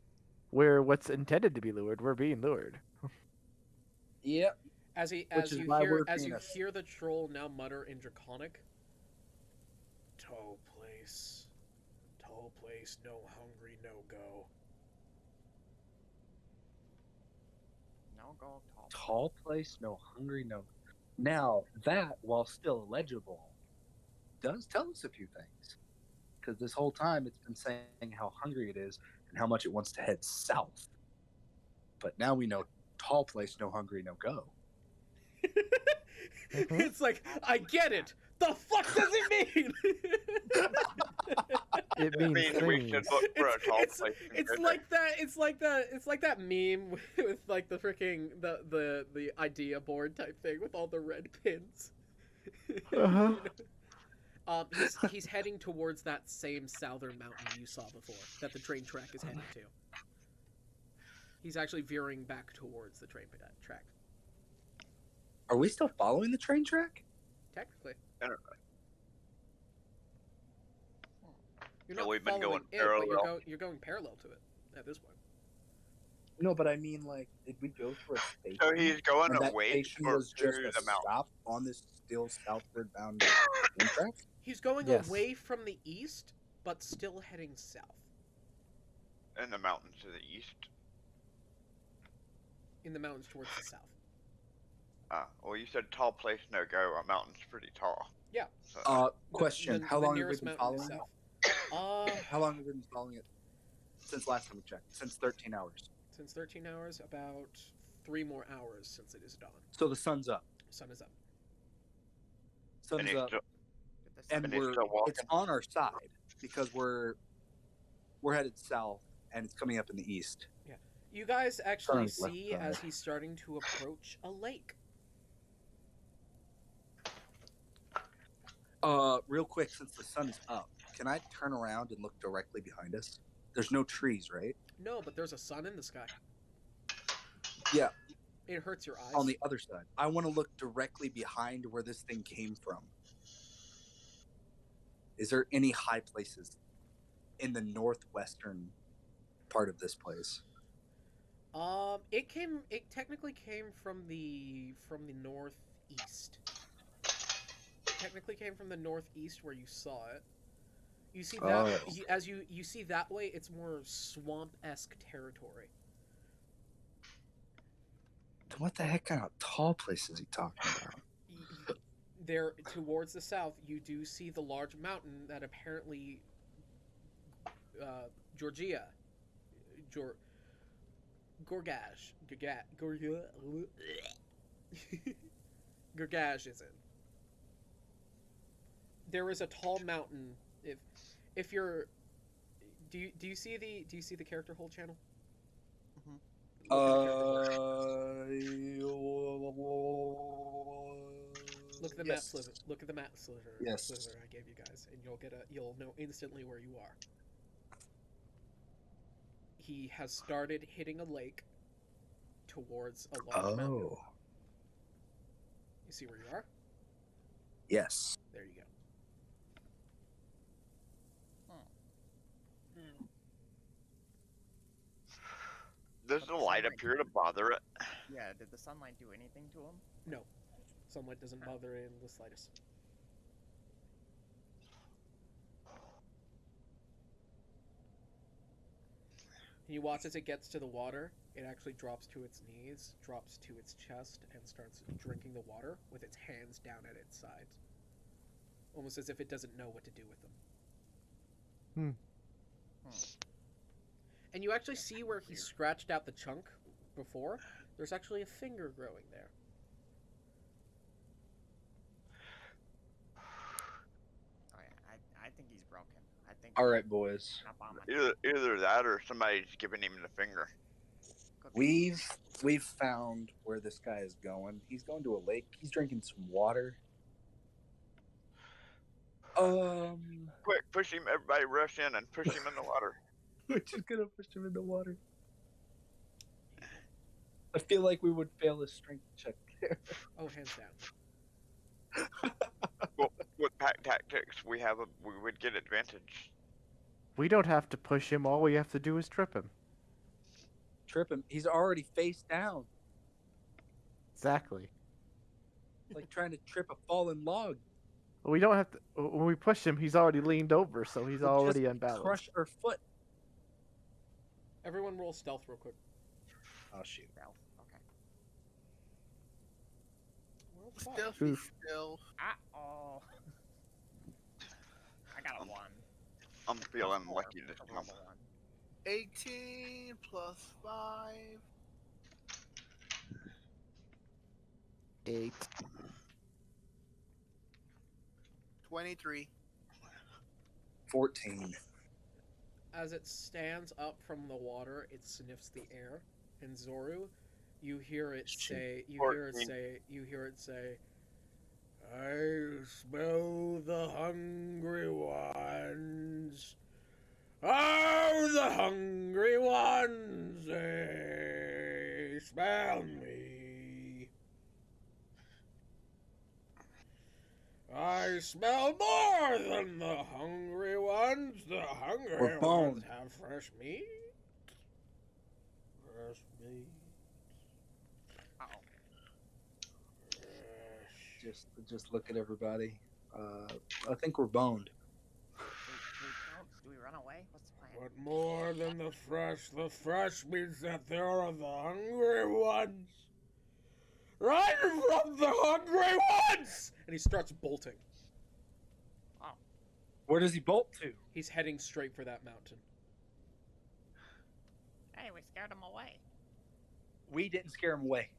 what's intended to be lured, we're being lured. Yep. As he Which as is you why hear we're as you penis. hear the troll now mutter in Draconic, Tall place, no hungry, no go. No go tall. Tall place, no hungry, no. Now that, while still illegible, does tell us a few things. Because this whole time it's been saying how hungry it is and how much it wants to head south. But now we know tall place, no hungry, no go. It's like, I get it. The fuck does it mean? It That means means we should things. look for a tall place. and It's go like that. It's like that meme with like the freaking the idea board type thing with all the red pins. Uh-huh. He's heading towards that same southern mountain you saw before that the train track is heading to. He's actually veering back towards the train track. Are we still following the train track? Technically, I don't you're Yeah, not we've been following going it, but parallel. you're going parallel to it at this point. No, but I mean, like, did we go through a station? So he's going and that away station or was just through a the mountain. stop on this still southward bound train track? He's going Yes. away from the east, but still heading south. In the mountains to the east. In the mountains towards the south. Well, you said tall place, no go. A mountain's pretty tall. Yeah. So, Question: The How long have we nearest been mountain is following it? south. How long have we been following it? Since last time we checked. Since 13 hours. Since 13 hours, about 3 more hours since it is dawn. So the sun's up. Sun is up. Sun's and he's up, still, Did the and and he's we're still walking. it's on our side because we're headed south and it's coming up in the east. You guys actually Turns left see side. as he's starting to approach a lake. Real quick, since the sun is up, can I turn around and look directly behind us? There's no trees, right? No, but there's a sun in the sky. Yeah. It hurts your eyes. On the other side. I want to look directly behind where this thing came from. Is there any high places in the northwestern part of this place? It technically came from the northeast. Technically came from the northeast where you saw it. You see that Oh. you see that way, it's more swamp-esque territory. What the heck kind of tall place is he talking about? There towards the south, you do see the large mountain that apparently Gorgage Gorgage is in. There is a tall mountain. If you're, do you see the character hold channel? Look at the map sliver. Look at the map sliver. Yes. Sliver I gave you guys, and you'll know instantly where you are. He has started hitting a lake towards a large mountain. Oh. You see where you are? Yes. There you go. Does the light appear to bother it? Yeah, did the sunlight do anything to him? No, sunlight doesn't bother it in the slightest. And you watch as it gets to the water. It actually drops to its knees, drops to its chest, and starts drinking the water with its hands down at its sides. Almost as if it doesn't know what to do with them. And you actually see where he scratched out the chunk before. There's actually a finger growing there. Oh, yeah, I think he's broken. I think. All right, boys. Up on my Either that or somebody's giving him the finger. We've found where this guy is going. He's going to a lake. He's drinking some water. Quick, push him! Everybody rush in and push him in the water. We're just gonna push him in the water. I feel like we would fail a strength check there. Oh, hands down. Well, with pack tactics, we would get advantage. We don't have to push him. All we have to do is trip him. Trip him. He's already face down. Exactly. Like trying to trip a fallen log. We don't have to. When we push him, he's already leaned over, so he's We'll already just unbalanced. Crush our foot. Everyone roll stealth real quick. Oh shoot. Stealth. Okay. Well, fuck. Stealthy Oof. stealth. Oh. I got a 1. I'm feeling Four lucky this for time. level 1. 18 plus 5. 8. 23. 14. As it stands up from the water, it sniffs the air. And Zoru, you hear it say, I smell the hungry ones. Oh, the hungry ones, they smell me. I smell more than the hungry ones. The hungry We're ones boned. have fresh meat. Fresh meat. Uh-oh. Fresh. Just look at everybody. I think we're boned. Do we run away? What's the plan? But more than the fresh means that there are the hungry ones. Run from the hungry ones! And he starts bolting. Where does he bolt to? He's heading straight for that mountain. Hey, we scared him away. We didn't scare him away.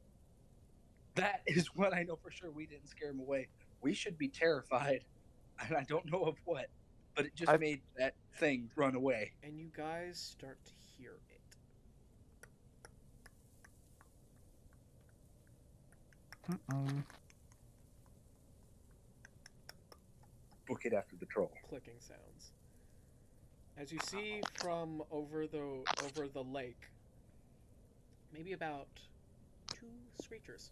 That is what I know for sure. We didn't scare him away. We should be terrified, and I don't know of what, but it just made that thing run away. And you guys start to hear it. Book it after the troll. Clicking sounds. As you see from over the lake, maybe about 2 screechers.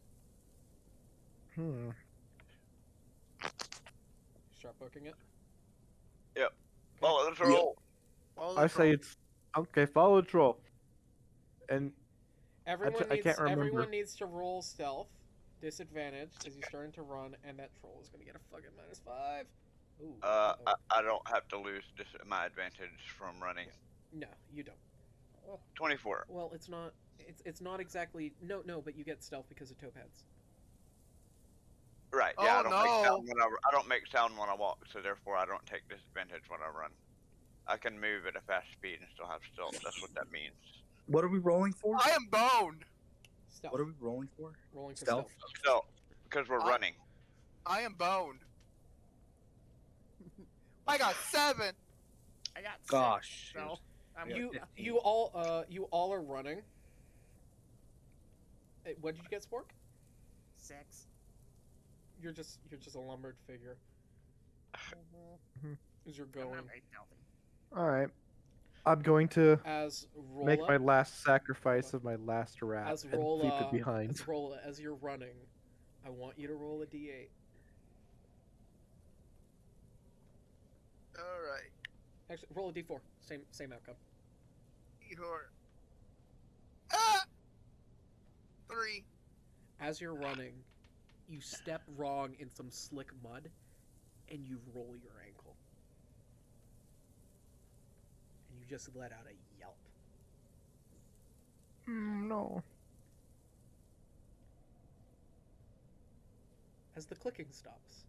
Start booking it. Yep. Follow the troll. Follow the I say troll. it's okay. Follow the troll. And Everyone I can't remember. Everyone needs to roll stealth, disadvantage, as you're starting to run, and that troll is gonna get a fucking -5. Ooh. I don't have to lose my advantage from running. No, you don't. 24. Well, it's not. It's not exactly. No, but you get stealth because of topaz. Right. Oh, Yeah. I don't no. make sound when I walk, so therefore I don't take disadvantage when I run. I can move at a fast speed and still have stealth. That's what that means. What are we rolling for? I am boned. Stealth. What are we rolling for? Rolling for Stealth? stealth. So, because we're running. I am boned. I got 7. I got 6. Gosh. So I'm You with you all are running, What did you get, Spork? 6. You're just a lumbered figure Mm-hmm. as you're I'm going. not very stealthy. All right. I'm going to As make my Rolla, last sacrifice of my last rat as and leave it Rolla, behind. as Rolla, as you're running, I want you to roll a d8. All right. Actually, roll a d4. Same outcome. You're... Ah! 3. As you're running, you step wrong in some slick mud, and you roll your ankle. And you just let out a yelp. No. As the clicking stops,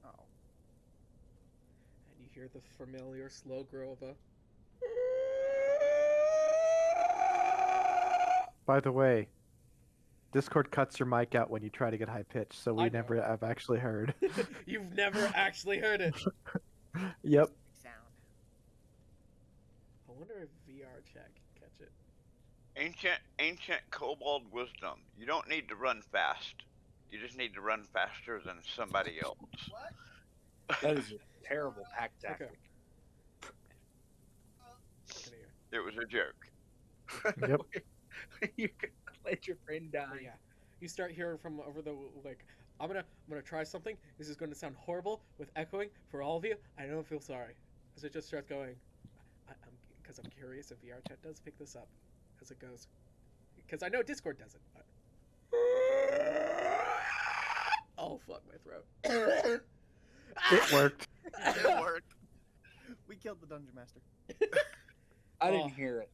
Oh. and you hear the familiar slow grow of a... By the way, Discord cuts your mic out when you try to get high pitch, so I we know. never have actually heard. You've never actually heard it. Yep. Big sound. I wonder if VR chat can catch it. Ancient kobold wisdom. You don't need to run fast. You just need to run faster than somebody else. What? That is a terrible pack tactic. Can hear. It was a joke. Yep. You're gonna let your friend But die. yeah, you start hearing from over the like. I'm gonna try something. This is gonna sound horrible with echoing for all of you. I don't feel sorry, as it just starts going. Because I'm curious if VR chat does pick this up as it goes. Because I know Discord doesn't. But... Oh fuck my throat. It worked. It worked. We killed the dungeon master. I Oh. didn't hear it.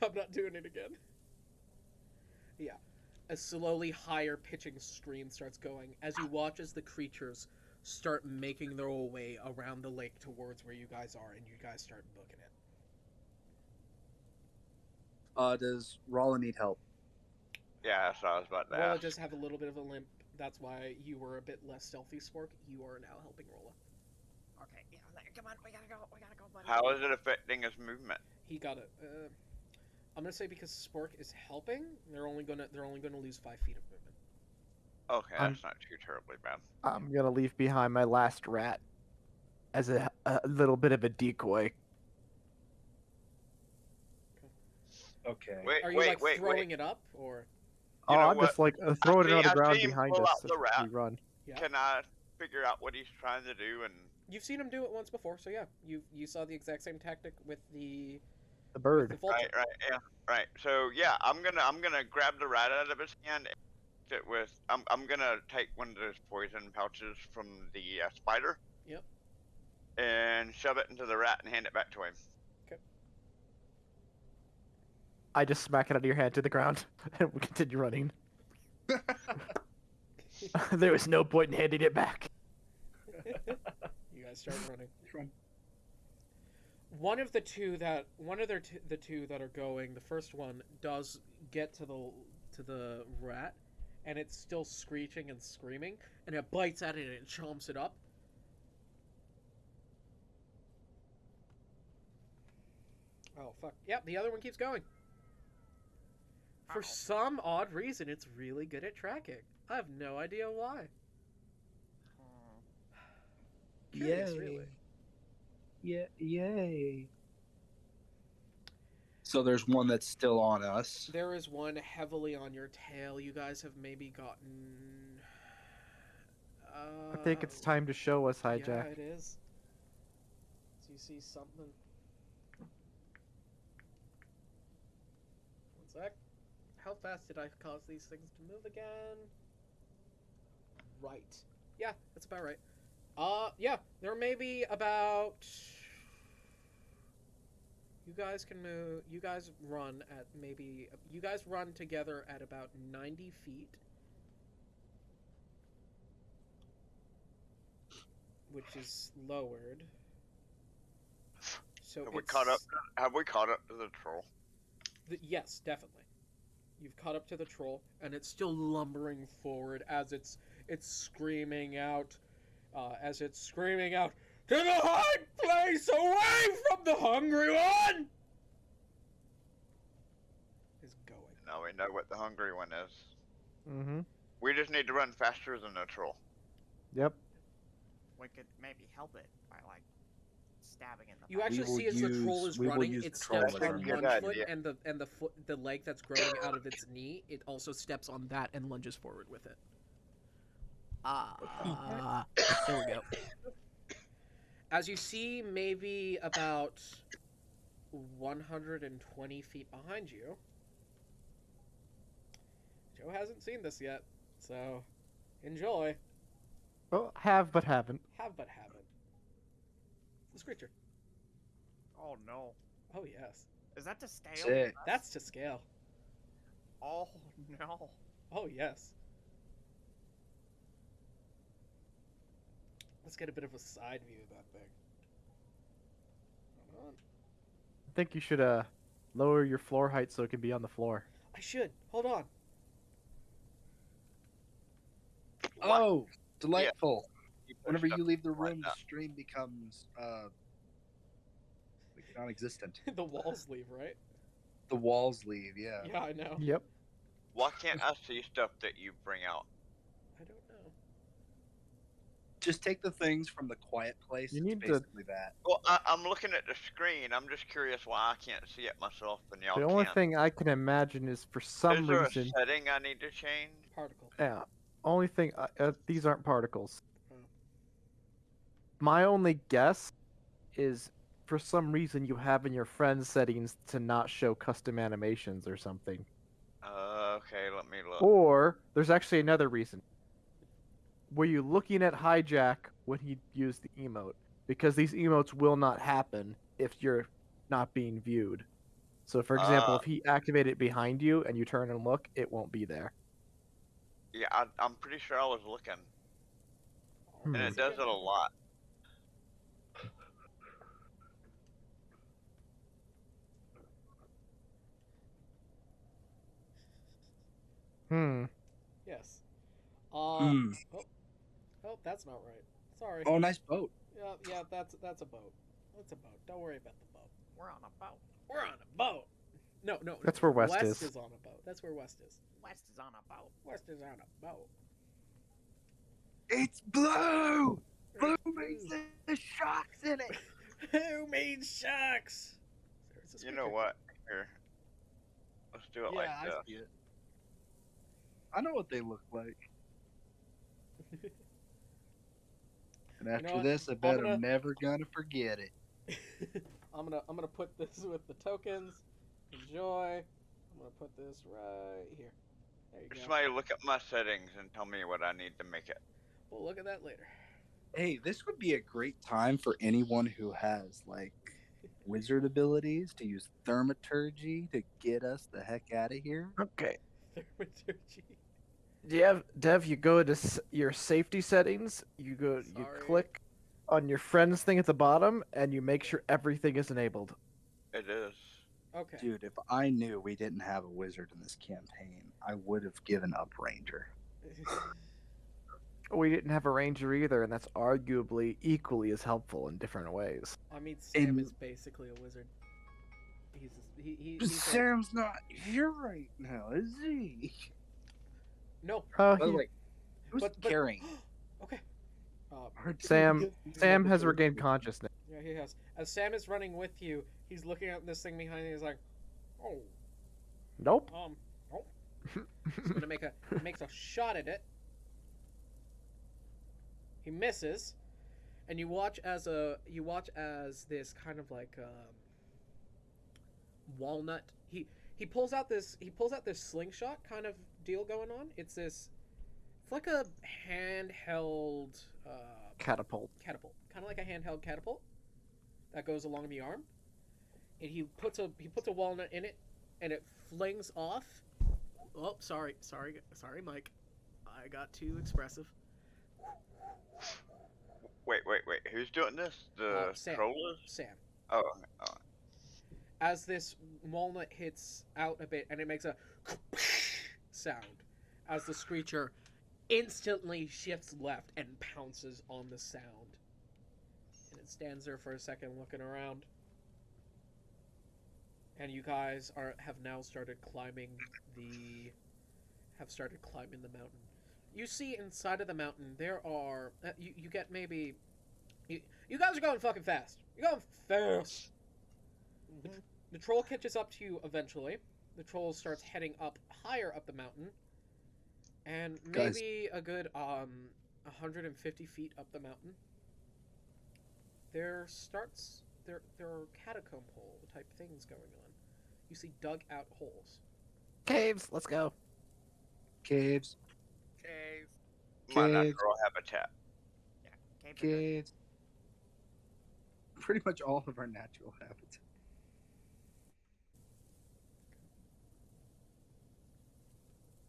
I'm not doing it again. Yeah. A slowly higher pitching scream starts going as you watch as the creatures start making their way around the lake towards where you guys are, and you guys start booking it. Does Rolla need help? Yeah, that's what I was about to Rolla ask. just have a little bit of a limp. That's why you were a bit less stealthy, Spork. You are now helping Rolla. Okay, yeah, come on, we gotta go, buddy. How is it affecting his movement? He got it. I'm gonna say because Spork is helping, they're only gonna lose 5 feet of movement. Okay, I'm- that's not too terribly bad. I'm gonna leave behind my last rat as a little bit of a decoy. Okay. Wait, Are you wait, like wait, throwing wait. it up, or Oh, know I'm what? just like throwing it on the I've ground seen him behind pull us out the as rat. we run. yeah? Can I figure out what he's trying to do? And You've seen him do it once before, so yeah, you saw the exact same tactic with the The bird. vulture. right, yeah, right. So yeah, I'm gonna grab the rat out of his hand. And it with I'm gonna take one of those poison pouches from the spider. Yep. And shove it into the rat and hand it back to him. I just smack it out of your hand to the ground and we continue running. There was no point in handing it back. You guys start running. Run. One of the two that are going, the first one does get to the rat, and it's still screeching and screaming, and it bites at it and it chomps it up. Oh fuck! Yep, the other one keeps going. For Ow. some odd reason, it's really good at tracking. I have no idea why. Curious, really. Yeah, yay. So there's one that's still on us. There is one heavily on your tail. You guys have maybe gotten. I think it's time to show us, Yeah, Hijack. it is. So you see something. One sec. How fast did I cause these things to move again? Right. Yeah, that's about right. Yeah, there may be about. You guys can move. You guys run at maybe. You guys run together at about 90 feet. Which is lowered. So Have we caught up? Have we caught up to the troll? Yes, definitely. You've caught up to the troll, and it's still lumbering forward as it's screaming out, to the hide place, away from the hungry one. we know what the hungry one is. Mm-hmm. We just need to run faster than the troll. Yep. We could maybe help it by like stabbing in the You back. actually will see as the troll use- is we will running, use it the troll steps as our on Good one foot, idea. and the leg that's growing out of its knee, it also steps on that and lunges forward with it. There we go. As you see, maybe about 120 feet behind you, Joe hasn't seen this yet, so enjoy. Well, have but haven't. Have but haven't. This creature. Oh no. Oh yes, Is that to scale? Sick. that's to scale. Oh no. Oh yes. Let's get a bit of a side view of that thing. Hold on. I think you should lower your floor height so it can be on the floor. I should. Hold on. Oh, delightful. You push Whenever stuff you leave the like room, the that. stream becomes like non-existent. The walls leave, right? The walls leave. Yeah. Yeah, I know. Yep. Why can't I see stuff that you bring out? I don't know. Just take the things from the quiet place. You It's need to- basically that. Well, I'm looking at the screen. I'm just curious why I can't see it myself and y'all The only can. thing I can imagine is for some Is there reason. a setting I need to change? Particle. Yeah. Only thing. These aren't particles. Oh. My only guess is for some reason you have in your friends settings to not show custom animations or something. Okay, let me look. Or there's actually another reason. Were you looking at Hijack when he used the emote? Because these emotes will not happen if you're not being viewed. So, for example, if he activated it behind you and you turn and look, it won't be there. Yeah, I'm pretty sure I was looking, and Hmm. it does it a lot. Hmm. Yes. Mm. Oh, that's not right. Sorry. Oh, nice boat. Yeah, that's a boat. That's a boat. Don't worry about the boat. We're on a boat. We're on a boat. No. That's where West West is. on a boat. That's where West is. West is on a boat. West is on a boat. It's blue. Blue Ooh. means there's sharks in it. Who made sharks? There's a You know speaker. what? Here, let's do it Yeah, like I this. see it. I know what they look like. And after what? this, I bet gonna- I'm never gonna forget it. I'm gonna put this with the tokens. Enjoy. I'm gonna put this right here. There you go. Somebody look at my settings and tell me what I need to make it. We'll look at that later. Hey, this would be a great time for anyone who has like wizard abilities to use thaumaturgy to get us the heck out of here. Okay. Thaumaturgy. Dev, you go to your safety settings. You Sorry. click on your friends thing at the bottom, and you make sure everything is enabled. It is. Okay. Dude, if I knew we didn't have a wizard in this campaign, I would have given up Ranger. We didn't have a ranger either, and that's arguably equally as helpful in different ways. I mean, Sam In- is basically a wizard. But He's a- Sam's not here right now, is he? no. Oh, By the way, who's But- carrying? Okay. Sam has regained consciousness. Yeah, he has. As Sam is running with you, he's looking at this thing behind him. He's like, "Oh, Nope. nope." He's gonna makes a shot at it. He misses, and you watch as this kind of like walnut. He pulls out this slingshot kind of deal going on. It's like a handheld Catapult. catapult, kind of like a handheld catapult that goes along the arm. And he puts a walnut in it, and it flings off. Oh, sorry, Mike. I got too expressive. Wait. Who's doing this? The Sam. trollers? Sam. Oh. As this walnut hits out a bit, and it makes a sound, as the screecher instantly shifts left and pounces on the sound. And it stands there for a second looking around. and you guys have now started climbing the mountain. You see inside of the mountain there are you get maybe you guys are going fucking fast. You're going fast. The troll catches up to you eventually. The troll starts heading up higher up the mountain, and maybe a good 150 feet up the mountain, there are catacomb hole type things going on. You see dug out holes. Caves. Let's go. Caves. Caves. My Caves. natural habitat. Yeah, caves. Are good. Caves. Pretty much all of our natural habitat.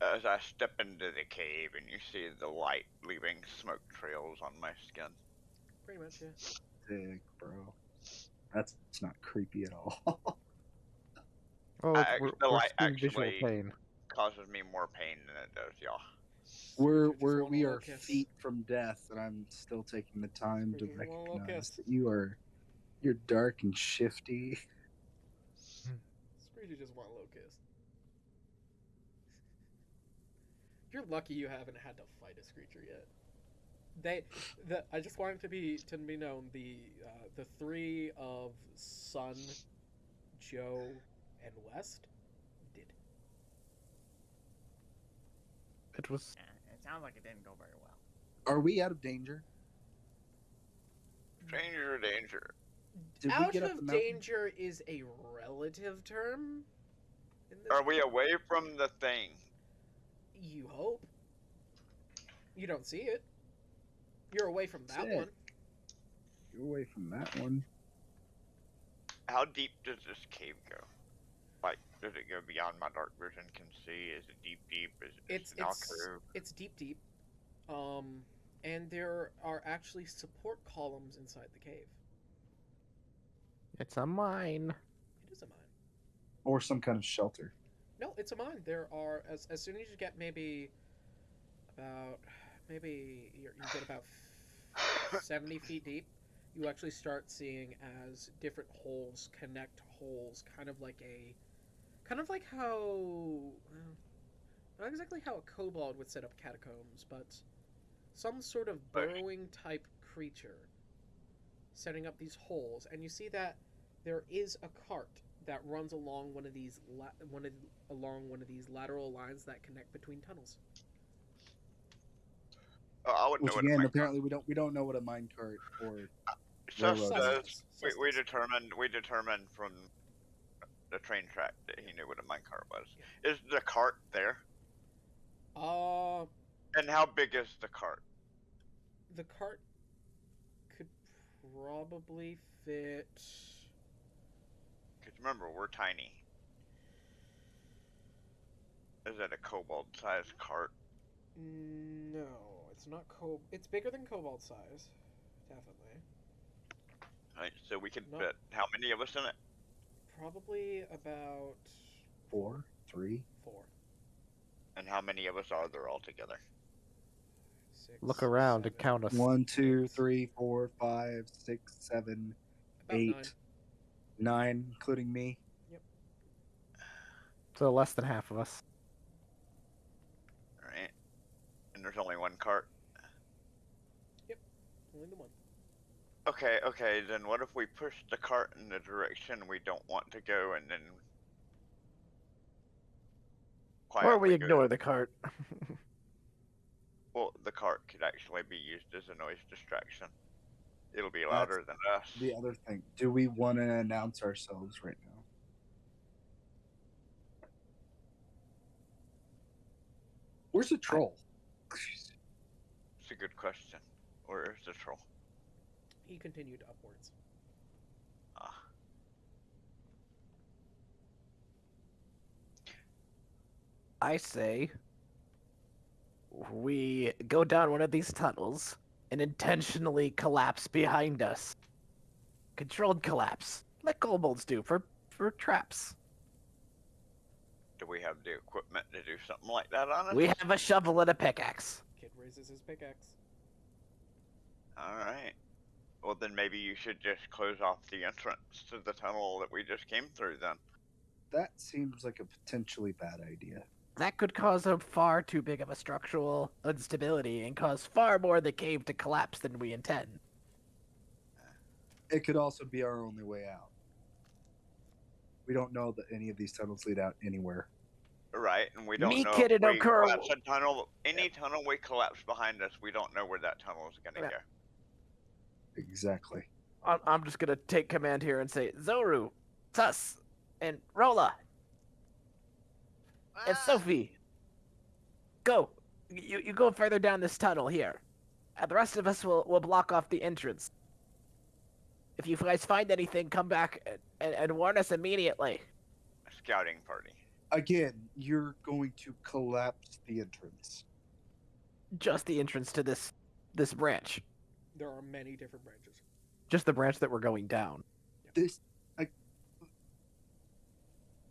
As I step into the cave and you see the light leaving smoke trails on my skin. Pretty much, yeah. Sick, bro. That's not creepy at all. Oh, The we're light seeing visual actually pain. causes me more pain than it does y'all. We are feet from death, and I'm still taking the time to Screecher, just want a little recognize kiss. that you're dark and shifty. Screecher just want a little kiss. You're lucky you haven't had to fight a Screecher yet. I just want it to be known, the three of Sun, Joe, and West did. It was. Yeah, it sounds like it didn't go very well. Are we out of danger? Stranger danger. Did we Out get up of the mountain? danger is a relative term. In this Are we game. away from the thing? You hope. You don't see it. You're away from that Sick. one. You're away from that one. How deep does this cave go? Like, does it go beyond my dark vision can see? Is it deep? Is it just an alcove? It's deep. And there are actually support columns inside the cave. It's a mine. It is a mine. Or some kind of shelter. No, it's a mine. There are as soon as you get maybe you get about 70 feet deep, you actually start seeing as different holes connect holes, kind of like how not exactly how a kobold would set up catacombs, but some sort of burrowing type creature setting up these holes, and you see that there is a cart that runs along one of these lateral lines that connect between tunnels. Oh, I would know Which what a again, minecart- apparently we don't know what a minecart or Sus railroad does. Sus We does. determined from the train track that he knew what a minecart was. Is the cart there? And how big is the cart? The cart could probably fit. Because remember, we're tiny. Is that a kobold-sized cart? No, it's not It's bigger than kobold size, definitely. Right, so we could No. fit how many of us in it? Probably about 4, 3. 4, And how many of us are there altogether? 6. Look around and 7, count us. 1, 2, 3, 4, 5, 6, 7, about 8, 9, including me. So less than half of us. Right? And there's only one cart? Only the one. Okay, then what if we push the cart in the direction we don't want to go and then Or we quietly ignore the cart. Well, the cart could actually be used as a noise distraction. It'll be louder than us. The other thing, do we want to announce ourselves right now? Where's the troll? It's a good question. Where is the troll? He continued upwards. Ah. I say we go down one of these tunnels and intentionally collapse behind us. Controlled collapse, like kobolds do for traps. Do we have the equipment to do something like that on it? We have a shovel and a pickaxe. Kid raises his pickaxe. Alright. Well, then maybe you should just close off the entrance to the tunnel that we just came through then. That seems like a potentially bad idea. That could cause a far too big of a structural instability and cause far more of the cave to collapse than we intend. It could also be our only way out. We don't know that any of these tunnels lead out anywhere. Right, and we don't Me know kidding, if we Okura. collapse a tunnel. Any tunnel we collapse behind us, we don't know where that tunnel is going to Yeah. go. Exactly. I'm just gonna take command here and say, Zoru, Tus, and Rolla, and Ah! Sophie, go. You go further down this tunnel here. The rest of us will block off the entrance. If you guys find anything, come back and warn us immediately. A scouting party. Again, you're going to collapse the entrance. Just the entrance to this branch. There are many different branches. Just the branch that we're going down. This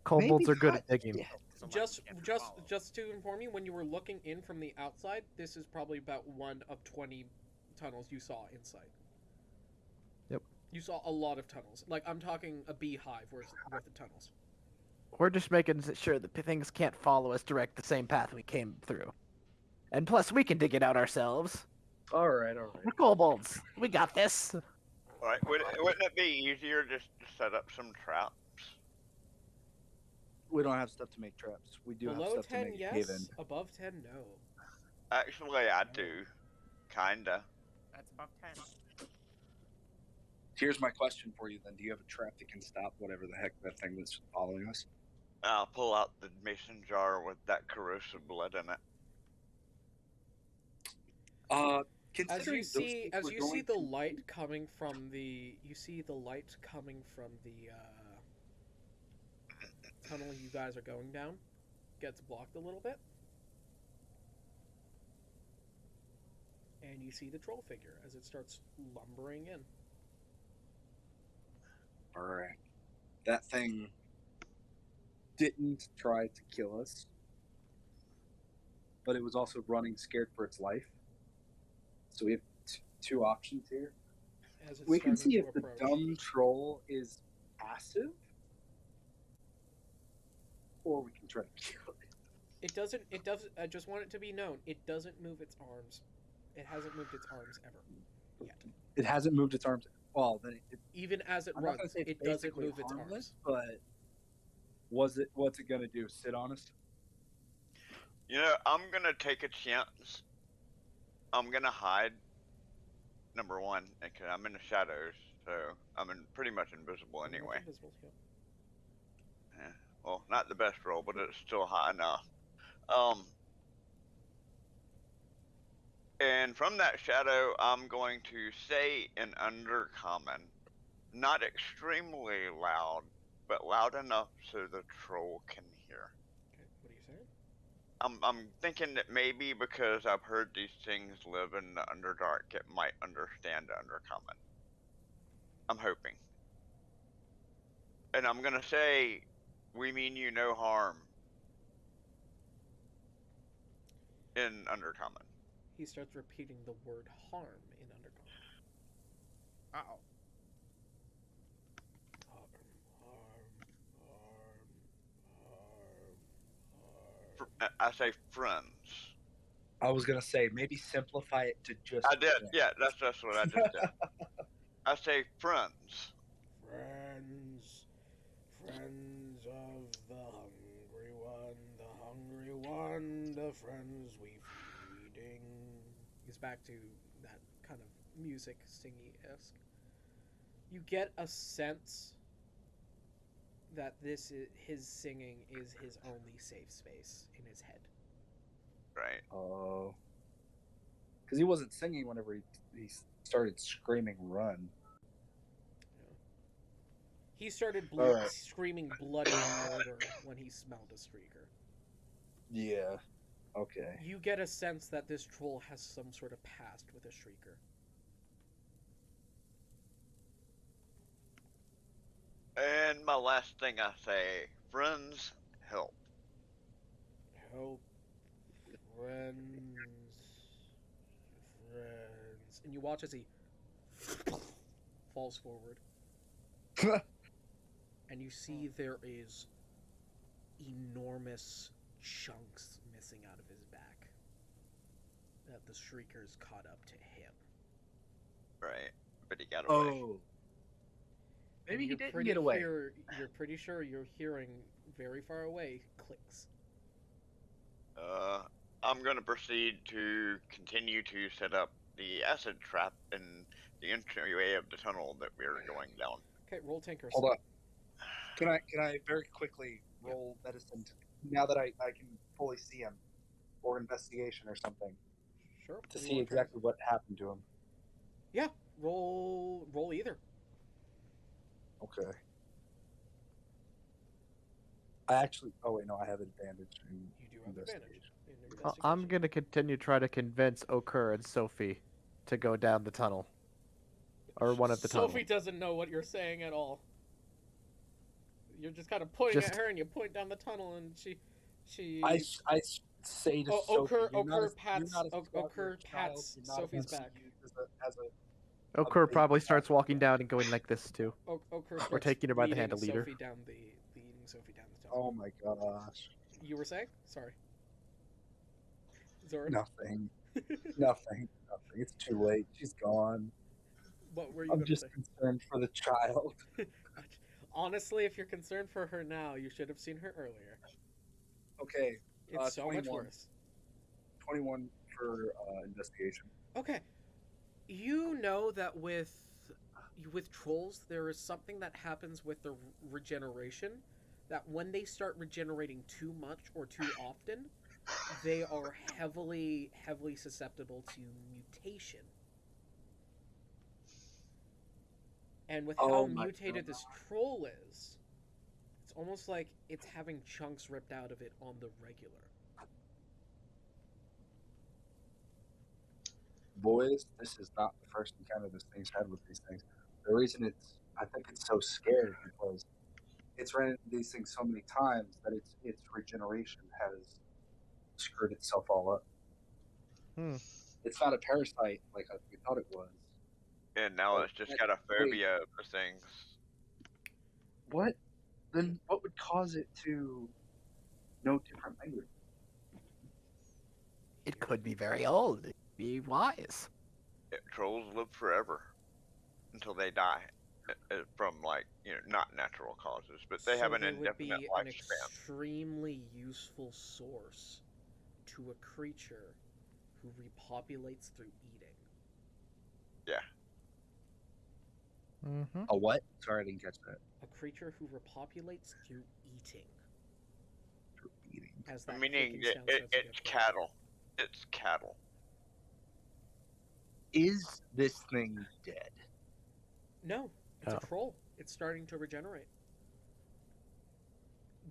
Kobolds maybe are good not at digging. yet. So like, Just you have to just follow. just to inform you, when you were looking in from the outside, this is probably about one of 20 tunnels you saw inside. Yep. You saw a lot of tunnels. Like, I'm talking a beehive worth of tunnels. We're just making sure that things can't follow us direct the same path we came through. And plus, we can dig it out ourselves. All right. We're kobolds. We got this. Right? Wouldn't it be easier just to set up some traps? We don't have stuff to make traps. We do Below have stuff 10, to make yes. a haven. Above 10, no. Actually, I do. Kinda. That's above 10. Here's my question for you then. Do you have a trap that can stop whatever the heck that thing that's following us? I'll pull out the mason jar with that corrosive blood in it. As Considering you those see, things as were you see going the to- light coming from the, tunnel you guys are going down, gets blocked a little bit, and you see the troll figure as it starts lumbering in. All right. That thing didn't try to kill us, but it was also running scared for its life. So we have two options here. As it's We can starting see to if the approach. dumb troll is passive, or we can try to kill it. It doesn't. It doesn't. I just want it to be known. It doesn't move its arms. It hasn't moved its arms ever yet. It hasn't moved its arms. Well, then Even as it I'm not gonna runs, say it's it doesn't basically move its harmless, arms. but what's it gonna do? Sit on us? You know, I'm gonna take a chance. I'm gonna hide. Number one, because I'm in the shadows, so I'm pretty much invisible anyway. Invisible, yeah. Well, not the best roll, but it's still high enough. And from that shadow, I'm going to say in undercommon, not extremely loud, but loud enough so the troll can hear. Okay, what are you saying? I'm thinking that maybe because I've heard these things live in the Underdark, it might understand the Undercommon. I'm hoping. And I'm gonna say, we mean you no harm. In Undercommon. He starts repeating the word harm in undercommon. Uh-oh. I say friends. I was gonna say maybe simplify it to just. I did, yeah, that's what I just did. I say friends. Friends of the hungry one, the friends we feeding. He's back to that kind of music singy-esque. You get a sense that his singing is his only safe space in his head. Right. Oh. Because he wasn't singing whenever he started screaming "run." He started Alright. screaming bloody murder when he smelled a streaker. Yeah. Okay. You get a sense that this troll has some sort of past with a shrieker. And my last thing I say, friends, help. Help. Friends. And you watch as he falls forward. And you see there is enormous chunks missing out of his back that the Shrieker's caught up to him. Right. But he got away. Oh. And Maybe he you're didn't pretty get away. You're pretty sure you're hearing very far away clicks. I'm going to proceed to continue to set up the acid trap in the entryway of the tunnel that we're going down. Okay, roll Tinker. Hold on. Can I very quickly roll medicine now that I can fully see him, or investigation or something, Sure. to you see wanna try? exactly what happened to him? Yeah, roll either. Okay. I actually. Oh wait, no, I have advantage. You do have advantage. In your I'm investigation. gonna continue to try to convince Okur and Sophie to go down the tunnel, or one of the Sophie tunnels. doesn't know what you're saying at all. You're just kind of pointing at her, and you point down the tunnel, and she. I say to Sophie, Okur pats Sophie's back. Okur big probably cat. starts walking down and going like this too. Okur We're taking her by the hand to leading lead her. Sophie down leading Sophie down the tunnel. Oh my gosh. You were saying? Sorry. Zora? Nothing. Nothing. It's too late. She's gone. What were you I'm going to just say? concerned for the child. Honestly, if you're concerned for her now, you should have seen her earlier. Okay. It's so much 21. worse. 21 for investigation. Okay. You know that with trolls, there is something that happens with their regeneration, that when they start regenerating too much or too often, they are heavily susceptible to mutation. And with how mutated this troll is, it's almost like it's having chunks ripped out of it on the regular. Boys, this is not the first encounter this thing's had with these things. The reason I think it's so scared because it's ran into these things so many times that its regeneration has screwed itself all up. It's not a parasite like we thought it was. And now it's just got a phobia of the things. What? Then what would cause it to know different language? It could be very old. Be wise. Trolls live forever until they die from, like, not natural causes, but they have an indefinite would be lifespan. an extremely useful source to a creature who repopulates through eating. Yeah. Mm-hmm. A what? Sorry, I didn't catch that. A creature who repopulates through eating. Through eating. As that Meaning clicking sound starts to it's get cattle. It's cattle. Is this thing dead? No, it's Oh. a troll. It's starting to regenerate.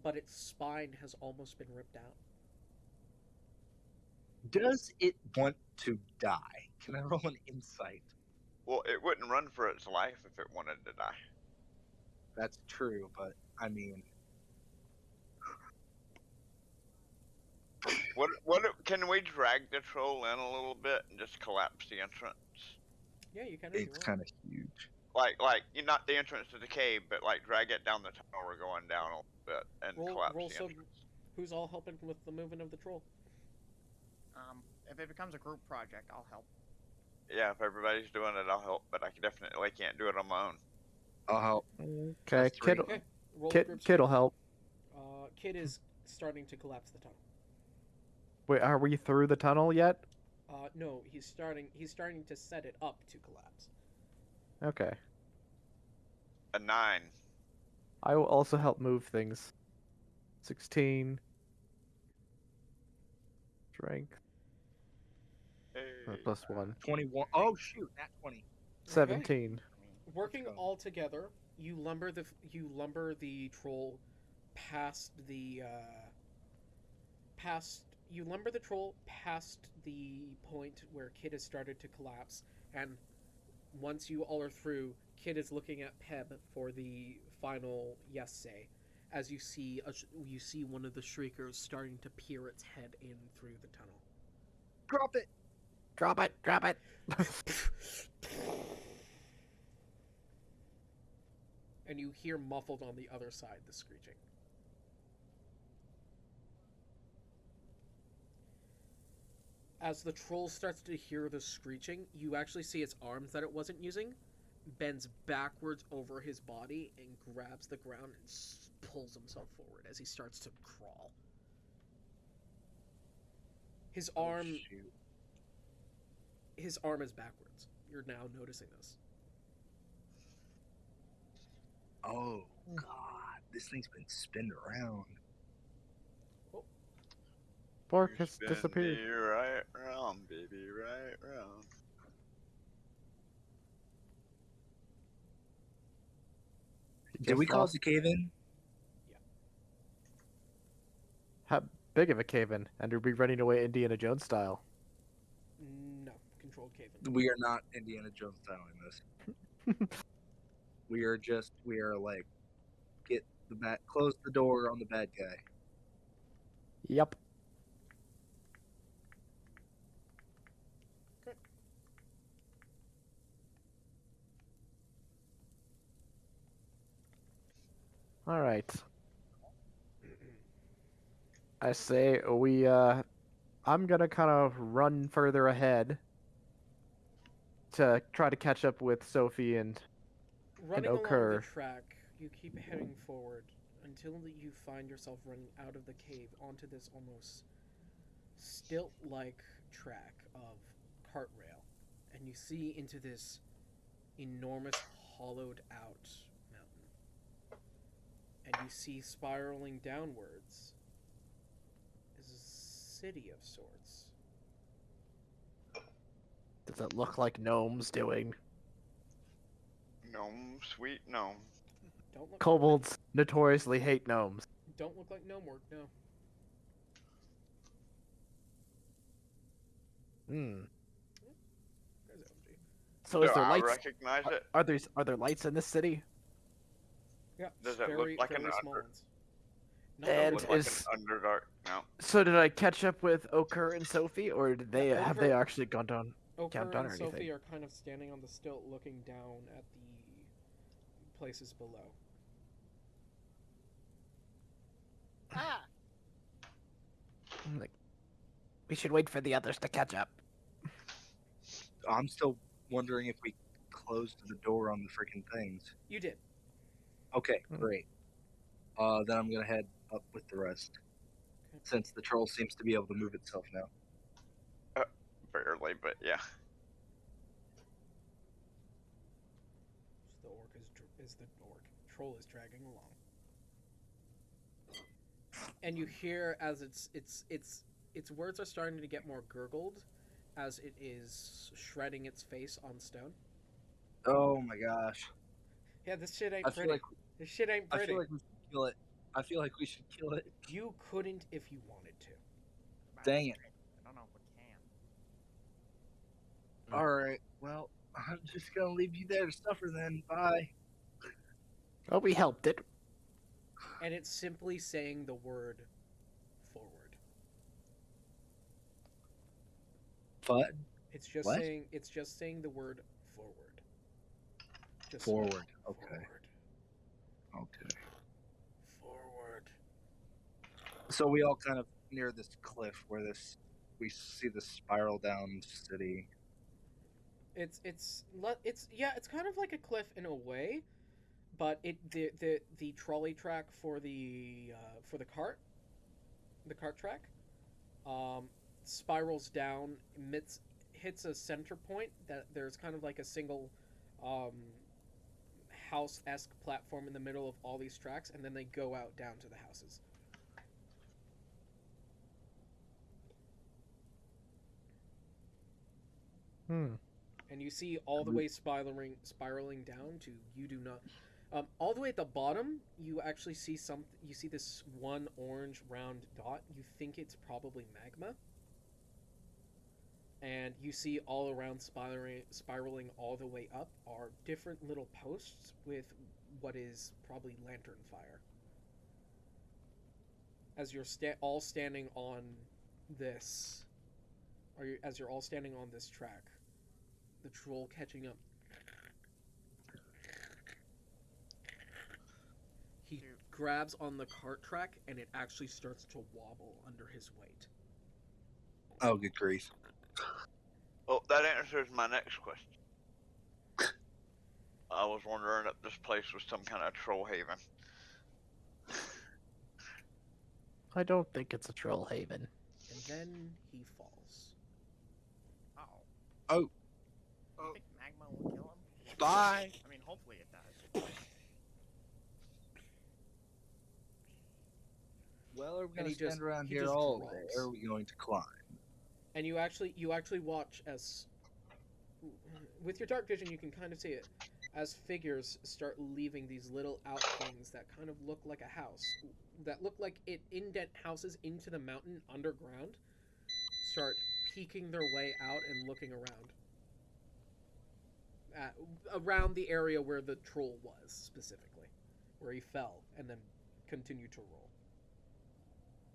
But its spine has almost been ripped out. Does it want to die? Can I roll an insight? Well, it wouldn't run for its life if it wanted to die. That's true, but I mean, What can we drag the troll in a little bit and just collapse the entrance? Yeah, you can. it's kind of huge. Like not the entrance to the cave, but like drag it down the tunnel we're going down a little bit and collapse the entrance. Who's all helping with the movement of the troll? If it becomes a group project, I'll help. Yeah, if everybody's doing it, I'll help, but I definitely can't do it on my own. I'll help. Okay, That's three. Kid, Okay, roll the group Kid'll help. Kid is starting to collapse the tunnel. Wait, are we through the tunnel yet? No, he's starting to set it up to collapse. Okay. A 9. I will also help move things. 16. Strength. Hey. Plus 1. 21. Oh shoot, not 20. 17. Working Let's go. all together, you lumber the troll past the point where Kid has started to collapse, and once you all are through, Kid is looking at Peb for the final yes say, as you see one of the Shriekers starting to peer its head in through the tunnel. Drop it. Drop it! Drop it! And you hear muffled on the other side the screeching. As the troll starts to hear the screeching, you actually see its arms that it wasn't using bends backwards over his body and grabs the ground and pulls himself forward as he starts to crawl. His arm shoot. his arm is backwards. You're now noticing this. Oh god, this thing's been spinning around. Bark You has spin disappeared. me right round, baby, right round. Did we cause a cave in? How big of a cave-in? And are we running away Indiana Jones style? No, controlled cave-in. We are not Indiana Jones styling this. we are like, get the bat, close the door on the bad guy. Yep. All right. I say I'm gonna kind of run further ahead to try to catch up with Sophie and Running along occur. the track, you keep heading forward until you find yourself running out of the cave onto this almost stilt-like track of cart rail, and you see into this enormous hollowed-out mountain, and you see spiraling downwards is a city of sorts. Does it look like gnomes doing? Gnome, sweet gnome. Don't look Kobolds notoriously hate gnomes. Don't look like gnome work, no. Hmm. There's LG. So is Do there I lights? recognize it? Are there lights in this city? Yeah, Does it very, look like very an small under- ones. Not And Look that like is- an Underdark. No. So did I catch up with Okur and Sophie, or did they Yeah, have Okur- they actually gone down? Okur Count down and or Sophie anything? are kind of standing on the stilt looking down at the places below. Ah! I'm like, we should wait for the others to catch up. I'm still wondering if we closed the door on the freaking things. You did. Okay, Hmm. great. Then I'm gonna head up with the rest. Okay. Since the troll seems to be able to move itself now. Barely, but yeah. The orc is the orc. Troll is dragging along. And you hear as its words are starting to get more gurgled as it is shredding its face on stone. Oh my gosh. Yeah, this shit ain't I feel pretty. like This shit ain't I pretty. feel like we should kill it. I feel like we should kill it. You couldn't if you wanted to. Dang it. I don't know if we can. Alright, well, I'm just gonna leave you there to suffer then. Bye. Oh, we helped it. And it's simply saying the word forward. But It's just What? saying the word forward. Just forward. Okay. Forward. Okay. Forward. So we all kind of near this cliff where we see the spiral down city. It's kind of like a cliff in a way, but the trolley track for the cart track, spirals down, hits a center point that there's kind of like a single house-esque platform in the middle of all these tracks, and then they go out down to the houses. Hmm. And you see all the way spiraling down to you do not. All the way at the bottom, you actually see You see this one orange round dot. You think it's probably magma. And you see all around spiraling all the way up are different little posts with what is probably lantern fire. As you're all standing on this, as you're all standing on this track, the troll catching up. He grabs on the cart track and it actually starts to wobble under his weight. Oh, good grief. Oh, that answers my next question. I was wondering if this place was some kind of troll haven. I don't think it's a troll haven. And then he falls. Oh. Oh. I think magma will kill him. Bye. I mean, hopefully it does. Well, are we And going he to stand just- around he here just all drops. day, or are we going to climb? And you actually watch as, with your dark vision, you can kind of see it, as figures start leaving these little out things that kind of look like a house, that look like it indent houses into the mountain underground, start peeking their way out and looking around. Around the area where the troll was, specifically. Where he fell, and then continued to roll.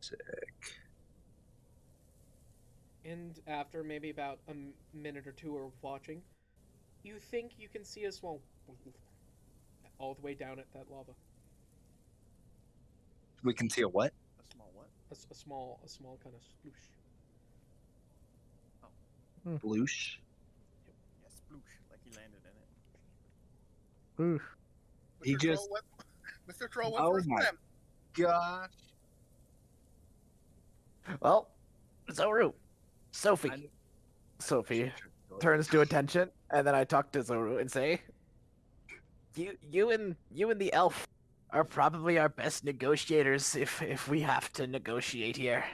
Sick. And after maybe about a minute or two of watching, you think you can see a small all the way down at that lava. We can see a what? A small what? A small kind of sploosh. Bloosh. Yeah, sploosh, like he landed in it. Oof. He Mr. just- Troll went, Mr. Troll went Oh for a my- swim. Gosh. Well, Zoru, Sophie. I- Sophie turns to attention, and then I talk to Zoru and say, "You and the elf are probably our best negotiators if we have to negotiate here."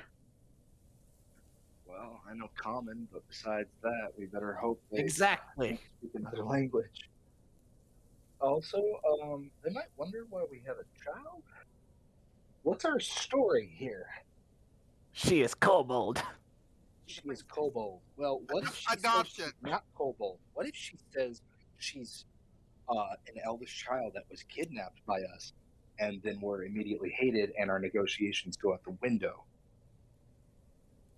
Well, I know common, but besides that, we better hope they Exactly. can't speak another language. Also, they might wonder why we have a child. What's our story here? She is kobold. She is kobold. Well, what if she says Adoption. she's not kobold? What if she says she's an elvish child that was kidnapped by us, and then we're immediately hated, and our negotiations go out the window?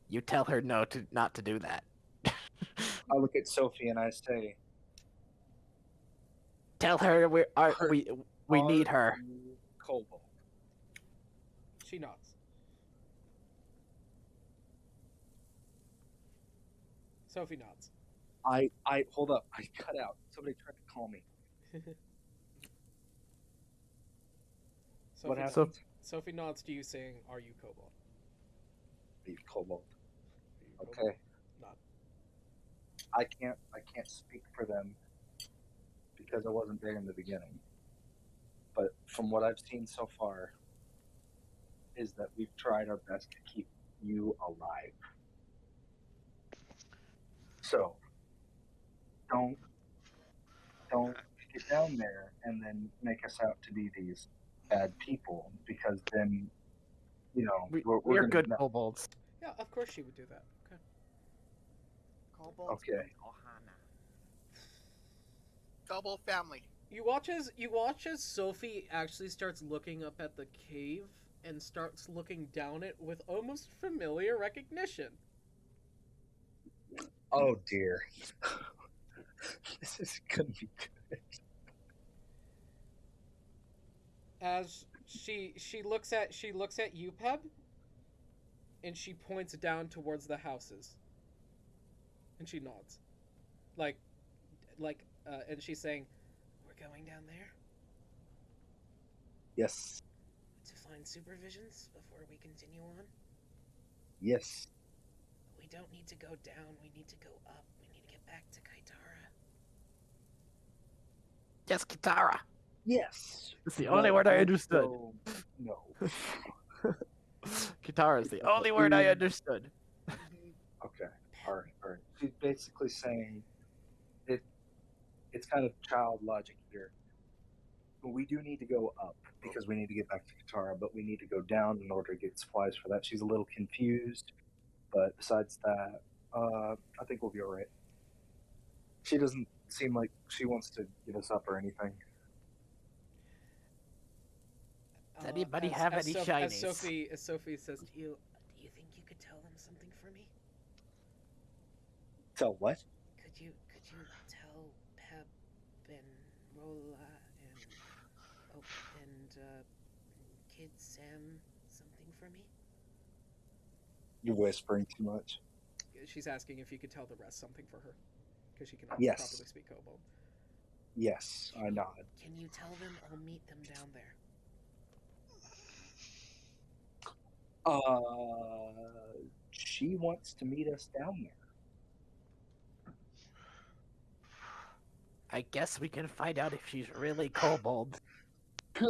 You tell her not to do that. I look at Sophie and I say, Tell her we "Are need her. you kobold?" She nods. Sophie nods. I hold up. I cut out. Somebody tried to call me. What Sophie, happened? Sophie nods to you, saying, "Are you kobold?" Are you kobold? Are you kobold? Okay. Nod. I can't speak for them because I wasn't there in the beginning. But from what I've seen so far, is that we've tried our best to keep you alive. So don't get down there and then make us out to be these bad people, because then we're We're gonna good know. kobolds. Yeah, of course she would do that. Okay. Kobolds Okay. and Ohana. Double family. You watch as Sophie actually starts looking up at the cave and starts looking down it with almost familiar recognition. Oh dear. This is gonna be good. As she looks at you, Peb, and she points down towards the houses. And she nods. And she's saying, "We're going down there Yes. to find supervisions before we continue on. Yes. We don't need to go down, we need to go up. We need to get back to Kitara." Yes, Kitara. Yes. It's the only word I understood. So, no. Kitara is the only word I understood. Okay. All right. She's basically saying it's kind of child logic here. We do need to go up because we need to get back to Katara, but we need to go down in order to get supplies for that. She's a little confused, but besides that, I think we'll be all right. She doesn't seem like she wants to give us up or anything. Does anybody have any As shinies? Sophie says to you, "Do you think you could tell them something for me? Tell what? Could you tell Peb and Rola and Kid Sam something for me? You're whispering too much. she's asking if you could tell the rest something for her, because she cannot Yes. properly speak kobold. Yes, I nod. Can you tell them I'll meet them down there? She wants to meet us down I guess we can find out if she's really kobold. there.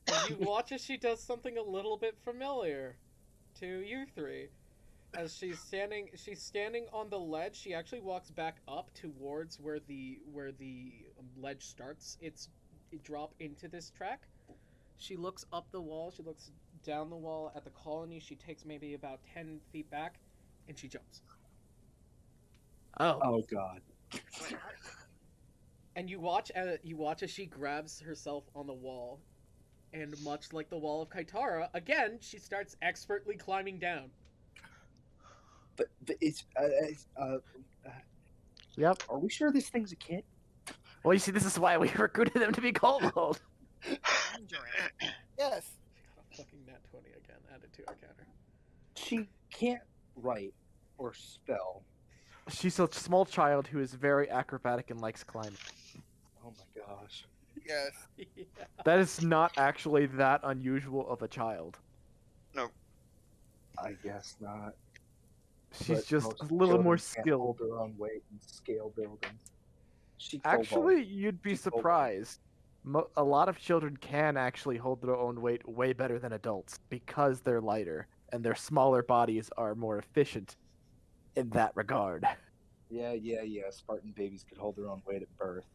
And you watch as she does something a little bit familiar to you three. As she's standing on the ledge. She actually walks back up towards where the ledge starts. It drop into this track. She looks up the wall. She looks down the wall at the colony. She takes maybe about 10 feet back, and she jumps. Oh. Oh God. And you watch as she grabs herself on the wall, and much like the wall of Kitara, again she starts expertly climbing down. But it's Yep. Are we sure this thing's a kid? Well, you see, this is why we recruited them to be kobold. Yes. She got a fucking nat 20 again, added to her counter. She can't write or spell. She's a small child who is very acrobatic and likes climbing. Oh my gosh. Yes. Yeah. That is not actually that unusual of a child. I guess not. She's But just most a little more children can't skilled. hold their own weight and scale buildings. She Actually, you'd be She's kobold. surprised. A lot of children can actually hold their own weight way better than adults because they're lighter and their smaller bodies are more efficient in that regard. Yeah. Spartan babies could hold their own weight at birth.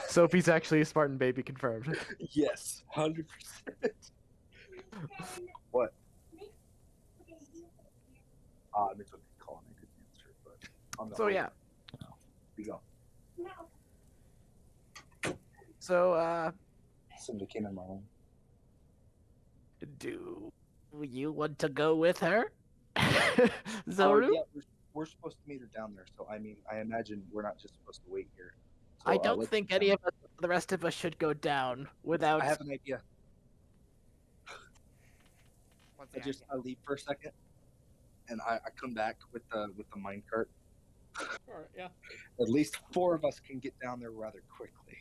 Sophie's actually a Spartan baby confirmed. Yes, 100%. What? It's okay, Colin. I couldn't answer, but I'm not. So yeah. We go. So Somebody came in my room. do you want to go with her? Oh, Zoru? yeah, we're supposed to meet her down there, so I mean, I imagine we're not just supposed to wait here. So, I don't let's think go any down. of us, the rest of us should go down without. I have an idea. What's the I leave for a second, and I come back with the minecart. Alright, yeah. At least 4 of us can get down there rather quickly.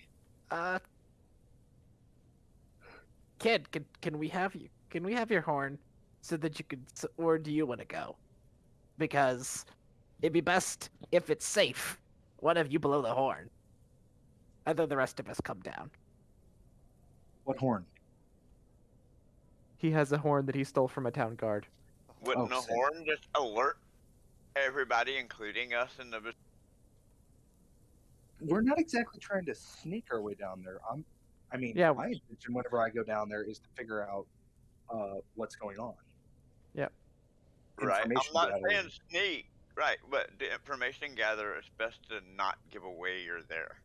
Kid, can we have you? Can we have your horn so that you could, or do you want to go? Because it'd be best if it's safe. One of you blow the horn, and then the rest of us come down. What horn? He has a horn that he stole from a town guard. Wouldn't Oh, a sick. horn just alert everybody, including us, in the We're not exactly trying to sneak our way down there. My intention whenever I go down there is to figure out what's going on. Yep. right? I'm Information not gathering. saying sneak, right? But the information gatherer is best to not give away you're there.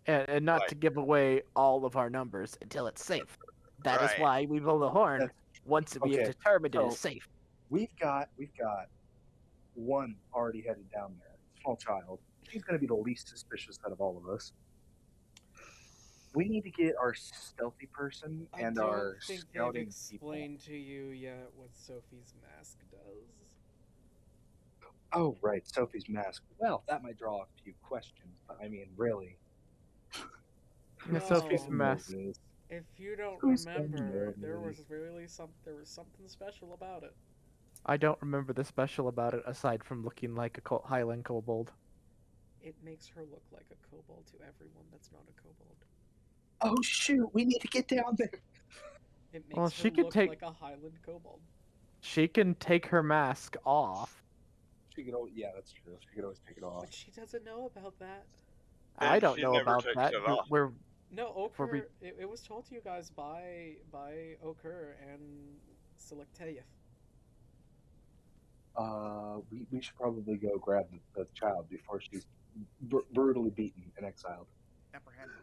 And not Right. to give away all of our numbers until it's safe. That is Right. why we blow the horn That's- once we have okay, determined it so- is safe. We've got one already headed down there. Small child. She's going to be the least suspicious out of all of us. We need to get our stealthy person and I our don't think they've scouting people. explained to you yet what Sophie's mask does. Oh, right, Sophie's mask. Well, that might draw a few questions, but I mean, really. Yeah, Sophie's No. mask. If you don't Who's gonna remember, know there me? was something special about it. I don't remember the special about it aside from looking like a Highland kobold. It makes her look like a kobold to everyone that's not a kobold. Oh shoot, we need to get down there. It makes Well, her she could look take- like a Highland kobold. She can take her mask off. She could always, yeah, that's true. She could always take it off. But she doesn't know about that. I don't she know never about takes that. it off. We're No, For Okur. re- It was told to you guys by Okur and Selecteyev. We should probably go grab the child before she's brutally beaten and exiled. apprehended?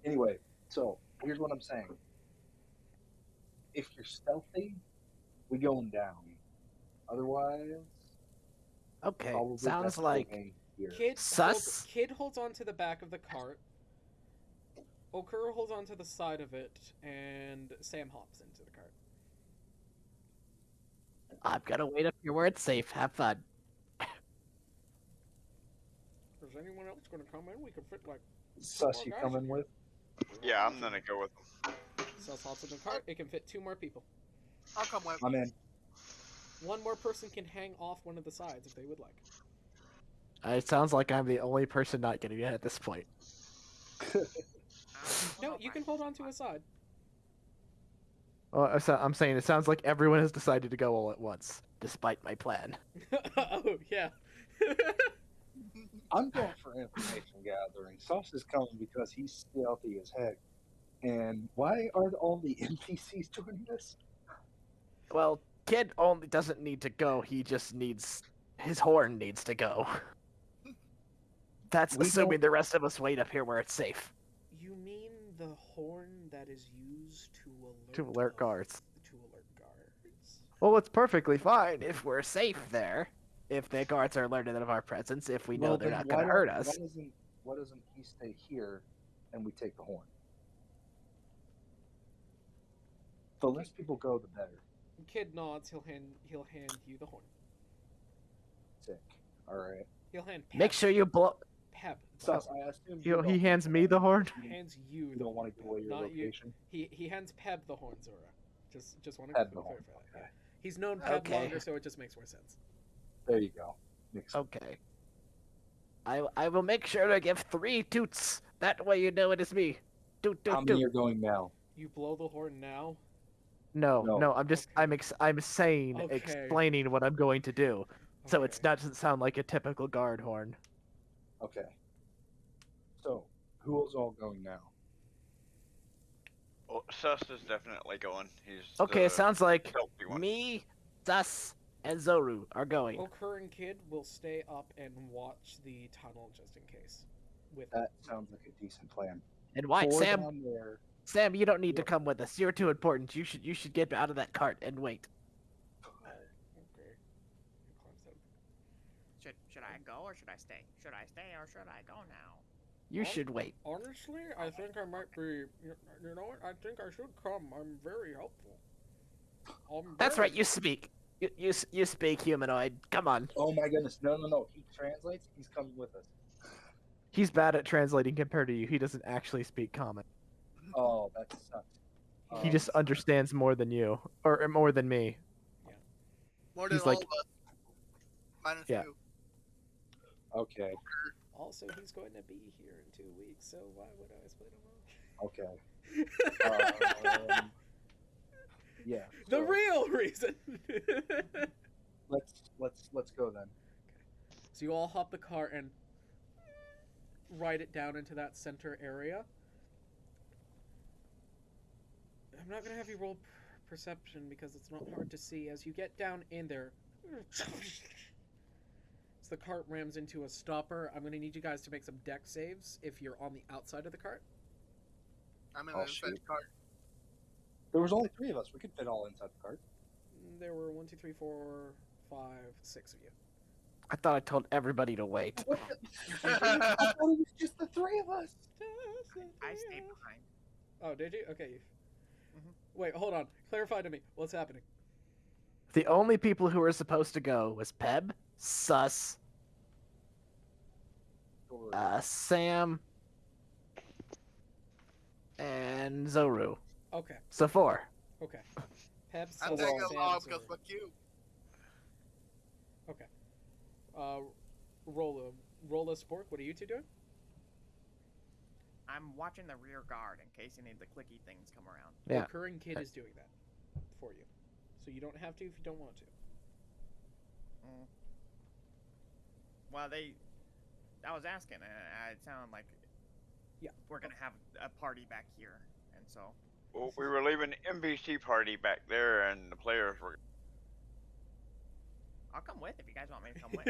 Anyway, so here's what I'm saying. If you're stealthy, we going down. Otherwise, okay. probably Sounds best like staying here. Sus. Kid holds onto the back of the cart. Okur holds onto the side of it, and Sam hops into the cart. I'm gonna wait up here where it's safe. Have fun. Is anyone else gonna come in? We could fit like Sus, more you guys coming in with? Yeah, I'm gonna go with them. Sus hops in the cart. It can fit 2 more people. I'll come with. I'm in. 1 more person can hang off one of the sides if they would like. It sounds like I'm the only person not getting it at this point. No, you can hold on to a side. Well, I'm saying it sounds like everyone has decided to go all at once, despite my plan. Oh yeah. I'm going for information gathering. Sus is coming because he's stealthy as heck. And why are all the NPCs doing this? Well, Kid only doesn't need to go. He just needs his horn needs to go. That's We assuming the rest of us wait up here where it's safe You mean the horn that is used to to alert guards. To alert guards. Well, it's perfectly fine if we're safe there. If the guards are alerted of our presence, if we know Well, they're then not going to hurt us. Why doesn't he stay here and we take the horn? The less people go, the better. Kid nods. He'll hand you the horn. Sick. All right. He'll hand Peb. Make sure you blow. Peb. Sus, I assume He don't- hands me the horn. Hands you You the don't horn. want to give away your Not you. location. He hands Peb the horn, Zora. Just want to Peb the horn. clarify that. Yeah. He's known Peb Okay. longer, so it just makes more sense. There you go. Makes Okay. I will make sure to give 3 toots. That way you know it is me. Toot How toot many toot. are going now? You blow the horn now. No, No. no. I'm just Okay. I'm saying Okay. explaining what I'm going to do, so it Okay. doesn't sound like a typical guard horn. Okay. So, who is all going now? Well, Sus is definitely going. He's Okay, the it sounds like stealthy one. me, Sus, and Zoru are going. Okur and Kid will stay up and watch the tunnel just in case. With That sounds like a decent plan. And why, 4 Sam? down there. Sam, you don't need to What? come with us. You're too important. You should get out of that cart and wait. okay. He climbs down. Should I go or should I stay? Should I stay or should I go now? You Well, should wait. Honestly, I think I might be. You know what? I think I should come. I'm very helpful. That's right. You speak. You speak humanoid. Come on. Oh my goodness. No. He translates. He's coming with us. He's bad at translating compared to you. He doesn't actually speak common. Oh, that sucks. He just understands more than you, or more than me. More than He's all like- of us. Minus Yeah. you. Okay. Also, he's going to be here in 2 weeks, so why would I split him Okay. up? Yeah. The so real reason. Let's go then. So you all hop the car and ride it down into that center area. I'm not gonna have you roll perception because it's not hard to see as you get down in there. As the cart rams into a stopper, I'm gonna need you guys to make some deck saves if you're on the outside of the cart. I'm in Oh, the inside shoot. cart. There was only 3 of us. We could fit all inside the cart. There were 1, 2, 3, 4, 5, 6 of you. I thought I told everybody to wait. What the? I thought it was just the 3 of us. I stayed behind. Oh, did you? Okay. Mhm. Wait, hold on. Clarify to me. What's happening? The only people who were supposed to go was Peb, Sus, Sam, and Zoru. Okay. So 4. Okay. Pep, I'm Sus, taking Sam, along because Zora. fuck you. Roll a spork. What are you two doing? I'm watching the rear guard in case any of the clicky things come around. Yeah. Recurring Kid is doing that for you. So you don't have to if you don't want to. Well, I was asking, and it sounded like Yeah. we're gonna have a party back here, and so Well, we were leaving an NPC party back there, and the players were. I'll come with if you guys want me to come with.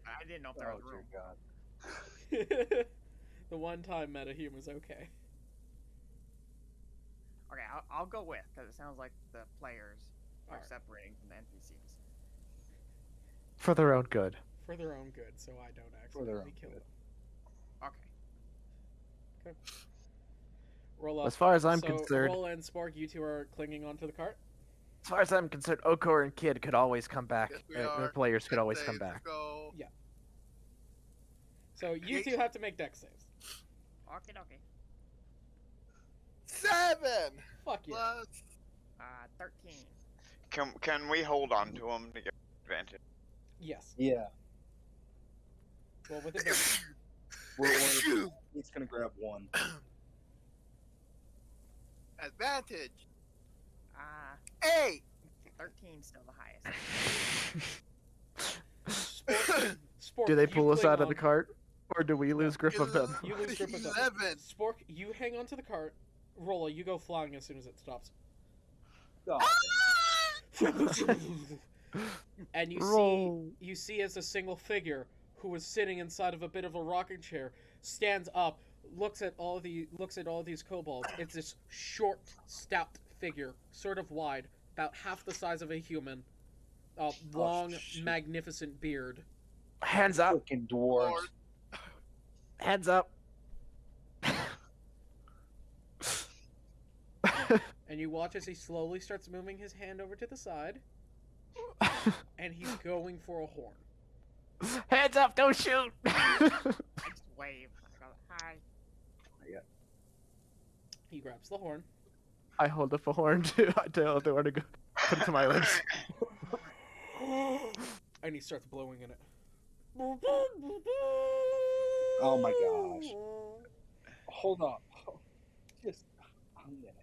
I didn't know if there Oh was dear room. God. The one time meta humor's okay. Okay, I'll go with because it sounds like the players are Alright. separating from the NPCs. For their own good. For their own good, so I don't For their accidentally own kill good. them. Okay. Roll up. As far as I'm So, concerned, Roll and Spork, you two are clinging onto the cart. As far as I'm concerned, Okor and Kid could always come back. Yes, we The are. players could Dex always come saves, back. Go. So you two have to make dex saves. Okay, okay. 7 Fuck yeah. plus. 13. Can we hold on to him to get advantage? Yes. Yeah. Well, with advantage. He's gonna grab one. Advantage. 8. 8. 13 still the highest. Spork, Do they you pull us cling out of on. the cart, or do we lose grip of them? You lose grip of them. 11. Spork, you hang onto the cart. Rolla, you go flying as soon as it stops. Oh, And Roll. you see as a single figure who was sitting inside of a bit of a rocking chair stands up, looks at all these kobolds. It's this short, stout figure, sort of wide, about half the size of a human, long, shit. magnificent beard. Hands up! freaking dwarves. Lord. Hands up! And you watch as he slowly starts moving his hand over to the side, and he's going for a horn. Hands up! Don't shoot! I just wave. I go, hi. He grabs the horn. I hold up a horn to tell the horn to go put it to my lips. And he starts blowing in it. Oh my gosh. Hold up. Just a minute.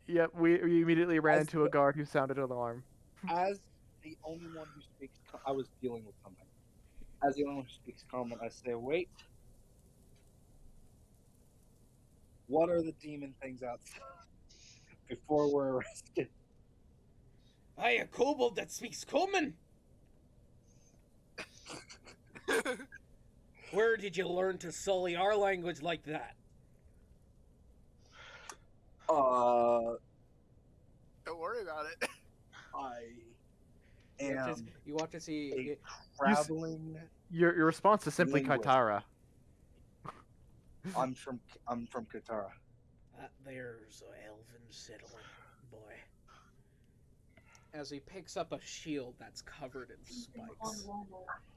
Yep, we immediately ran As into a guard who sounded an alarm. As the only one who speaks, I was dealing with something. As the only one who speaks common, I say, wait. What are the demon things outside? Before we're arrested. I a kobold that speaks common. Where did you learn to sully our language like that? Don't worry about it. I You am watch as he. traveling. Your response is simply Linguist. Kitara. I'm from Kitara. That there's a elven settlement, boy. As he picks up a shield that's covered in spikes,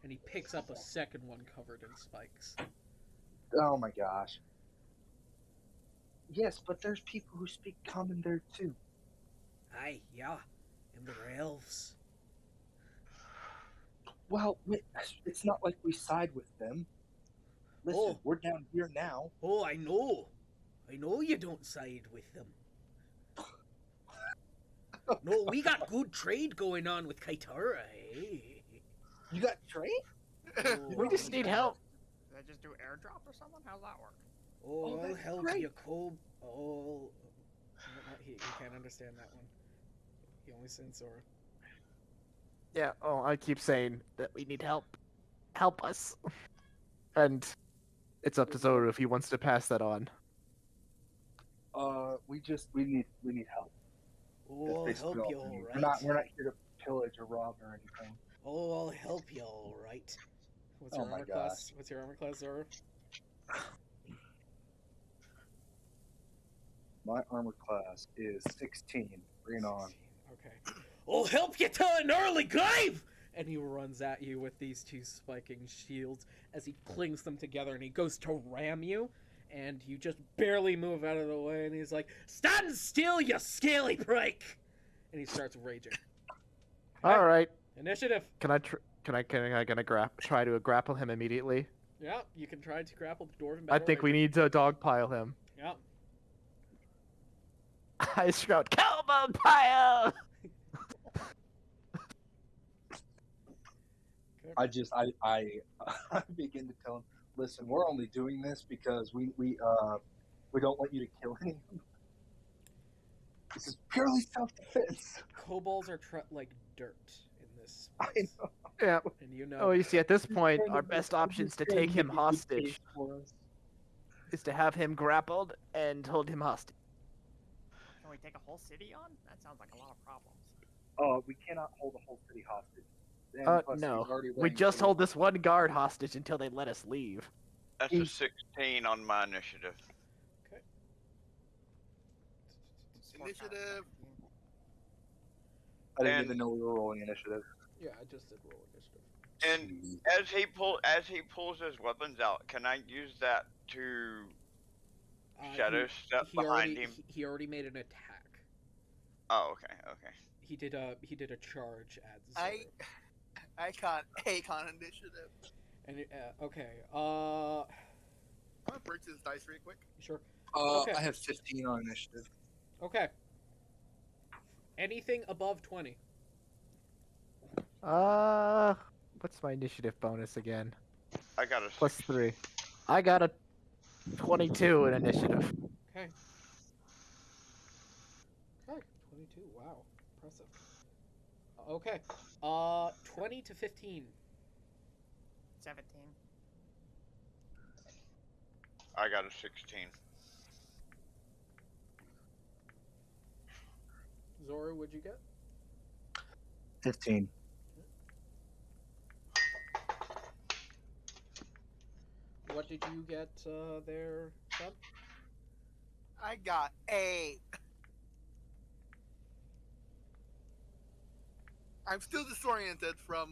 and he picks up a second one covered in spikes. Oh my gosh. Yes, but there's people who speak common there too. Aye, yeah, and they're elves. Well, it's not like we side with them. Listen, Oh. we're down here now. Oh, I know you don't side with them. No, we got good trade going on with Kitara, eh? You got trade? We just need help. Did I just do airdrop or something? How's that work? Oh, I'll that's help great. you, Cob. Oh, he can't understand that one. He only sends Zora. Yeah, oh, I keep saying that we need help. Help us. And it's up to Zoro if he wants to pass that on. We need help. Oh, I'll That's help basically you, all we all need. right. We're not here to pillage or rob or anything. Oh, I'll help you, all right. What's Oh your my armor class? What's your armor class, Zora? My armor class is 16. Bring it on. 16, okay. I'll help you to an early grave! And he runs at you with these two spiking shields as he clings them together and he goes to ram you. And you just barely move out of the way, and he's like, "Stand still, you scaly prike!" And he starts raging. All right. Initiative. Can I try to grapple him immediately? Yeah, you can try to grapple the dwarven I battle think we ranger. need to dogpile him. Yeah. I shout, "Cowbell pile!" I begin to tell him, listen, we're only doing this because we don't want you to kill anyone. This is purely self-defense. Kobolds are like dirt in this I space. know. Yeah. And you know. Oh, you see, at this point, trying to our make- best I'm options just to trying take him make a good hostage case for us. is to have him grappled and hold him hostage. Can we take a whole city on? That sounds like a lot of problems. Oh, we cannot hold the whole city hostage. Plus, No. he's already We laying just waste. hold this one guard hostage until they let us leave. That's a 16 on my initiative. Sport Initiative. I didn't And- even know we were rolling initiative. Yeah, I just did roll initiative. And as he pulls his weapons out, can I use that to shadow step behind him? He already made an attack. Oh, okay, okay. He did a charge at I Zoro. got a con initiative. And okay. I'm gonna break this dice real quick. Sure. Okay. I have 15 on initiative. Okay. Anything above 20. What's my initiative bonus again? I got a Plus 3. I got a 22 in initiative. Okay. Okay. 22. Wow. Impressive. Okay. 20 to 15. 17. I got a 16. Zoro, what'd you get? 15. What did you get there, Sub? I got a. I'm still disoriented from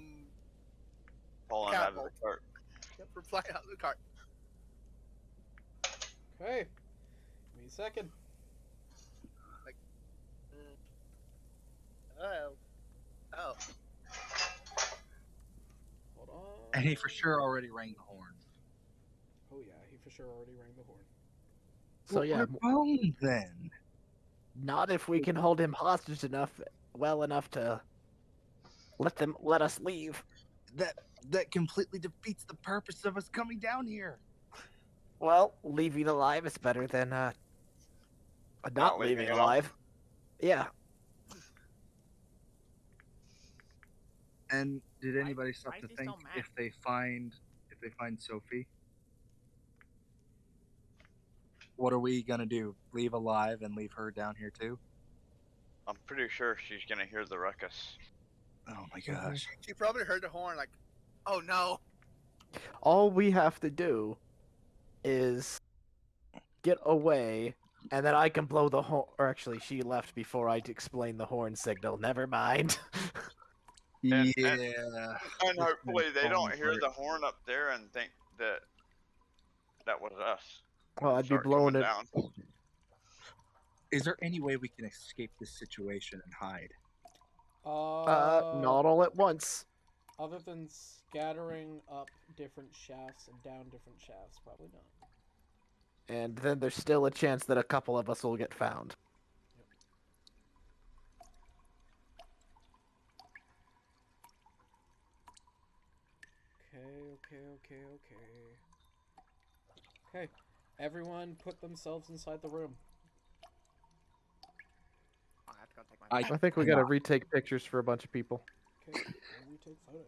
Falling out of the Catapult. cart. flying out of the cart. Okay. Give me a second. Oh. Oh. Hold on. And he for sure already rang the horn. Oh yeah, he for sure already rang the horn. So yeah, We're boned then. not if we can hold him hostage well enough to let us leave. That completely defeats the purpose of us coming down here. Well, leaving alive is better than not leaving leaving at all. alive. Yeah. And did anybody stop why to is he think so mad? if they find Sophie, what are we gonna do? Leave alive and leave her down here too? I'm pretty sure she's gonna hear the ruckus. Oh my gosh. She probably heard the horn like, oh no. All we have to do is get away, and then I can blow the horn. Or actually, she left before I explained the horn signal. Never mind. And- Yeah. And hopefully they don't falling hear apart. the horn up there and think that was us. Well, I'd be Start blowing coming it. down. Is there any way we can escape this situation and hide? Not all at once. Other than scattering up different shafts and down different shafts, probably not. And then there's still a chance that a couple of us will get found. Okay. Okay. Everyone put themselves inside the room. I have to go take my. I think we gotta retake pictures for a bunch of people. Okay. And we take photos.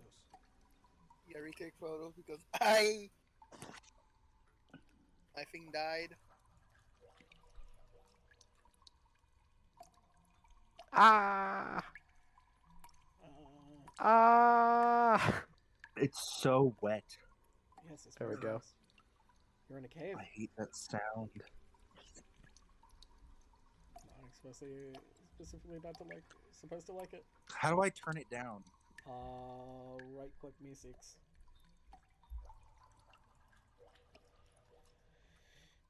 Yeah, retake photos because I think died. Ah! Uh, Ah! It's so wet. yes, it's There we very go. nice. You're in a cave. I hate that sound. Not specifically supposed to like it. How do I turn it down? Right click me6.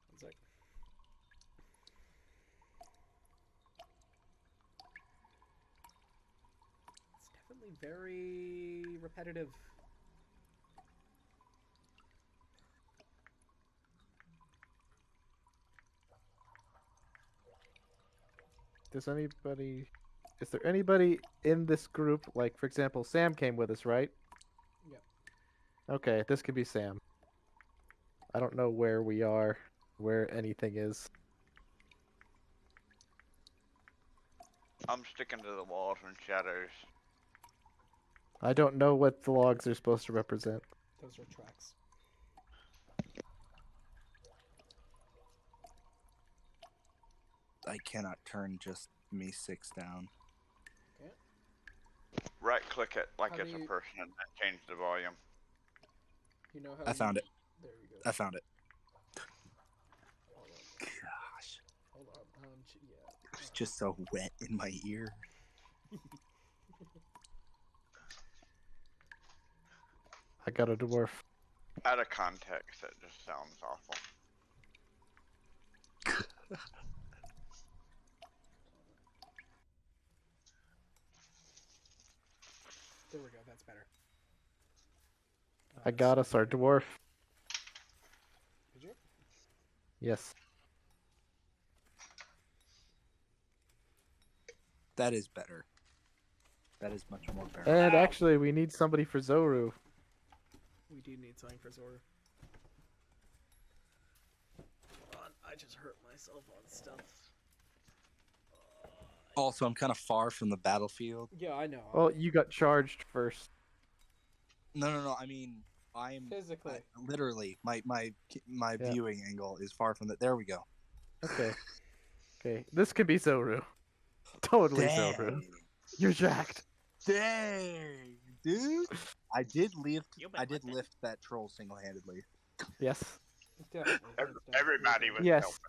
One sec. It's definitely very repetitive. Is there anybody in this group, like, for example, Sam came with us, right? Yep. Okay, this could be Sam. I don't know where we are, where anything is. I'm sticking to the walls and shadows. I don't know what the logs are supposed to represent. Those are tracks. I cannot turn just me 6 down. Right click it like How it's do a you- person and change the volume. You know how I found it. There you go. I found it. Hold on. Gosh, Hold on. Yeah. it's just so wet in my ear. I got a dwarf. Out of context, that just sounds awful. There we go. That's better. I got us our dwarf. Did you? Yes. That is better. That is much more better. And actually, we need somebody for Zoru. We do need something for Zora. Hold on, I just hurt myself on stuff. Also, I'm kind of far from the battlefield. Yeah, I know. Well, you got charged first. No. I mean, I'm Physically. literally my Yeah. viewing angle is far from that. There we go. Okay. Okay, this can be Zoru. Totally Zoru. Dang. You're jacked. Dang, dude. I did lift. You bet I did my lift that troll single-handedly. Yes. Definitely. Everybody was Yes. helping.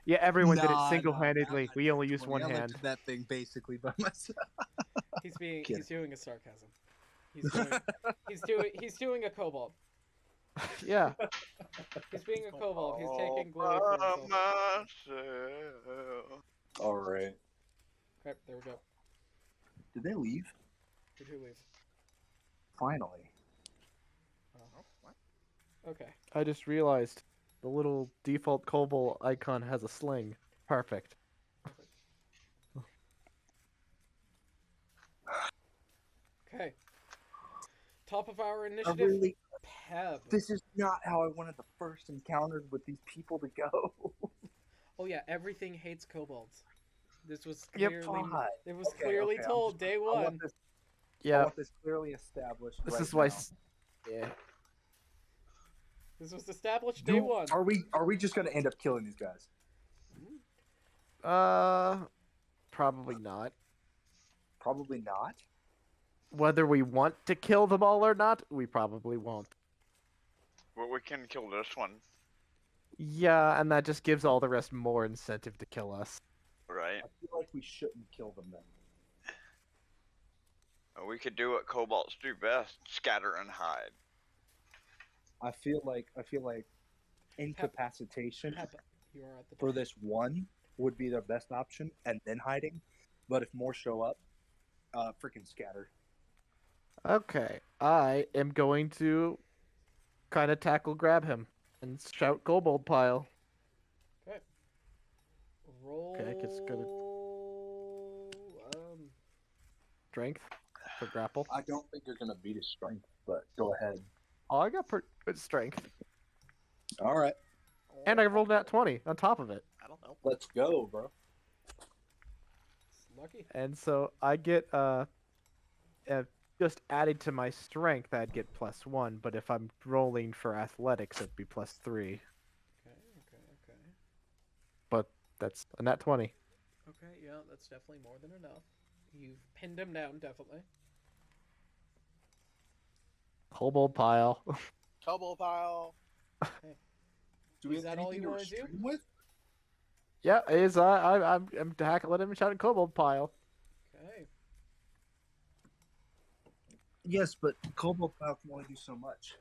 Yeah, everyone did it Nah, single-handedly. nah, We only used one I hand. lifted that thing basically by myself. He's Kidding. doing a sarcasm. He's doing a kobold. Yeah. He's being a kobold. He's taking glory for All himself. by myself. All right. Okay, there we go. Did they leave? Did who leave? Finally. Oh, what? Okay. I just realized the little default kobold icon has a sling. Perfect. Okay. Top of our I initiative, really. Peb. This is not how I wanted the first encounter with these people to go. Oh yeah, everything hates kobolds. This was Yep. clearly God. it was Okay, clearly okay, I'm told day I one. want this. I Yeah. want this clearly established. This right is why. now. Yeah. This was established day one. Are we just gonna end up killing these guys? Probably not. Probably not. Whether we want to kill them all or not, we probably won't. Well, we can kill this one, Yeah, and that just gives all the rest more incentive to kill us. right? I feel like we shouldn't kill them then. We could do what kobolds do best: scatter and hide. I feel like incapacitation Peb, you are at the for this one would be the best option, and then hiding. But if more show up, freaking scatter. Okay, I am going to kind of tackle grab him and shout kobold pile. Okay. Roll. Okay, it's gonna- Strength for grapple. I don't think you're gonna beat his strength, but go ahead. Oh, I got good strength. All right, And I rolled that 20 on top of it. That'll help. let's go, bro. It's lucky. And so I get just added to my strength, I'd get +1, but if I'm rolling for athletics, it'd be +3. Okay. But that's a nat 20. Okay, yeah, that's definitely more than enough. You've pinned him down, definitely. Kobold pile. Kobold pile. Do we Is have that all anything you to wanna do? restrain with? Yeah, I'm tackling him and shouting kobold pile. Okay. Yes, but Cobalt Pile can only do so much.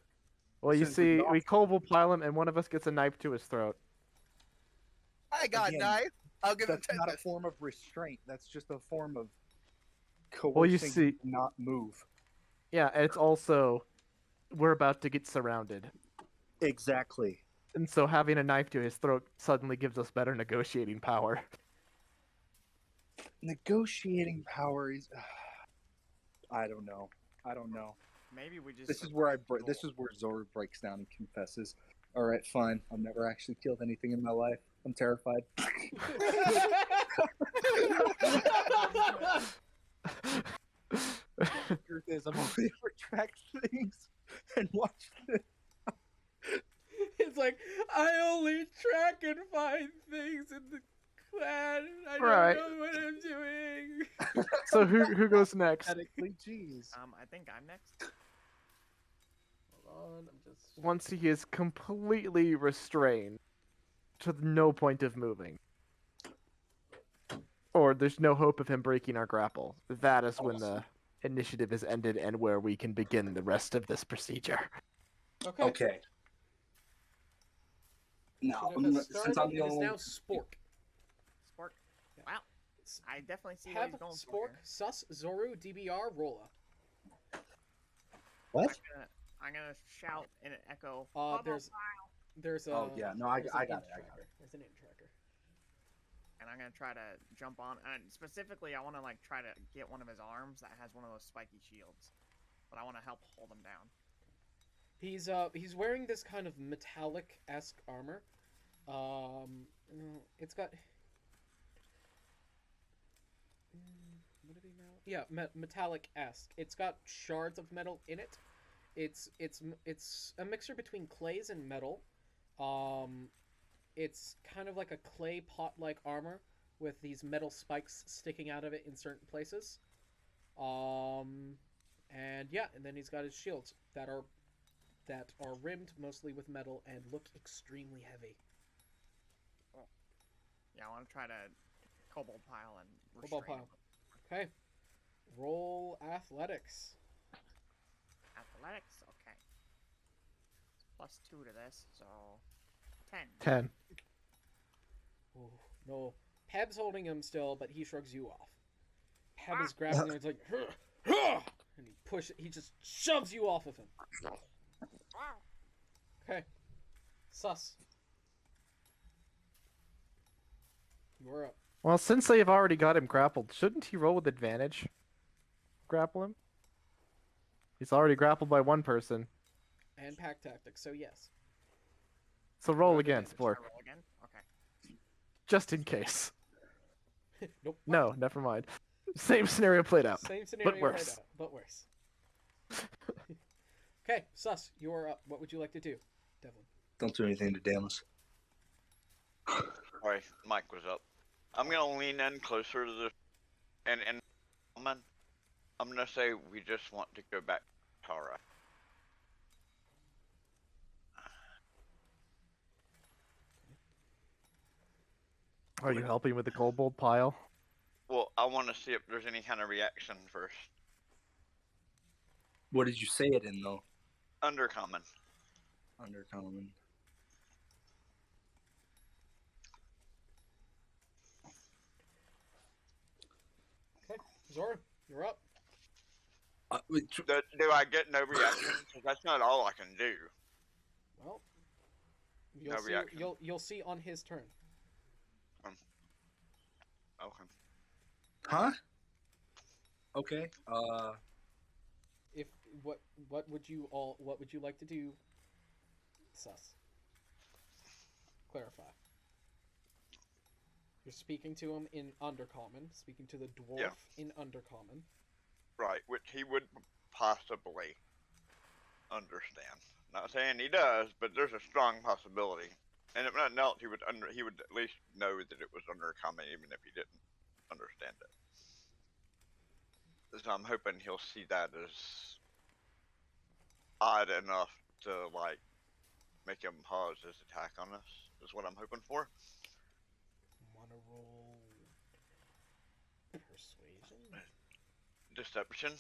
Well, you Since see, we we kobold pile him, and one of us gets a knife to his throat. I got Again, knife. I'll give him That's not a 10. form of restraint. That's just a form of coercing Well, you you see- to not move. Yeah, and it's also we're about to get surrounded, Exactly. and so having a knife to his throat suddenly gives us better negotiating power. Negotiating power is. I don't know. Maybe we just. This is where This is where Zora breaks down and confesses. All right, fine. I've never actually killed anything in my life. I'm terrified. The truth is, I'm only ever tracked things and watched it. It's like, I only track and find things in the clan. I Right. don't know what I'm doing. So who goes next? Pathetically, jeez. I think I'm next. Hold on, I'm just... Once he is completely restrained to no point of moving, or there's no hope of him breaking our grapple, that is when the initiative is ended and where we can begin the rest of this procedure. Okay. Okay. Now, Initiative has since started. I'm the It is only now Spork. Spork. Wow. I definitely see what Heb, he's going Spork, for here. Sus, Zoru, DBR, Rolla. What? I'm gonna shout in an echo. There's a. Oh yeah, no, I there's got an it. int I got tracker. it. There's an int tracker. And I'm gonna try to jump on. And specifically, I want to like try to get one of his arms that has one of those spiky shields. But I want to help hold him down. He's wearing this kind of metallic-esque armor. It's got. What did he know? Yeah, metallic-esque. It's got shards of metal in it. It's a mixture between clays and metal. It's kind of like a clay pot-like armor with these metal spikes sticking out of it in certain places. And yeah, and then he's got his shields that are rimmed mostly with metal and look extremely heavy. Yeah, I want to try to kobold pile and Kobold restrain pile. him. Okay. Roll athletics. Athletics, okay. Plus 2 to this, so 10. 10. Ooh, no. Peb's holding him still, but he shrugs you off. Peb is grabbing him. It's like, "Huh, huh," and he just shoves you off of him. Okay. Sus. You're up. Well, since they've already got him grappled, shouldn't he roll with advantage? Grapple him? He's already grappled by one person. And pack tactics, so yes. So roll Roll again, advantage. Spork. Should I roll again? Okay. Just in case. Nope. No, never mind. Same scenario played out. Same scenario played worse. out, but worse. Okay, Sus, you're up. What would you like to do, Devlin? Don't do anything to damn us. Sorry, Mike was up. I'm gonna lean in closer to the and I'm gonna say we just want to go back to Tara. Are you helping with the kobold pile? Well, I want to see if there's any kind of reaction first. What did you say it in though? Undercommon. Undercommon. Okay, Zora, you're up. Wait, Do I get no reaction? 'Cause that's not all I can do. Well, No reaction. you'll see on his turn. Okay. huh? Okay. If what would you like to do? Sus. Clarify. You're speaking to him in Undercommon, speaking to the dwarf Yeah. in Undercommon. Right, which he would possibly understand. Not saying he does, but there's a strong possibility. And if nothing else, he would at least know that it was undercommon, even if he didn't understand it. So I'm hoping he'll see that as odd enough to like make him pause his attack on us. Is what I'm hoping for. Wanna roll persuasion? Deception.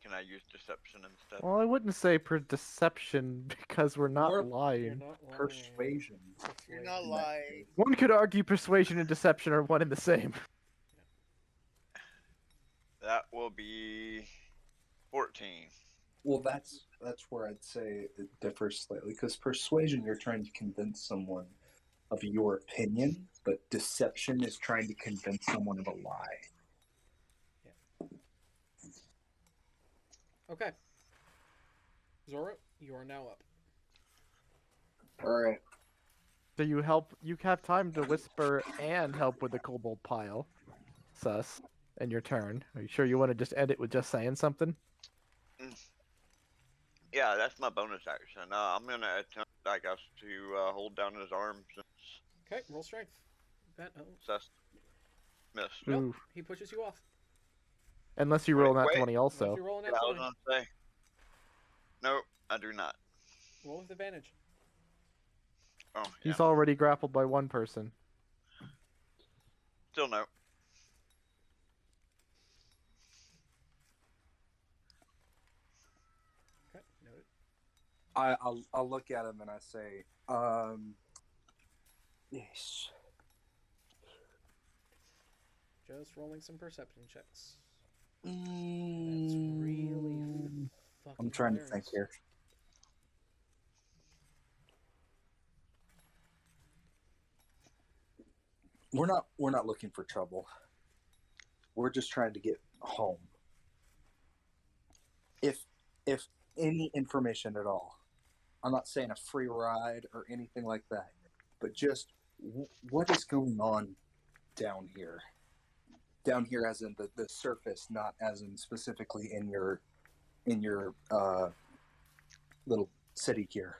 Can I use deception instead? Well, I wouldn't say per deception because we're not Or You're lying. not lying. Persuasion. You're not Persuasion. lying. One could argue persuasion and deception are one and the same. That will be 14. Well, that's where I'd say it differs slightly, because persuasion, you're trying to convince someone of your opinion, but deception is trying to convince someone of a lie. Okay. Zora, you are now up. All right. So you have time to whisper and help with the kobold pile. Sus. And your turn. Are you sure you want to just end it with just saying something? Yeah, that's my bonus action. I'm gonna attempt, I guess, to hold down his arm since Okay, roll strength. Seth missed. Nope, Ooh. he pushes you off. Unless you roll Wait, that wait. 20 If also. you roll an Yeah, I was 20, gonna say. Nope, I do not. roll with advantage. Oh, yeah. He's already grappled by one person. Still no. Okay, noted. I'll look at him and I say, yes. Just rolling some perception checks. That's Mm, really fucking I'm trying to think hilarious. here. We're not looking for trouble. We're just trying to get home. If any information at all, I'm not saying a free ride or anything like that, but just what is going on down here? Down here, as in the surface, not as in specifically in your little city here.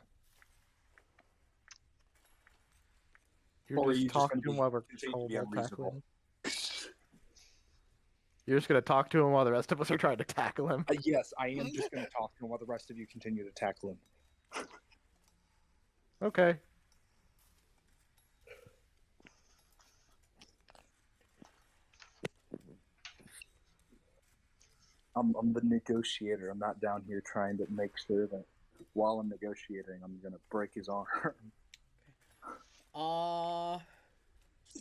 You're Or are just you just talking going to him to while we're continue to be kobold unreasonable? tackling him. You're just gonna talk to him while the rest of us are trying to tackle him. Yes, I am just going to talk to him while the rest of you continue to tackle him. Okay. I'm the negotiator. I'm not down here trying to make sure that while I'm negotiating, I'm going to break his arm.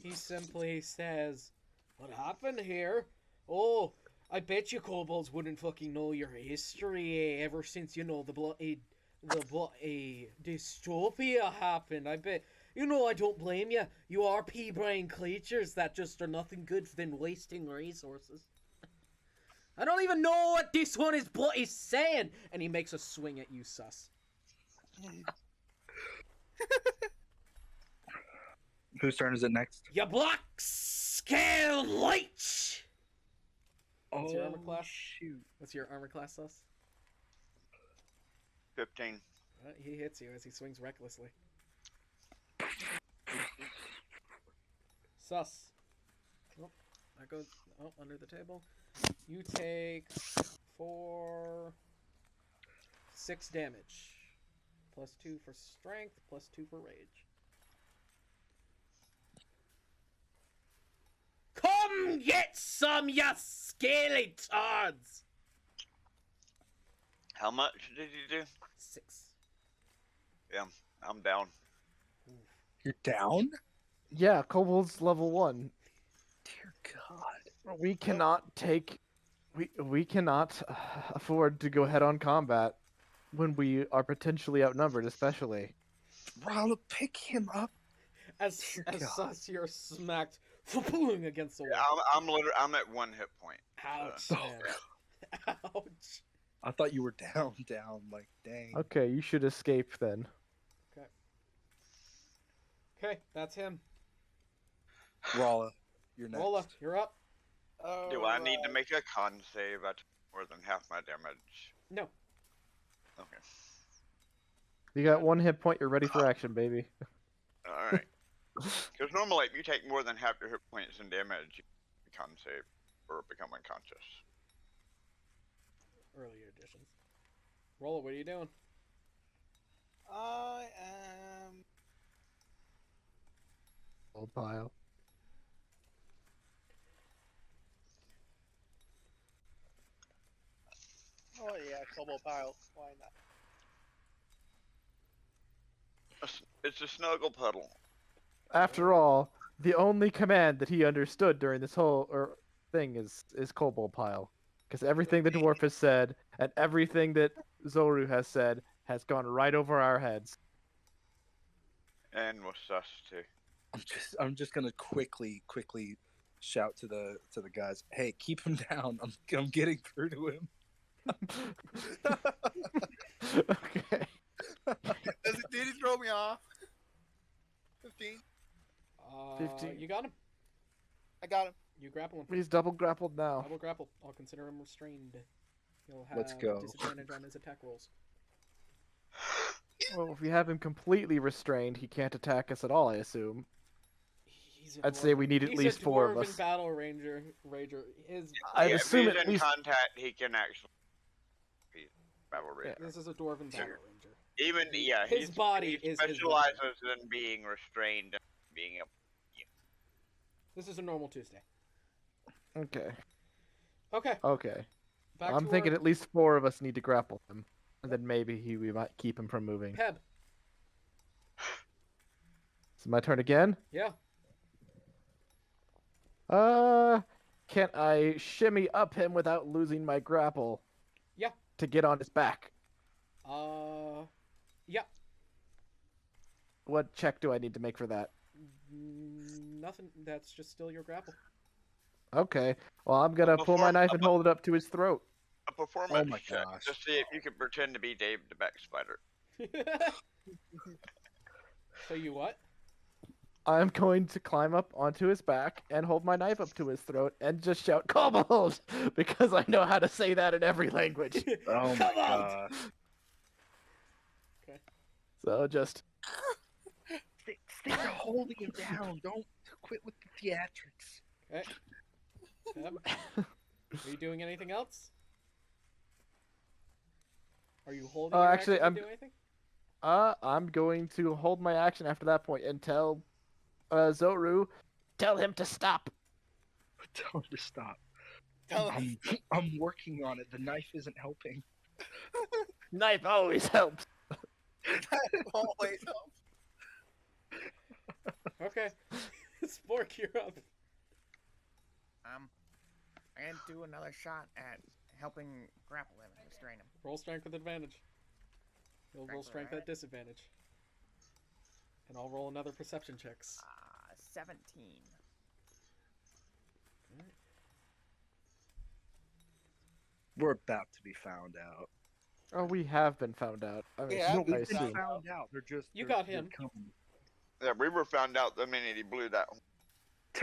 He simply says, "What happened here? Oh, I bet you kobolds wouldn't fucking know your history ever since, the dystopia happened. I bet, I don't blame you. You are pea-brain creatures that just are nothing good than wasting resources. I don't even know what this one is saying." And he makes a swing at you, Sus. Whose turn is it next? You black scale leech! What's your armor class? Shoot. What's your armor class, Sus? 15. He hits you as he swings recklessly. Sus. Oh, that goes under the table. You take 6 damage. +2 for strength, +2 for rage. Come get some, ya scaly tards! How much did you do? 6. Yeah, I'm down. You're down? Yeah, kobold's level 1. Dear God. We cannot take. We cannot afford to go head-on combat when we are potentially outnumbered, especially. Rala, pick him up. As God. Sus, you're smacked against the Yeah, wall. I'm at 1 hit point. Ouch, Oh, man. Ouch. I thought you were down, like, dang. Okay, you should escape then. Okay, that's him. Rala, you're next. Rolla, you're up. Do I need to make a con save at more than half my damage? No. Okay. You got 1 hit point. You're ready for action, baby. Alright. Because normally, if you take more than half your hit points in damage, you con save or become unconscious. Earlier editions. Rolla, what are you doing? I am. Old pile. Oh yeah, Kobold Pile. Why not? It's a snuggle puddle. After all, the only command that he understood during this whole thing is kobold pile, because everything the dwarf has said and everything that Zoru has said has gone right over our heads. And with sus too. I'm just gonna quickly shout to the guys. Hey, keep him down. I'm getting through to him. Okay. Did he throw me off? 15. 15. You got him. I got him. You grapple him. He's double grappled now. Double grapple. I'll consider him restrained. He'll have Let's go. disadvantage on his attack rolls. Well, if we have him completely restrained, he can't attack us at all, I assume. He's a I'd say we dwarven- need at he's least a 4 of dwarven us. battle ranger. His I'd Yeah, assume if he's at in least. contact, he can actually be battle ranger. This is a dwarven battle ranger. Even yeah, His body he is his specializes in being restrained and being able. This is a normal Tuesday. Okay. Okay. Okay. Back I'm to thinking our... at least 4 of us need to grapple him. And then maybe we might keep him from moving. Peb. Is it my turn again? Yeah. Can I shimmy up him without losing my grapple? Yeah. To get on his back. Yeah. What check do I need to make for that? Nothing. That's just still your grapple. Okay. Well, I'm gonna pull my knife and hold it up to his throat. A performance my check gosh. to see if you can pretend to be Dave the Backspider. So you what? I'm going to climb up onto his back and hold my knife up to his throat and just shout "kobold" because I know how to say that in every language. Oh my god. So just Stay holding him down. Don't quit with the theatrics. Okay. Peb. Are you doing anything else? Are you holding? Your actually, action to do anything? I'm going to hold my action after that point and tell Zoru, tell him to stop. Tell him to stop. Tell him. I'm working on it. The knife isn't helping. Knife always helps. Always help. Okay. Spork, you're up. I'm gonna do another shot at helping grapple him and restrain him. Roll strength with advantage. You'll roll Strength strength with at disadvantage. And I'll roll another perception checks. 17. We're about to be found out. Oh, we have been found out. I mean, Yeah, I we've been assume. Found out. They're just. You they're- got they're him. coming. Yeah, we were found out the minute he blew that one.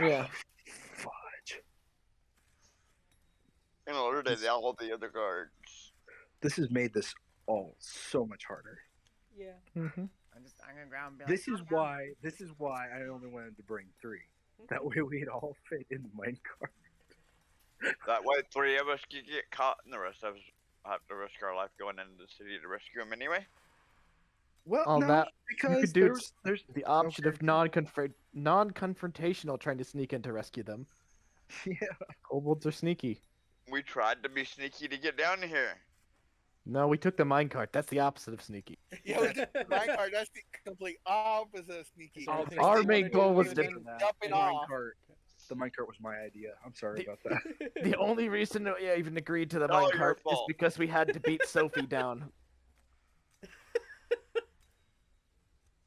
Yeah. Fudge. And alerted all the other guards. This has made this all so much harder. Yeah. Mm-hmm. I'm gonna grab him. And be like, This is "Calm down." why. This is why I only wanted to bring 3. That way we'd all fit in the minecart. That way, 3 of us could get caught, and the rest of us have to risk our life going into the city to rescue him anyway. Well, Oh, no, that- because could do there's The option okay. of non-confrontational trying to sneak in to rescue them. yeah. Kobolds are sneaky. We tried to be sneaky to get down here. No, we took the minecart. That's the opposite of sneaky. Yeah, we did my card. That's the complete opposite of sneaky. Is there anything Our else you main wanna goal do was other to- than- Jumping off. The minecart was my idea. I'm sorry The- about that. The only reason that we even agreed to the All your minecart is fault. because we had to beat Sophie down.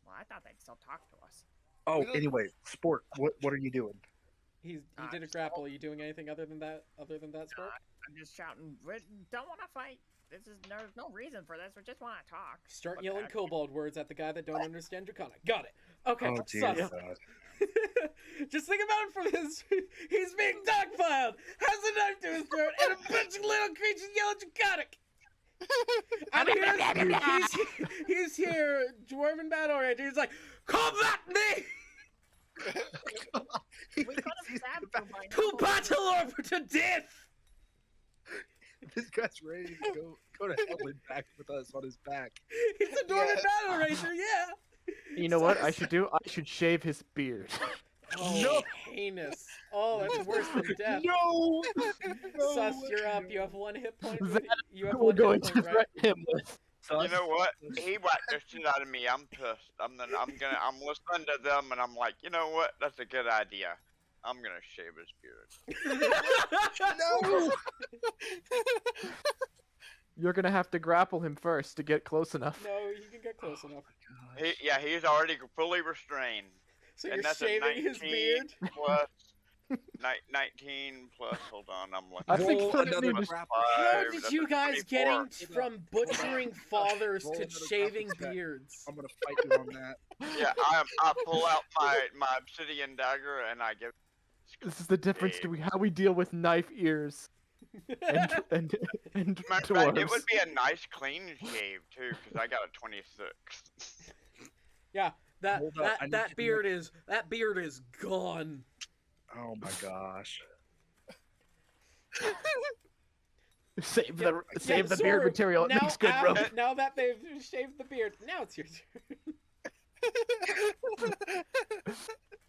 Well, I thought they'd still talk to us. Oh, We don't- anyway, Sport, what are you doing? He did a grapple. Are you doing anything other than that? Spork? I'm just shouting, "We don't want to fight. There's no reason for this. We just want to talk." Start But yelling I- kobold words at the guy that don't understand Draconic. Got it. Okay. Oh, dear sus. God. Just think about it from his. He's being dogpiled, has a knife to his throat, and a bunch of little creatures yelling Draconic. And he's here, Dwarven Battle Ranger. He's like, combat me! We could have stabbed you by now. To battle over to death! This guy's ready to go to hell and back with us on his back. He's a Dwarven Yeah. Battle Ranger, yeah! You know what I should do? I should shave his beard. Oh, No. heinous. Oh, that's worse than death. No! Sus, you're up. You have 1 hit point. That You have We're 1 going hit to point, right? threaten him with. You know what? He whacked the shit out of me. I'm pissed. I'm listening to them, and I'm like, you know what? That's a good idea. I'm gonna shave his beard. No! You're gonna have to grapple him first to get close enough. No, you can get close enough. He's already fully restrained. So And you're that's a shaving his 19 beard? Plus 19 plus. Hold on, I'm looking. I think Roll that another means- grapple. How Five, did that's you a guys 24. getting from butchering fathers Roll to another shaving grapple check. beards? I'm gonna fight you on that. Yeah, I pull out my obsidian dagger and I give. This is the difference to how we deal with knife ears and Matter of fact, dwarves. it would be a nice clean shave too, because I got a 26. Yeah, Hold up, I need that to beard is gone. Oh my gosh. Save Yeah, the beard Zoru, material. It now, makes good after- rope. now that they've shaved the beard, now it's your turn.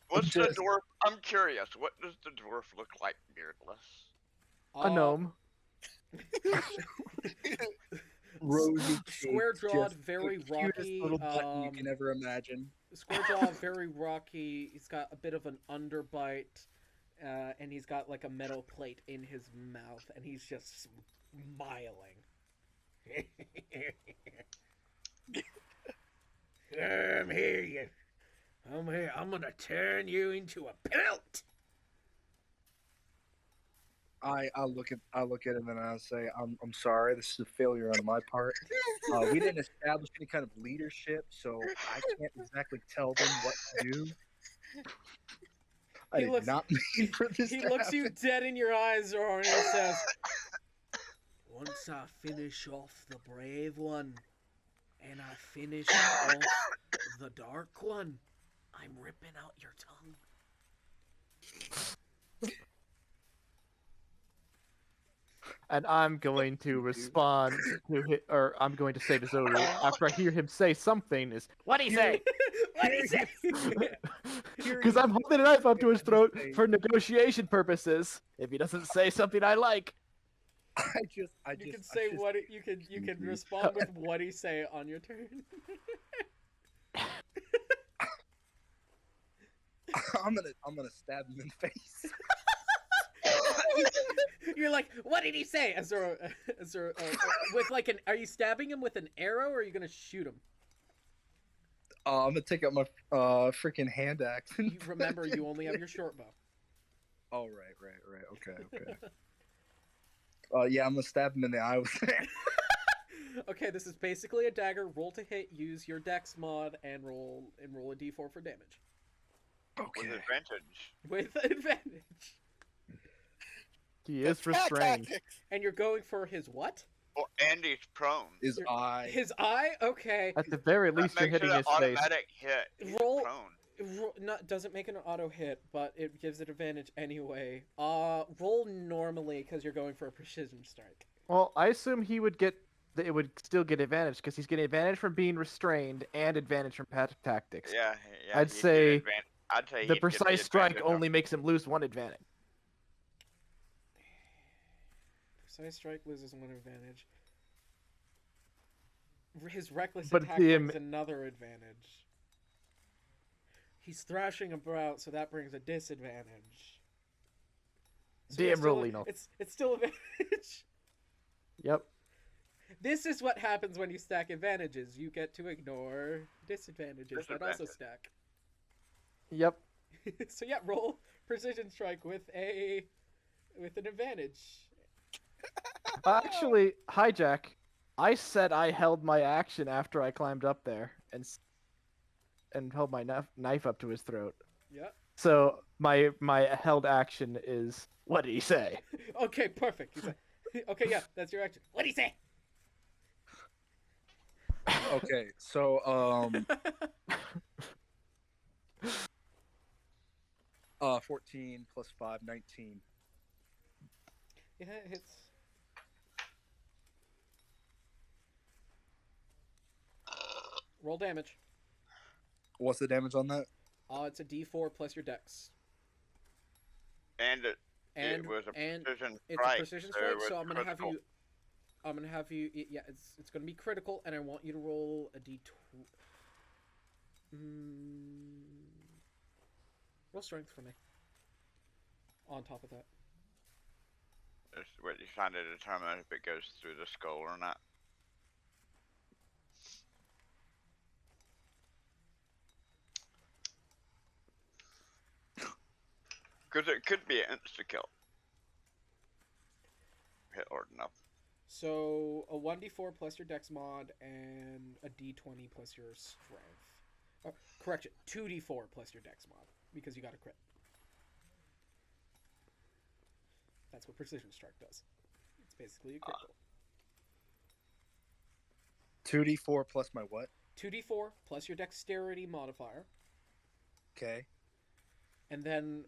What's the Just- dwarf? I'm curious. What does the dwarf look like beardless? A gnome. rosy Square cheeks, jawed, just very the cutest rocky. little button you can ever imagine. Square jaw, very rocky. He's got a bit of an underbite, and he's got like a metal plate in his mouth, and he's just smiling. I'm here, you. I'm here. I'm gonna turn you into a pelt. I look at him and I say, I'm sorry, this is a failure on my part. We didn't establish any kind of leadership, so I can't exactly tell them what to do. I He did looks- not mean for this He to looks you happen. dead in your eyes, Zora, and he says, "Once I finish off the brave one, and I finish off the dark one, I'm ripping out your tongue." And I'm going to respond to him, or I'm going to say to Zoru after I hear him say something is, "What'd he say?" What'd he say? Because I'm holding a knife up to his throat for negotiation purposes. If he doesn't say something I like, You can say what you can respond with what he say on your turn. I'm gonna stab him in the face. You're like, what did he say? With like an, are you stabbing him with an arrow, or are you gonna shoot him? I'm gonna take out my freaking hand axe. You remember, you only have your short bow. Oh right. Okay. Yeah, I'm gonna stab him in the eye with it. Okay, this is basically a dagger. Roll to hit. Use your dex mod and roll a d4 for damage. With advantage. With advantage. he is restrained. And you're going for his what? Well, and he's prone. His eye. His eye? Okay. At the very That least, you're makes hitting it his an face. automatic hit. He's Roll- prone. Doesn't make it an auto hit, but it gives it advantage anyway. Roll normally because you're going for a precision strike. Well, I assume he would get. It would still get advantage because he's getting advantage from being restrained and advantage from tactics. Yeah. I'd he'd get say I'd say The he'd get precise strike advantage only makes him lose one advantage. Precise strike loses one advantage. His reckless But attack the brings another advantage. He's thrashing about, so that brings a disadvantage. So Damn it's still- rolling. It's still advantage. Yep. This is what happens when you stack advantages. You get to ignore disadvantages that also Disadvantage. stack. Yep. So yeah, roll precision strike with an advantage. Actually, hijack. I said I held my action after I climbed up there and held my knife up to his throat. Yep. So my held action is, what did he say? Okay, perfect. He's like, okay, yeah, that's your action. What'd he say? Okay, so 14 plus 5, 19. Yeah, it hits. Roll damage. What's the damage on that? It's a D4 plus your dex. And it And was a and precision it's strike. a precision so it strike, was so I'm gonna critical. have you. Yeah, it's gonna be critical, and I want you to roll a D2. Roll strength for me. On top of that. It's what you're trying to determine if it goes through the skull or not. Because it could be an insta kill. Hit hard enough. So a 1d4 plus your dex mod and a d20 plus your strength. Oh, correction, 2d4 plus your dex mod because you got a crit. That's what precision strike does. It's basically a critical. 2d4 plus my what? 2d4 plus your dexterity modifier, Okay. and then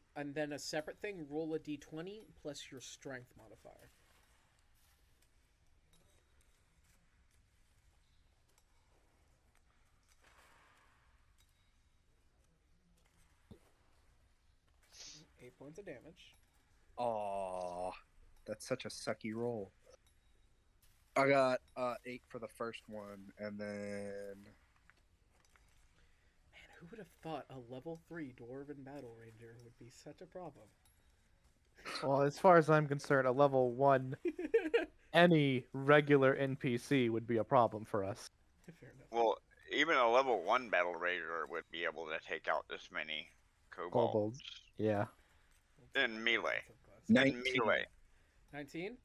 a separate thing. Roll a d20 plus your strength modifier. Eight points of damage. Aw, that's such a sucky roll. I got 8 for the first one, and then Man, who would have thought a level 3 Dwarven Battle Ranger would be such a problem? Well, as far as I'm concerned, a level 1 any regular NPC would be a problem for us. Fair enough. Well, even a level 1 Battle Ranger would be able to take out this many kobolds. Kobolds. Yeah. In melee. In 19. melee. 19?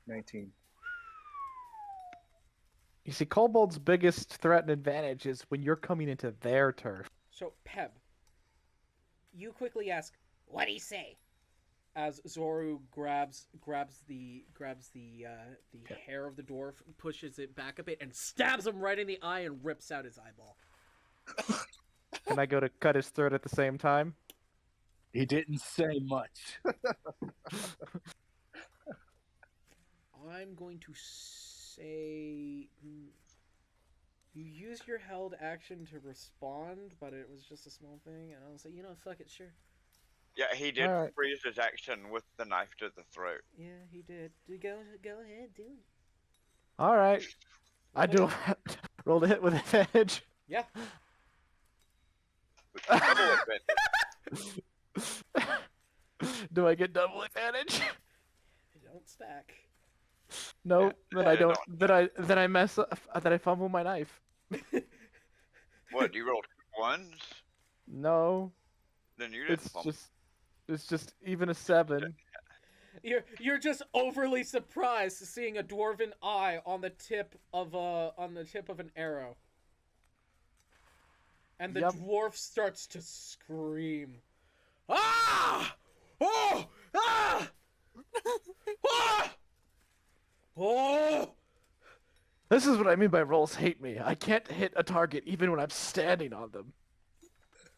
19. You see, Kobold's biggest threat and advantage is when you're coming into their turf. So, Peb, you quickly ask, "What'd he say?" As Zoru grabs the hair of the dwarf, pushes it back a bit, and stabs him right in the eye and rips out his eyeball. Can I go to cut his throat at the same time? He didn't say much. I'm going to say you use your held action to respond, but it was just a small thing, and I'll say, fuck it, sure. Yeah, he did Alright. freeze his action with the knife to the throat. Yeah, he did. Go ahead, do it. All right. I do roll to hit with advantage. Yeah. Double advantage. Do I get double advantage? Don't stack. No, then I Yeah, don't. Then I mess up. Then I fumble my knife. What, you rolled 1s? No, Then you didn't fumble. it's just even a 7. You're just overly surprised seeing a dwarven eye on the tip of an arrow. And the Yep. dwarf starts to scream. Ah! Oh! Ah! Ah! Oh! This is what I mean by rolls hate me. I can't hit a target even when I'm standing on them.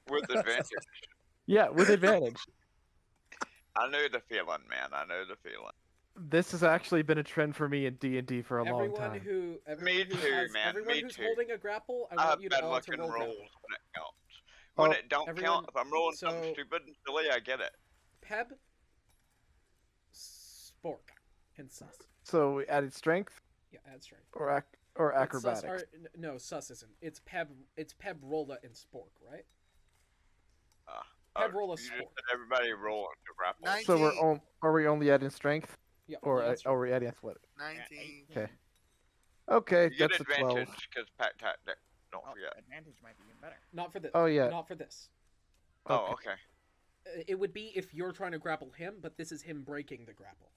With advantage. Yeah, with advantage. I know the feeling, man. I know the feeling. This has actually been a trend for me in D&D for a long Everyone time. who Me too, man, everyone me who's too. holding a grapple, I I have want you to bad all luck to in roll rolls grapple. when it counts. When Oh, it don't everyone- count, if I'm rolling something so- stupid and silly, I get it. Peb, Spork, and Sus. So we added strength Yeah, add strength. or It's Sus, acrobatics. no, Sus isn't. It's Peb, Rolla, and Spork, right? Peb, Rolla, You just Spork. said everybody roll to grapple. Nice. So 19. are we only adding strength Yeah. or yeah, that's are we adding athletic? 19. Okay. Okay, You get that's a 12. advantage because pack tactic. Don't Oh, forget. advantage might be even better. Not for this. Oh, yeah. Not for this. Oh, okay. It would be if you're trying to grapple him, but this is him breaking the grapple.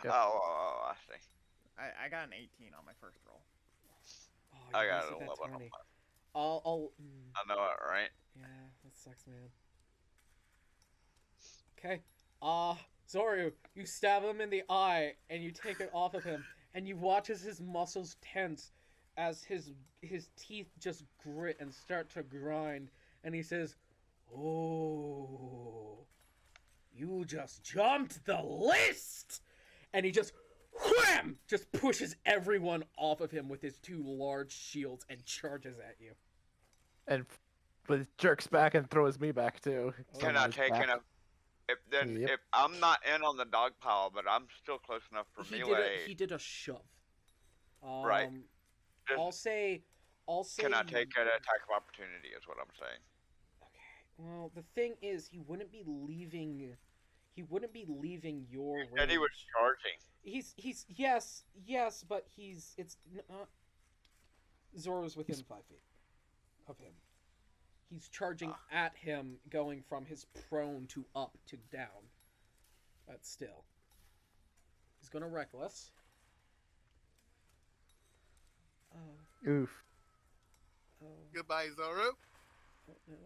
Yep. Oh, I see. I got an 18 on my first roll. Oh, I you got wasted an that 11 on tiny. mine. I'll I know it, right? yeah, that sucks, man. Okay. Zoru, you stab him in the eye and you take it off of him, and you watch as his muscles tense, as his teeth just grit and start to grind, and he says, "Oh, you just jumped the list!" And he just wham! Just pushes everyone off of him with his 2 large shields and charges at you. But jerks back and throws me back too. Can I take enough? Yep. If I'm not in on the dog pile, but I'm still close enough for melee. He did a shove. Right. Just- I'll say. Can I take an attack of opportunity? Is what I'm saying. Okay. Well, the thing is, he wouldn't be leaving your range. And he was charging. He's yes, but it's not. Zora's within 5 feet of him. He's charging at him, going from his prone to up to down. But still, he's gonna reckless. Oh, Oof. oh, Goodbye, Zoro. oh no.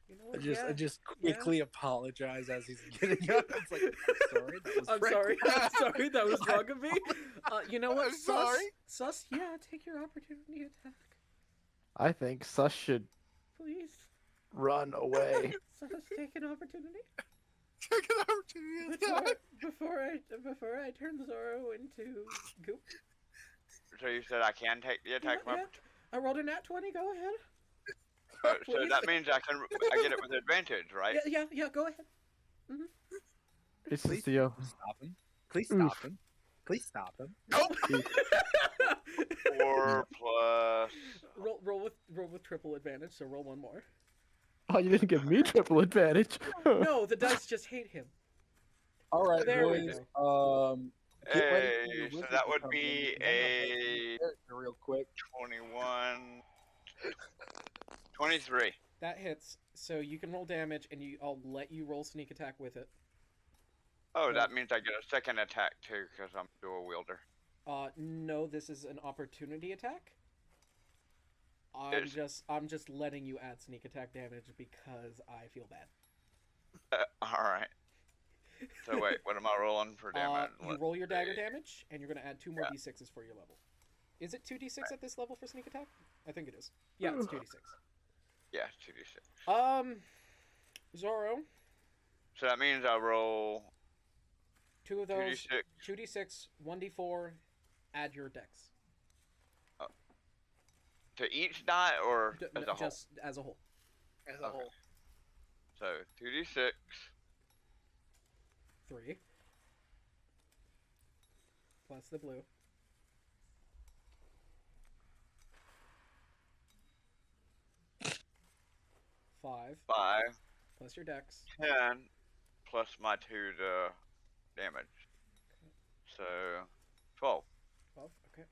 You know I what? just quickly apologize as he's getting up. It's like, sorry, that was I'm Frank. sorry. I'm sorry. That was wrong of me. You know what? I'm sorry. Sus. Yeah, take your opportunity attack, I think Sus should please. run away. Sus, take an opportunity. Take an opportunity. Before I turn Zoro into goop. So you said I can take the attack of Yeah, opportunity. I rolled a nat 20. Go ahead. So Please. that means I get it with advantage, right? Yeah. Go ahead. It's Please Theo. stop him. Please stop him. Please stop him. Nope. 4 plus. roll with triple advantage. So roll one more. Oh, you didn't give me triple advantage. No, the dice just hate him. All right, There we boys. Get ready for your Hey, so wizard that to would come be in, 'cause I'm gonna play a some character real quick. 21. 23. That hits. So you can roll damage, and I'll let you roll sneak attack with it. Oh, that means I get a second attack too, because I'm dual wielder. No, this is an opportunity attack. I'm just letting you add sneak attack damage because I feel bad. Alright. So wait, what am I rolling for damage? You roll your dagger damage, and you're going to add 2 more d6s for your level. Is it 2d6 at this level for sneak attack? I think it is. Yeah, it's 2d6. Yeah, 2d6. Zoro. So that means I roll 2 of those. 2d6. 2d6, 1d4, add your dex. To each die or as a whole? Just as a whole. As a whole. So 2d6. 3. Plus the blue. 5. 5. Plus your dex. 10. Plus my 2 to damage. So 12. 12, okay.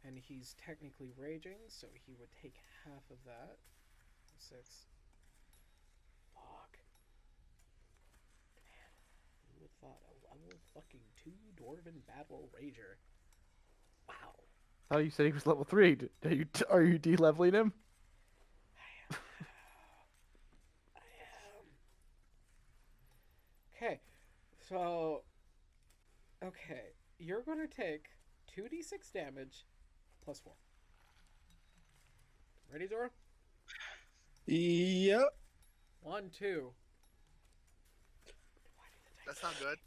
And he's technically raging, so he would take half of that. 6. Fuck. Man, who would have thought a level fucking 2 Dwarven Battle Rager? Wow. I thought you said he was level 3. Are you de-leveling him? I am. Okay, so... Okay, you're going to take 2d6 damage plus 4. Ready, Zora? Yep. 1, 2. That's not good.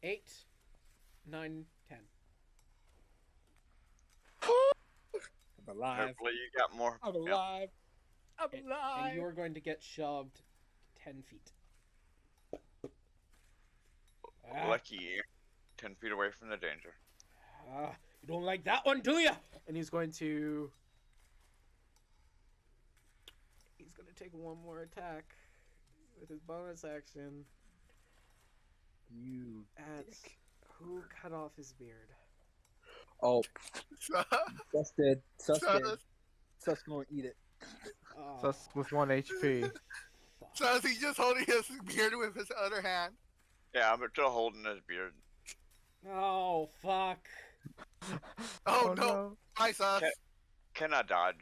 8, 9, 10. I'm alive. Hopefully you got more. I'm alive. I'm And alive. you're going to get shoved 10 feet. Lucky you. 10 feet away from the danger. You don't like that one, do you? And he's going to take one more attack with his bonus action. You At dick. who cut off his beard? Oh, Sus dead. Sus Sus. dead. Sus gonna eat it. Oh, That's with 1 HP. fuck. So is he just holding his beard with his other hand? Yeah, I'm still holding his beard. Oh, fuck. Oh, no. Hi, Sus. Okay. Can I dodge?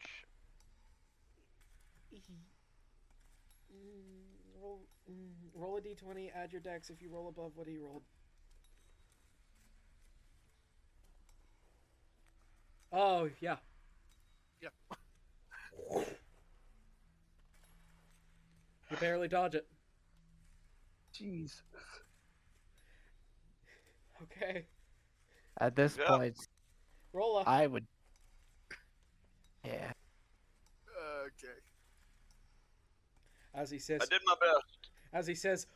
Roll a d20, add your dex. If you roll above what he rolled. Oh, yeah. Yep. You barely dodge it. Jeez. Okay. At this Yeah. point, Roll a. I would. Yeah. Okay. As he says, I did my best. as he says,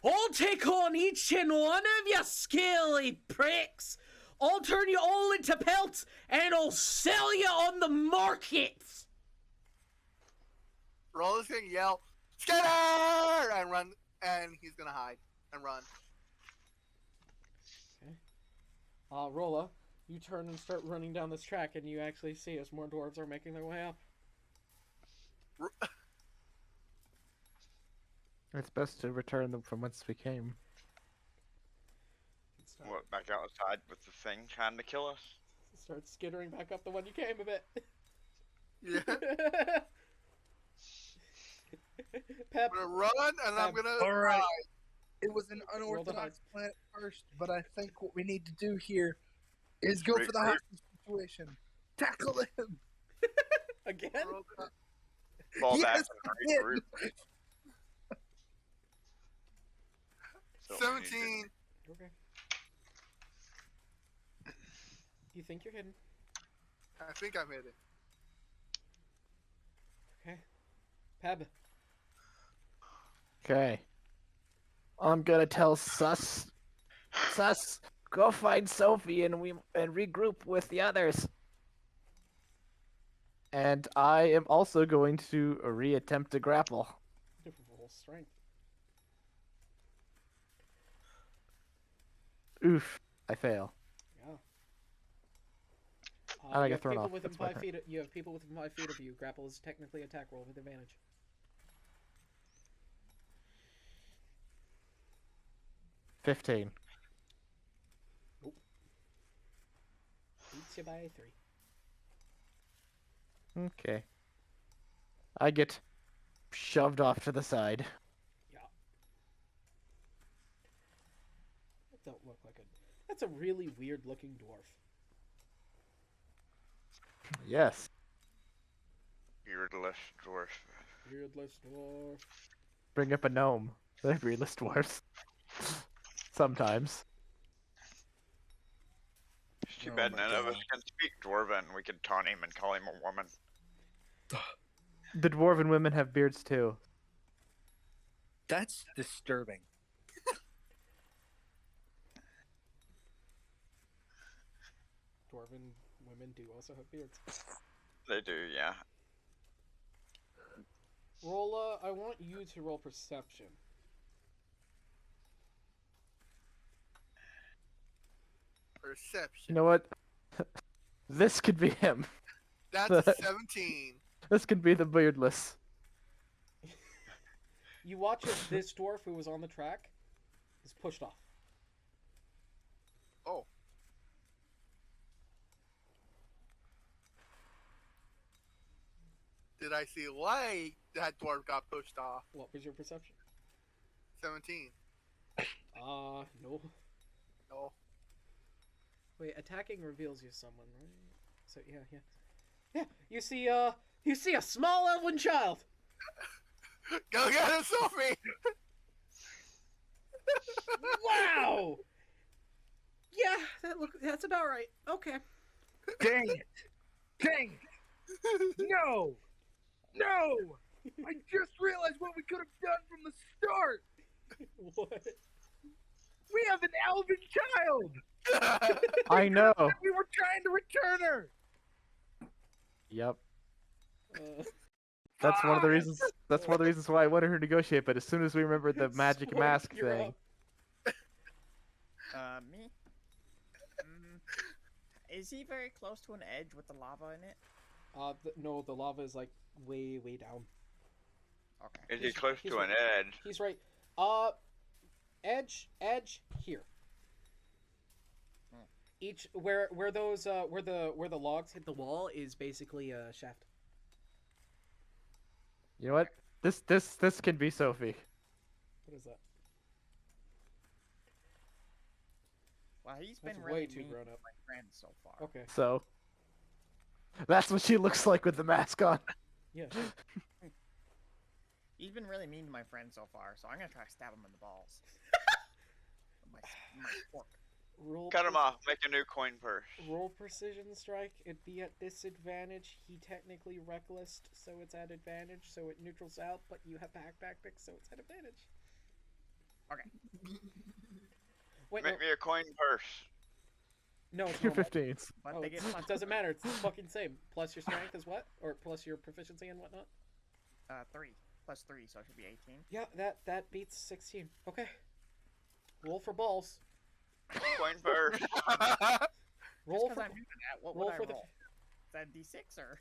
I'll take on each and one of you scaly pricks. I'll turn you all into pelts and I'll sell you on the markets. Rolla's gonna yell, Scatter! And run, and he's gonna hide and run. Rolla, you turn and start running down this track, and you actually see as more dwarves are making their way up. It's best to return them from whence we came. What, back outside with the thing trying to kill us? Start skittering back up the one you came a bit. Yeah. Pep, I'm gonna run, and I'm gonna All right. hide. It was an Roll the unorthodox plan at first, but I think what we need to do here is go for the Regroup. hostage situation. Tackle him. again? Roll the- Fall back Yes, and I regroup. So we need to- 17. Okay. You think you're hidden? I think I'm hidden. Okay. Peb, Okay. I'm gonna tell Sus, go find Sophie and regroup with the others. And I am also going to reattempt to grapple. Roll strength. Oof, I fail. Yeah. I You get have thrown people off. within That's my 5 turn. feet. You have people within 5 feet of you. Grapple is technically attack roll with advantage. 15. Beats you by 3. Okay. I get shoved off to the side. Yeah. That don't look like a. That's a really weird looking dwarf. Yes. Beardless dwarf. Beardless dwarf. Bring up a gnome. They're beardless dwarfs. Sometimes. It's too Oh bad my none of us God. can speak Dwarven. We could taunt him and call him a woman. The dwarven women have beards too. That's disturbing. Dwarven women do also have beards. They do, yeah. Roll, I want you to roll perception. Perception. You know what? This could be him. That's a 17. This could be the beardless. You watch as this dwarf who was on the track is pushed off. Oh. Did I see why that dwarf got pushed off? What was your perception? 17. No. No. Wait, attacking reveals you someone, right? So yeah. Yeah, you see a small elven child. Go get him, Sophie! Wow. Yeah, that's about right. Okay. Dang it! Dang it! No! No! I just realized what we could have done from the start! What? We have an elven child! I know. And we were trying to return her! Yep. Uh, That's one of the reasons. That's one of the reasons why I wanted her to negotiate. But as soon as we remembered the magic Swarm, mask you're thing, up. Me? Is he very close to an edge with the lava in it? No, the lava is like way down. Okay. Is he close he's to right. an edge? He's right. Edge here. Each where those where the logs hit the wall is basically a shaft. you know what? This can be Sophie. What is that? Well, he's been That's really way too mean grown to up. my friend so far. Okay. So that's what she looks like with the mask on. Yeah. He's been really mean to my friend so far, so I'm gonna try to stab him in the balls. my fork. Roll. Cut him off. Make a new coin purse. Roll precision strike. It'd be at disadvantage. He technically reckless, so it's at advantage. So it neutrals out, but you have back tactics, so it's at advantage. Okay. Wait, Make me a coin purse. no, it's Your normal. 15s. But Oh, they get it doesn't matter. It's the fucking same. Plus your strength is what? Or plus your proficiency and whatnot? 3 plus 3, so it should be 18. Yeah, that beats 16. Okay. Roll for balls. Coin purse. Roll Just for because I'm new to that, what roll would I for the- roll? Is that D6 or?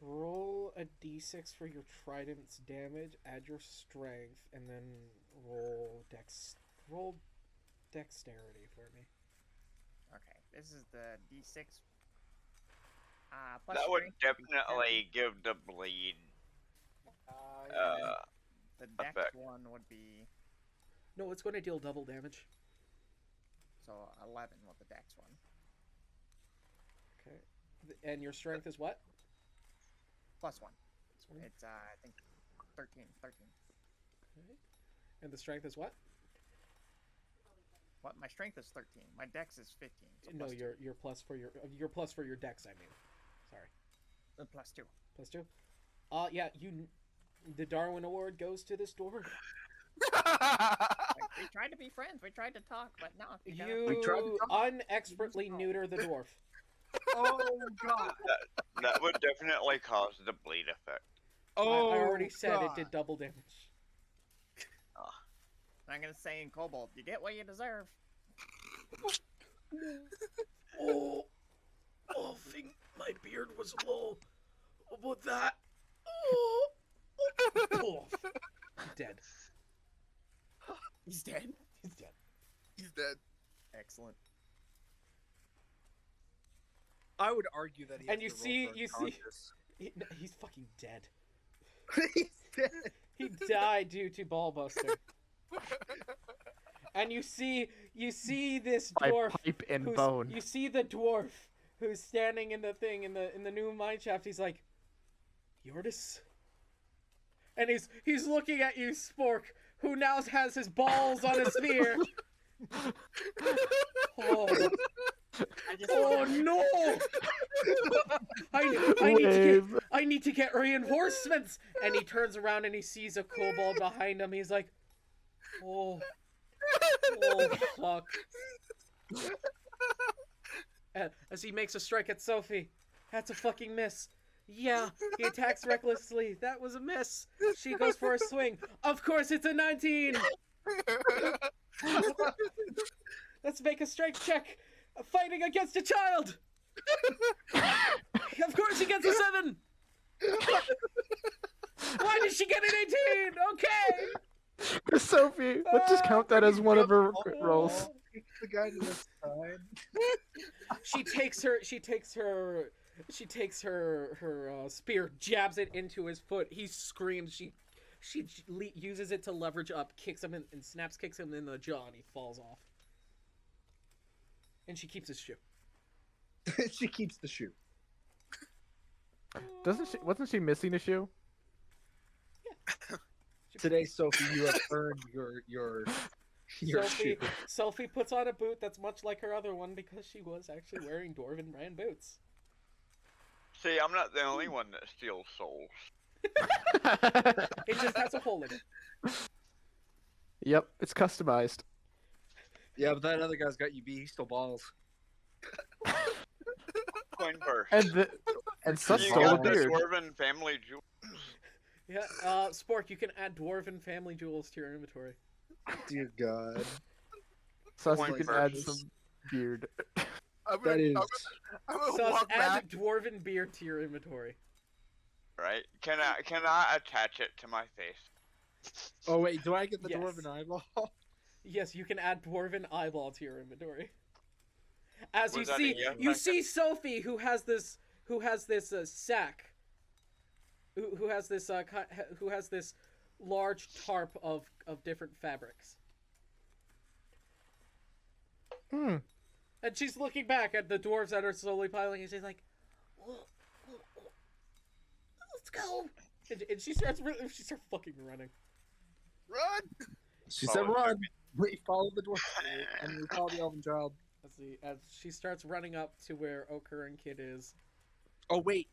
roll a d6 for your trident's damage. Add your strength, and then roll dexterity for me. Okay, this is the D6. Plus That would strength, definitely give the bleed. the dex effect. one would be No, it's going to deal double damage. so 11 with the dex one. Okay. And your strength is what? Plus 1. Sorry. It's I think 13. Okay. And the strength is what? What? My strength is 13. My dex is 15. So No, plus your plus for your dex. I mean, sorry. 2. Plus 2. Plus 2. Yeah. The Darwin Award goes to this dwarf. Like, we tried to be friends. We tried to talk, but no. We tried to You talk. unexpertly neuter the dwarf. Oh god. That would definitely cause the bleed effect. Oh, I already said it God. did double damage. I'm gonna say in Kobold, you get what you deserve. Oh, I think my beard was low. About that. Oh, dead. He's dead. He's dead. He's dead. Excellent. I would argue that he. And has you to see- roll for you see- unconscious. No, he's fucking dead. He's dead. He died due to ballbuster. And you see this By dwarf. pipe and who's- bone. You see the dwarf who's standing in the thing in the new mine shaft. He's like, Yortis. And he's looking at you, Spork, who now has his balls on a sphere. Oh, I just oh no! I need to get reinforcements. And he turns around and he sees a kobold behind him. He's like, oh fuck. As he makes a strike at Sophie. That's a fucking miss. Yeah, he attacks recklessly. That was a miss. She goes for a swing. Of course, it's a 19. Let's make a strength check. Fighting against a child. Of course, he gets a 7. Why did she get an 18? Okay. Sophie, let's just count that as one of her rolls. The guy to the side. She takes her spear, jabs it into his foot. He screams. She uses it to leverage up, kicks him and snaps kicks him in the jaw, and he falls off. And she keeps his shoe. She keeps the shoe. Wasn't she missing a shoe? Today, Sophie, you have earned your shoe. Sophie puts on a boot that's much like her other one because she was actually wearing Dwarven brand boots. See, I'm not the only one that steals souls. It just has a hole in it. Yep, it's customized. Yeah, but that other guy's got you beat. He stole balls. Coin purse. And Sus You stole a got the beard. Dwarven family jewel. Yeah, Spork, you can add Dwarven family jewels to your inventory. Dear God. Sus, Coin you can add purse. some beard. That is. I'm gonna Sus, walk add back. Dwarven beard to your inventory. Right? Can I attach it to my face? Oh wait, do I get the Yes. dwarven eyeball? Yes, you can add Dwarven eyeball to your inventory. As Was that a yes you or see Sophie, who has this sack, who has this large tarp of different fabrics, Hmm. and she's looking back at the dwarves that are slowly piling, and she's like, "Let's go!" And she starts fucking running. Run! She said, "Run." We follow the dwarf, and we follow the elven child. As she starts running up to where Okur and Kid is. Oh wait.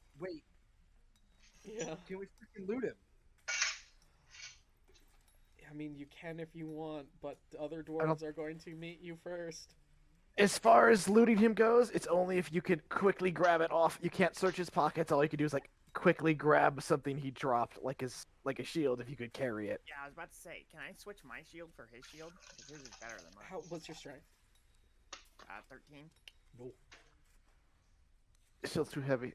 Yeah. Can we freaking loot him? I mean, you can if you want, but the other dwarves are going to meet you first. As far as looting him goes, it's only if you could quickly grab it off. You can't search his pockets. All you can do is like quickly grab something he dropped, like a shield, if you could carry it. Yeah, I was about to say, can I switch my shield for his shield? Because his is better than mine. What's your strength? 13. No. His shield's too heavy.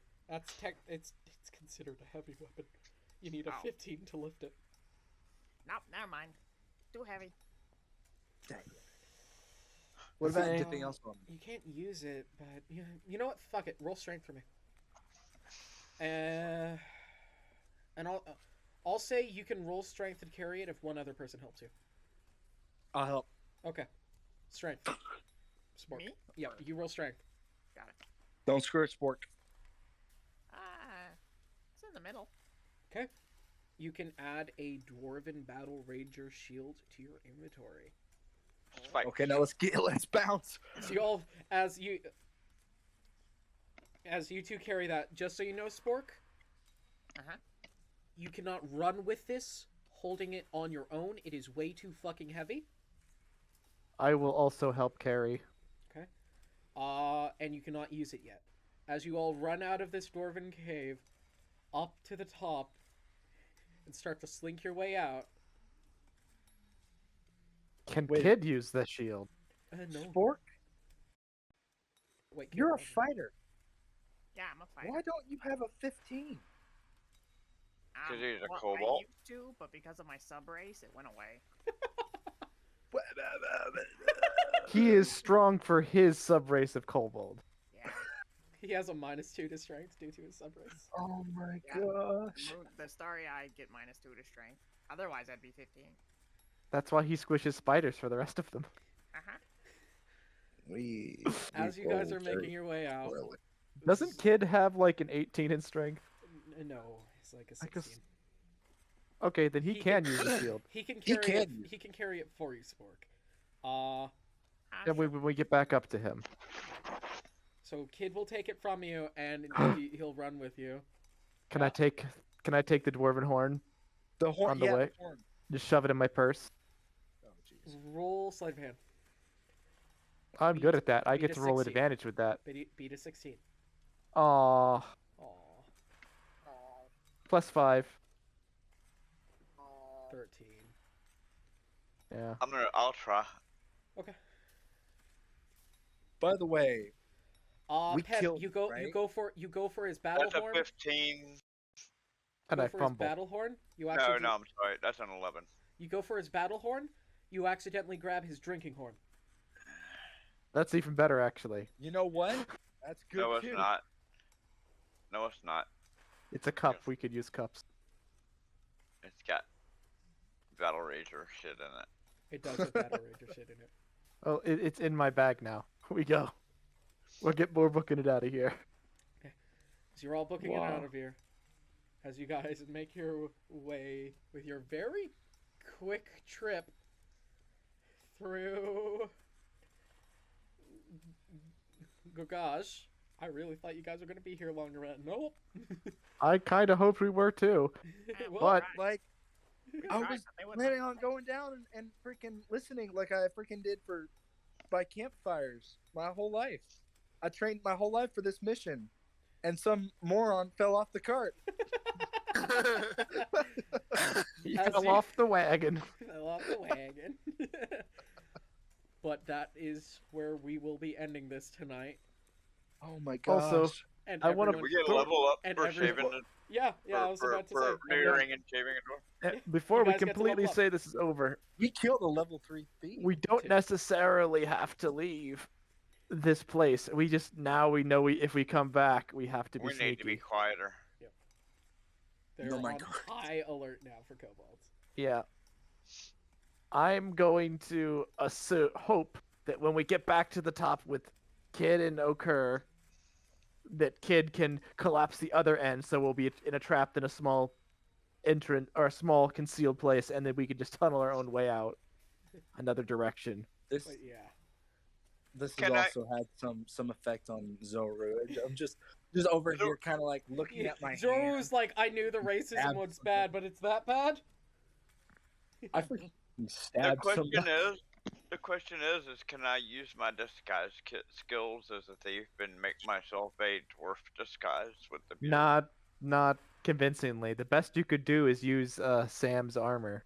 It's considered a heavy weapon. You need a Ow. 15 to lift it. Nope, never mind. Too heavy. What about Okay. anything else on him? You can't use it, but you know what? Fuck it. Roll strength for me. And I'll say you can roll strength and carry it if one other person helps you. I'll help. Okay. Strength. Spork. Me? Yeah, you roll strength. Got it. Don't screw it, Spork. It's in the middle. Okay. You can add a Dwarven Battle Rager shield to your inventory. Fight. Okay, now let's bounce. So you all, as you two carry that, just so you know, Spork, Uh-huh. you cannot run with this holding it on your own. It is way too fucking heavy. I will also help carry. Okay. And you cannot use it yet. As you all run out of this dwarven cave, up to the top, and start to slink your way out. Can Wait. Kid use the shield? No. Spork, Wait, you're a Kid, fighter. Yeah, I'm a fighter. Why don't you have a 15? 'Cause he's a well, kobold? I used to, but because of my sub race, it went away. He is strong for his subrace of kobold. Yeah. He has a -2 to strength due to his subrace. Oh my Yeah. gosh. The starry eye get -2 to strength. Otherwise, I'd be 15. That's why he squishes spiders for the rest of them. Uh-huh. As you guys are making your way out, Doesn't Kid have like an 18 in strength? No, he's like a I guess- 16. Okay, then he He can can- use the shield. He can He carry can it. use He can carry it for you, Spork. Yeah, when we get back up to him. So Kid will take it from you, and he'll run with you. Can I take the dwarven horn? The horn. On the yeah, way. the horn. Just shove it in my purse. Oh jeez. Roll sleight of hand. I'm Beat- good at that. I beat get a to roll 16. advantage with that. Beat a 16. Aww. Aw, +5. 13. Yeah. I'll try. Okay. By the way, we Pep, killed you him, go right? you go for his battle That's a horn. 15. And Go I for his fumble. battle horn. You No, accidentally, no, I'm sorry. That's an 11. You go for his battle horn. You accidentally grab his drinking horn. That's even better, actually. you know what? That's good No, it's too. not. No, it's not. It's a cup. We could use cups. It's got Battle Rager shit in it. It does have battle rager shit in it. Oh, it's in my bag now. We go. We're booking it out of here. So you're all booking it Wow. out of here. As you guys make your way with your very quick trip through Gogage. I really thought you guys were going to be here longer. Nope. I kind of hoped we were too. Well, But Like, We I tried, was but they wouldn't planning let on me. going down and freaking listening like I freaking did by campfires my whole life. I trained my whole life for this mission, and some moron fell off the cart. he As fell you- off the wagon. Fell off the wagon. But that is where we will be ending this tonight. Oh my gosh! Also, And I wanna- We everyone- get a level up and for everyone- shaving the Yeah, I was about to say. for everyone- neutering and shaving a door. Before you we guys get to completely level up. say this is over, we killed a level 3 thief. we don't Two. necessarily have to leave this place. We just now we know if we come back, we have to be We sneaky. need to be quieter. They're Oh my on God. high alert now for kobolds. Yeah. I'm going to hope that when we get back to the top with Kid and Okur, that Kid can collapse the other end, so we'll be trapped in a small entrance or a small concealed place, and then we can just tunnel our own way out another direction. This But yeah. this Can has I- also had some effect on Zoru. I'm just over Zo- here, kind of like looking at my Zoru's hand. like, I knew the racism Stabbed was something. bad, but it's that bad? I freaking The stabbed question somebody. is, can I use my disguise kit skills as a thief and make myself a dwarf disguise with the beard? Not convincingly. The best you could do is use Sam's armor.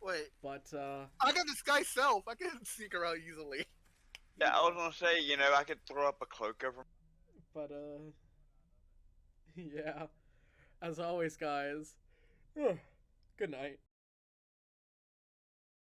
Wait, But, I got disguise self. I can sneak around easily. Yeah, I was gonna say, I could throw up a cloak over. but, yeah. As always, guys, good night.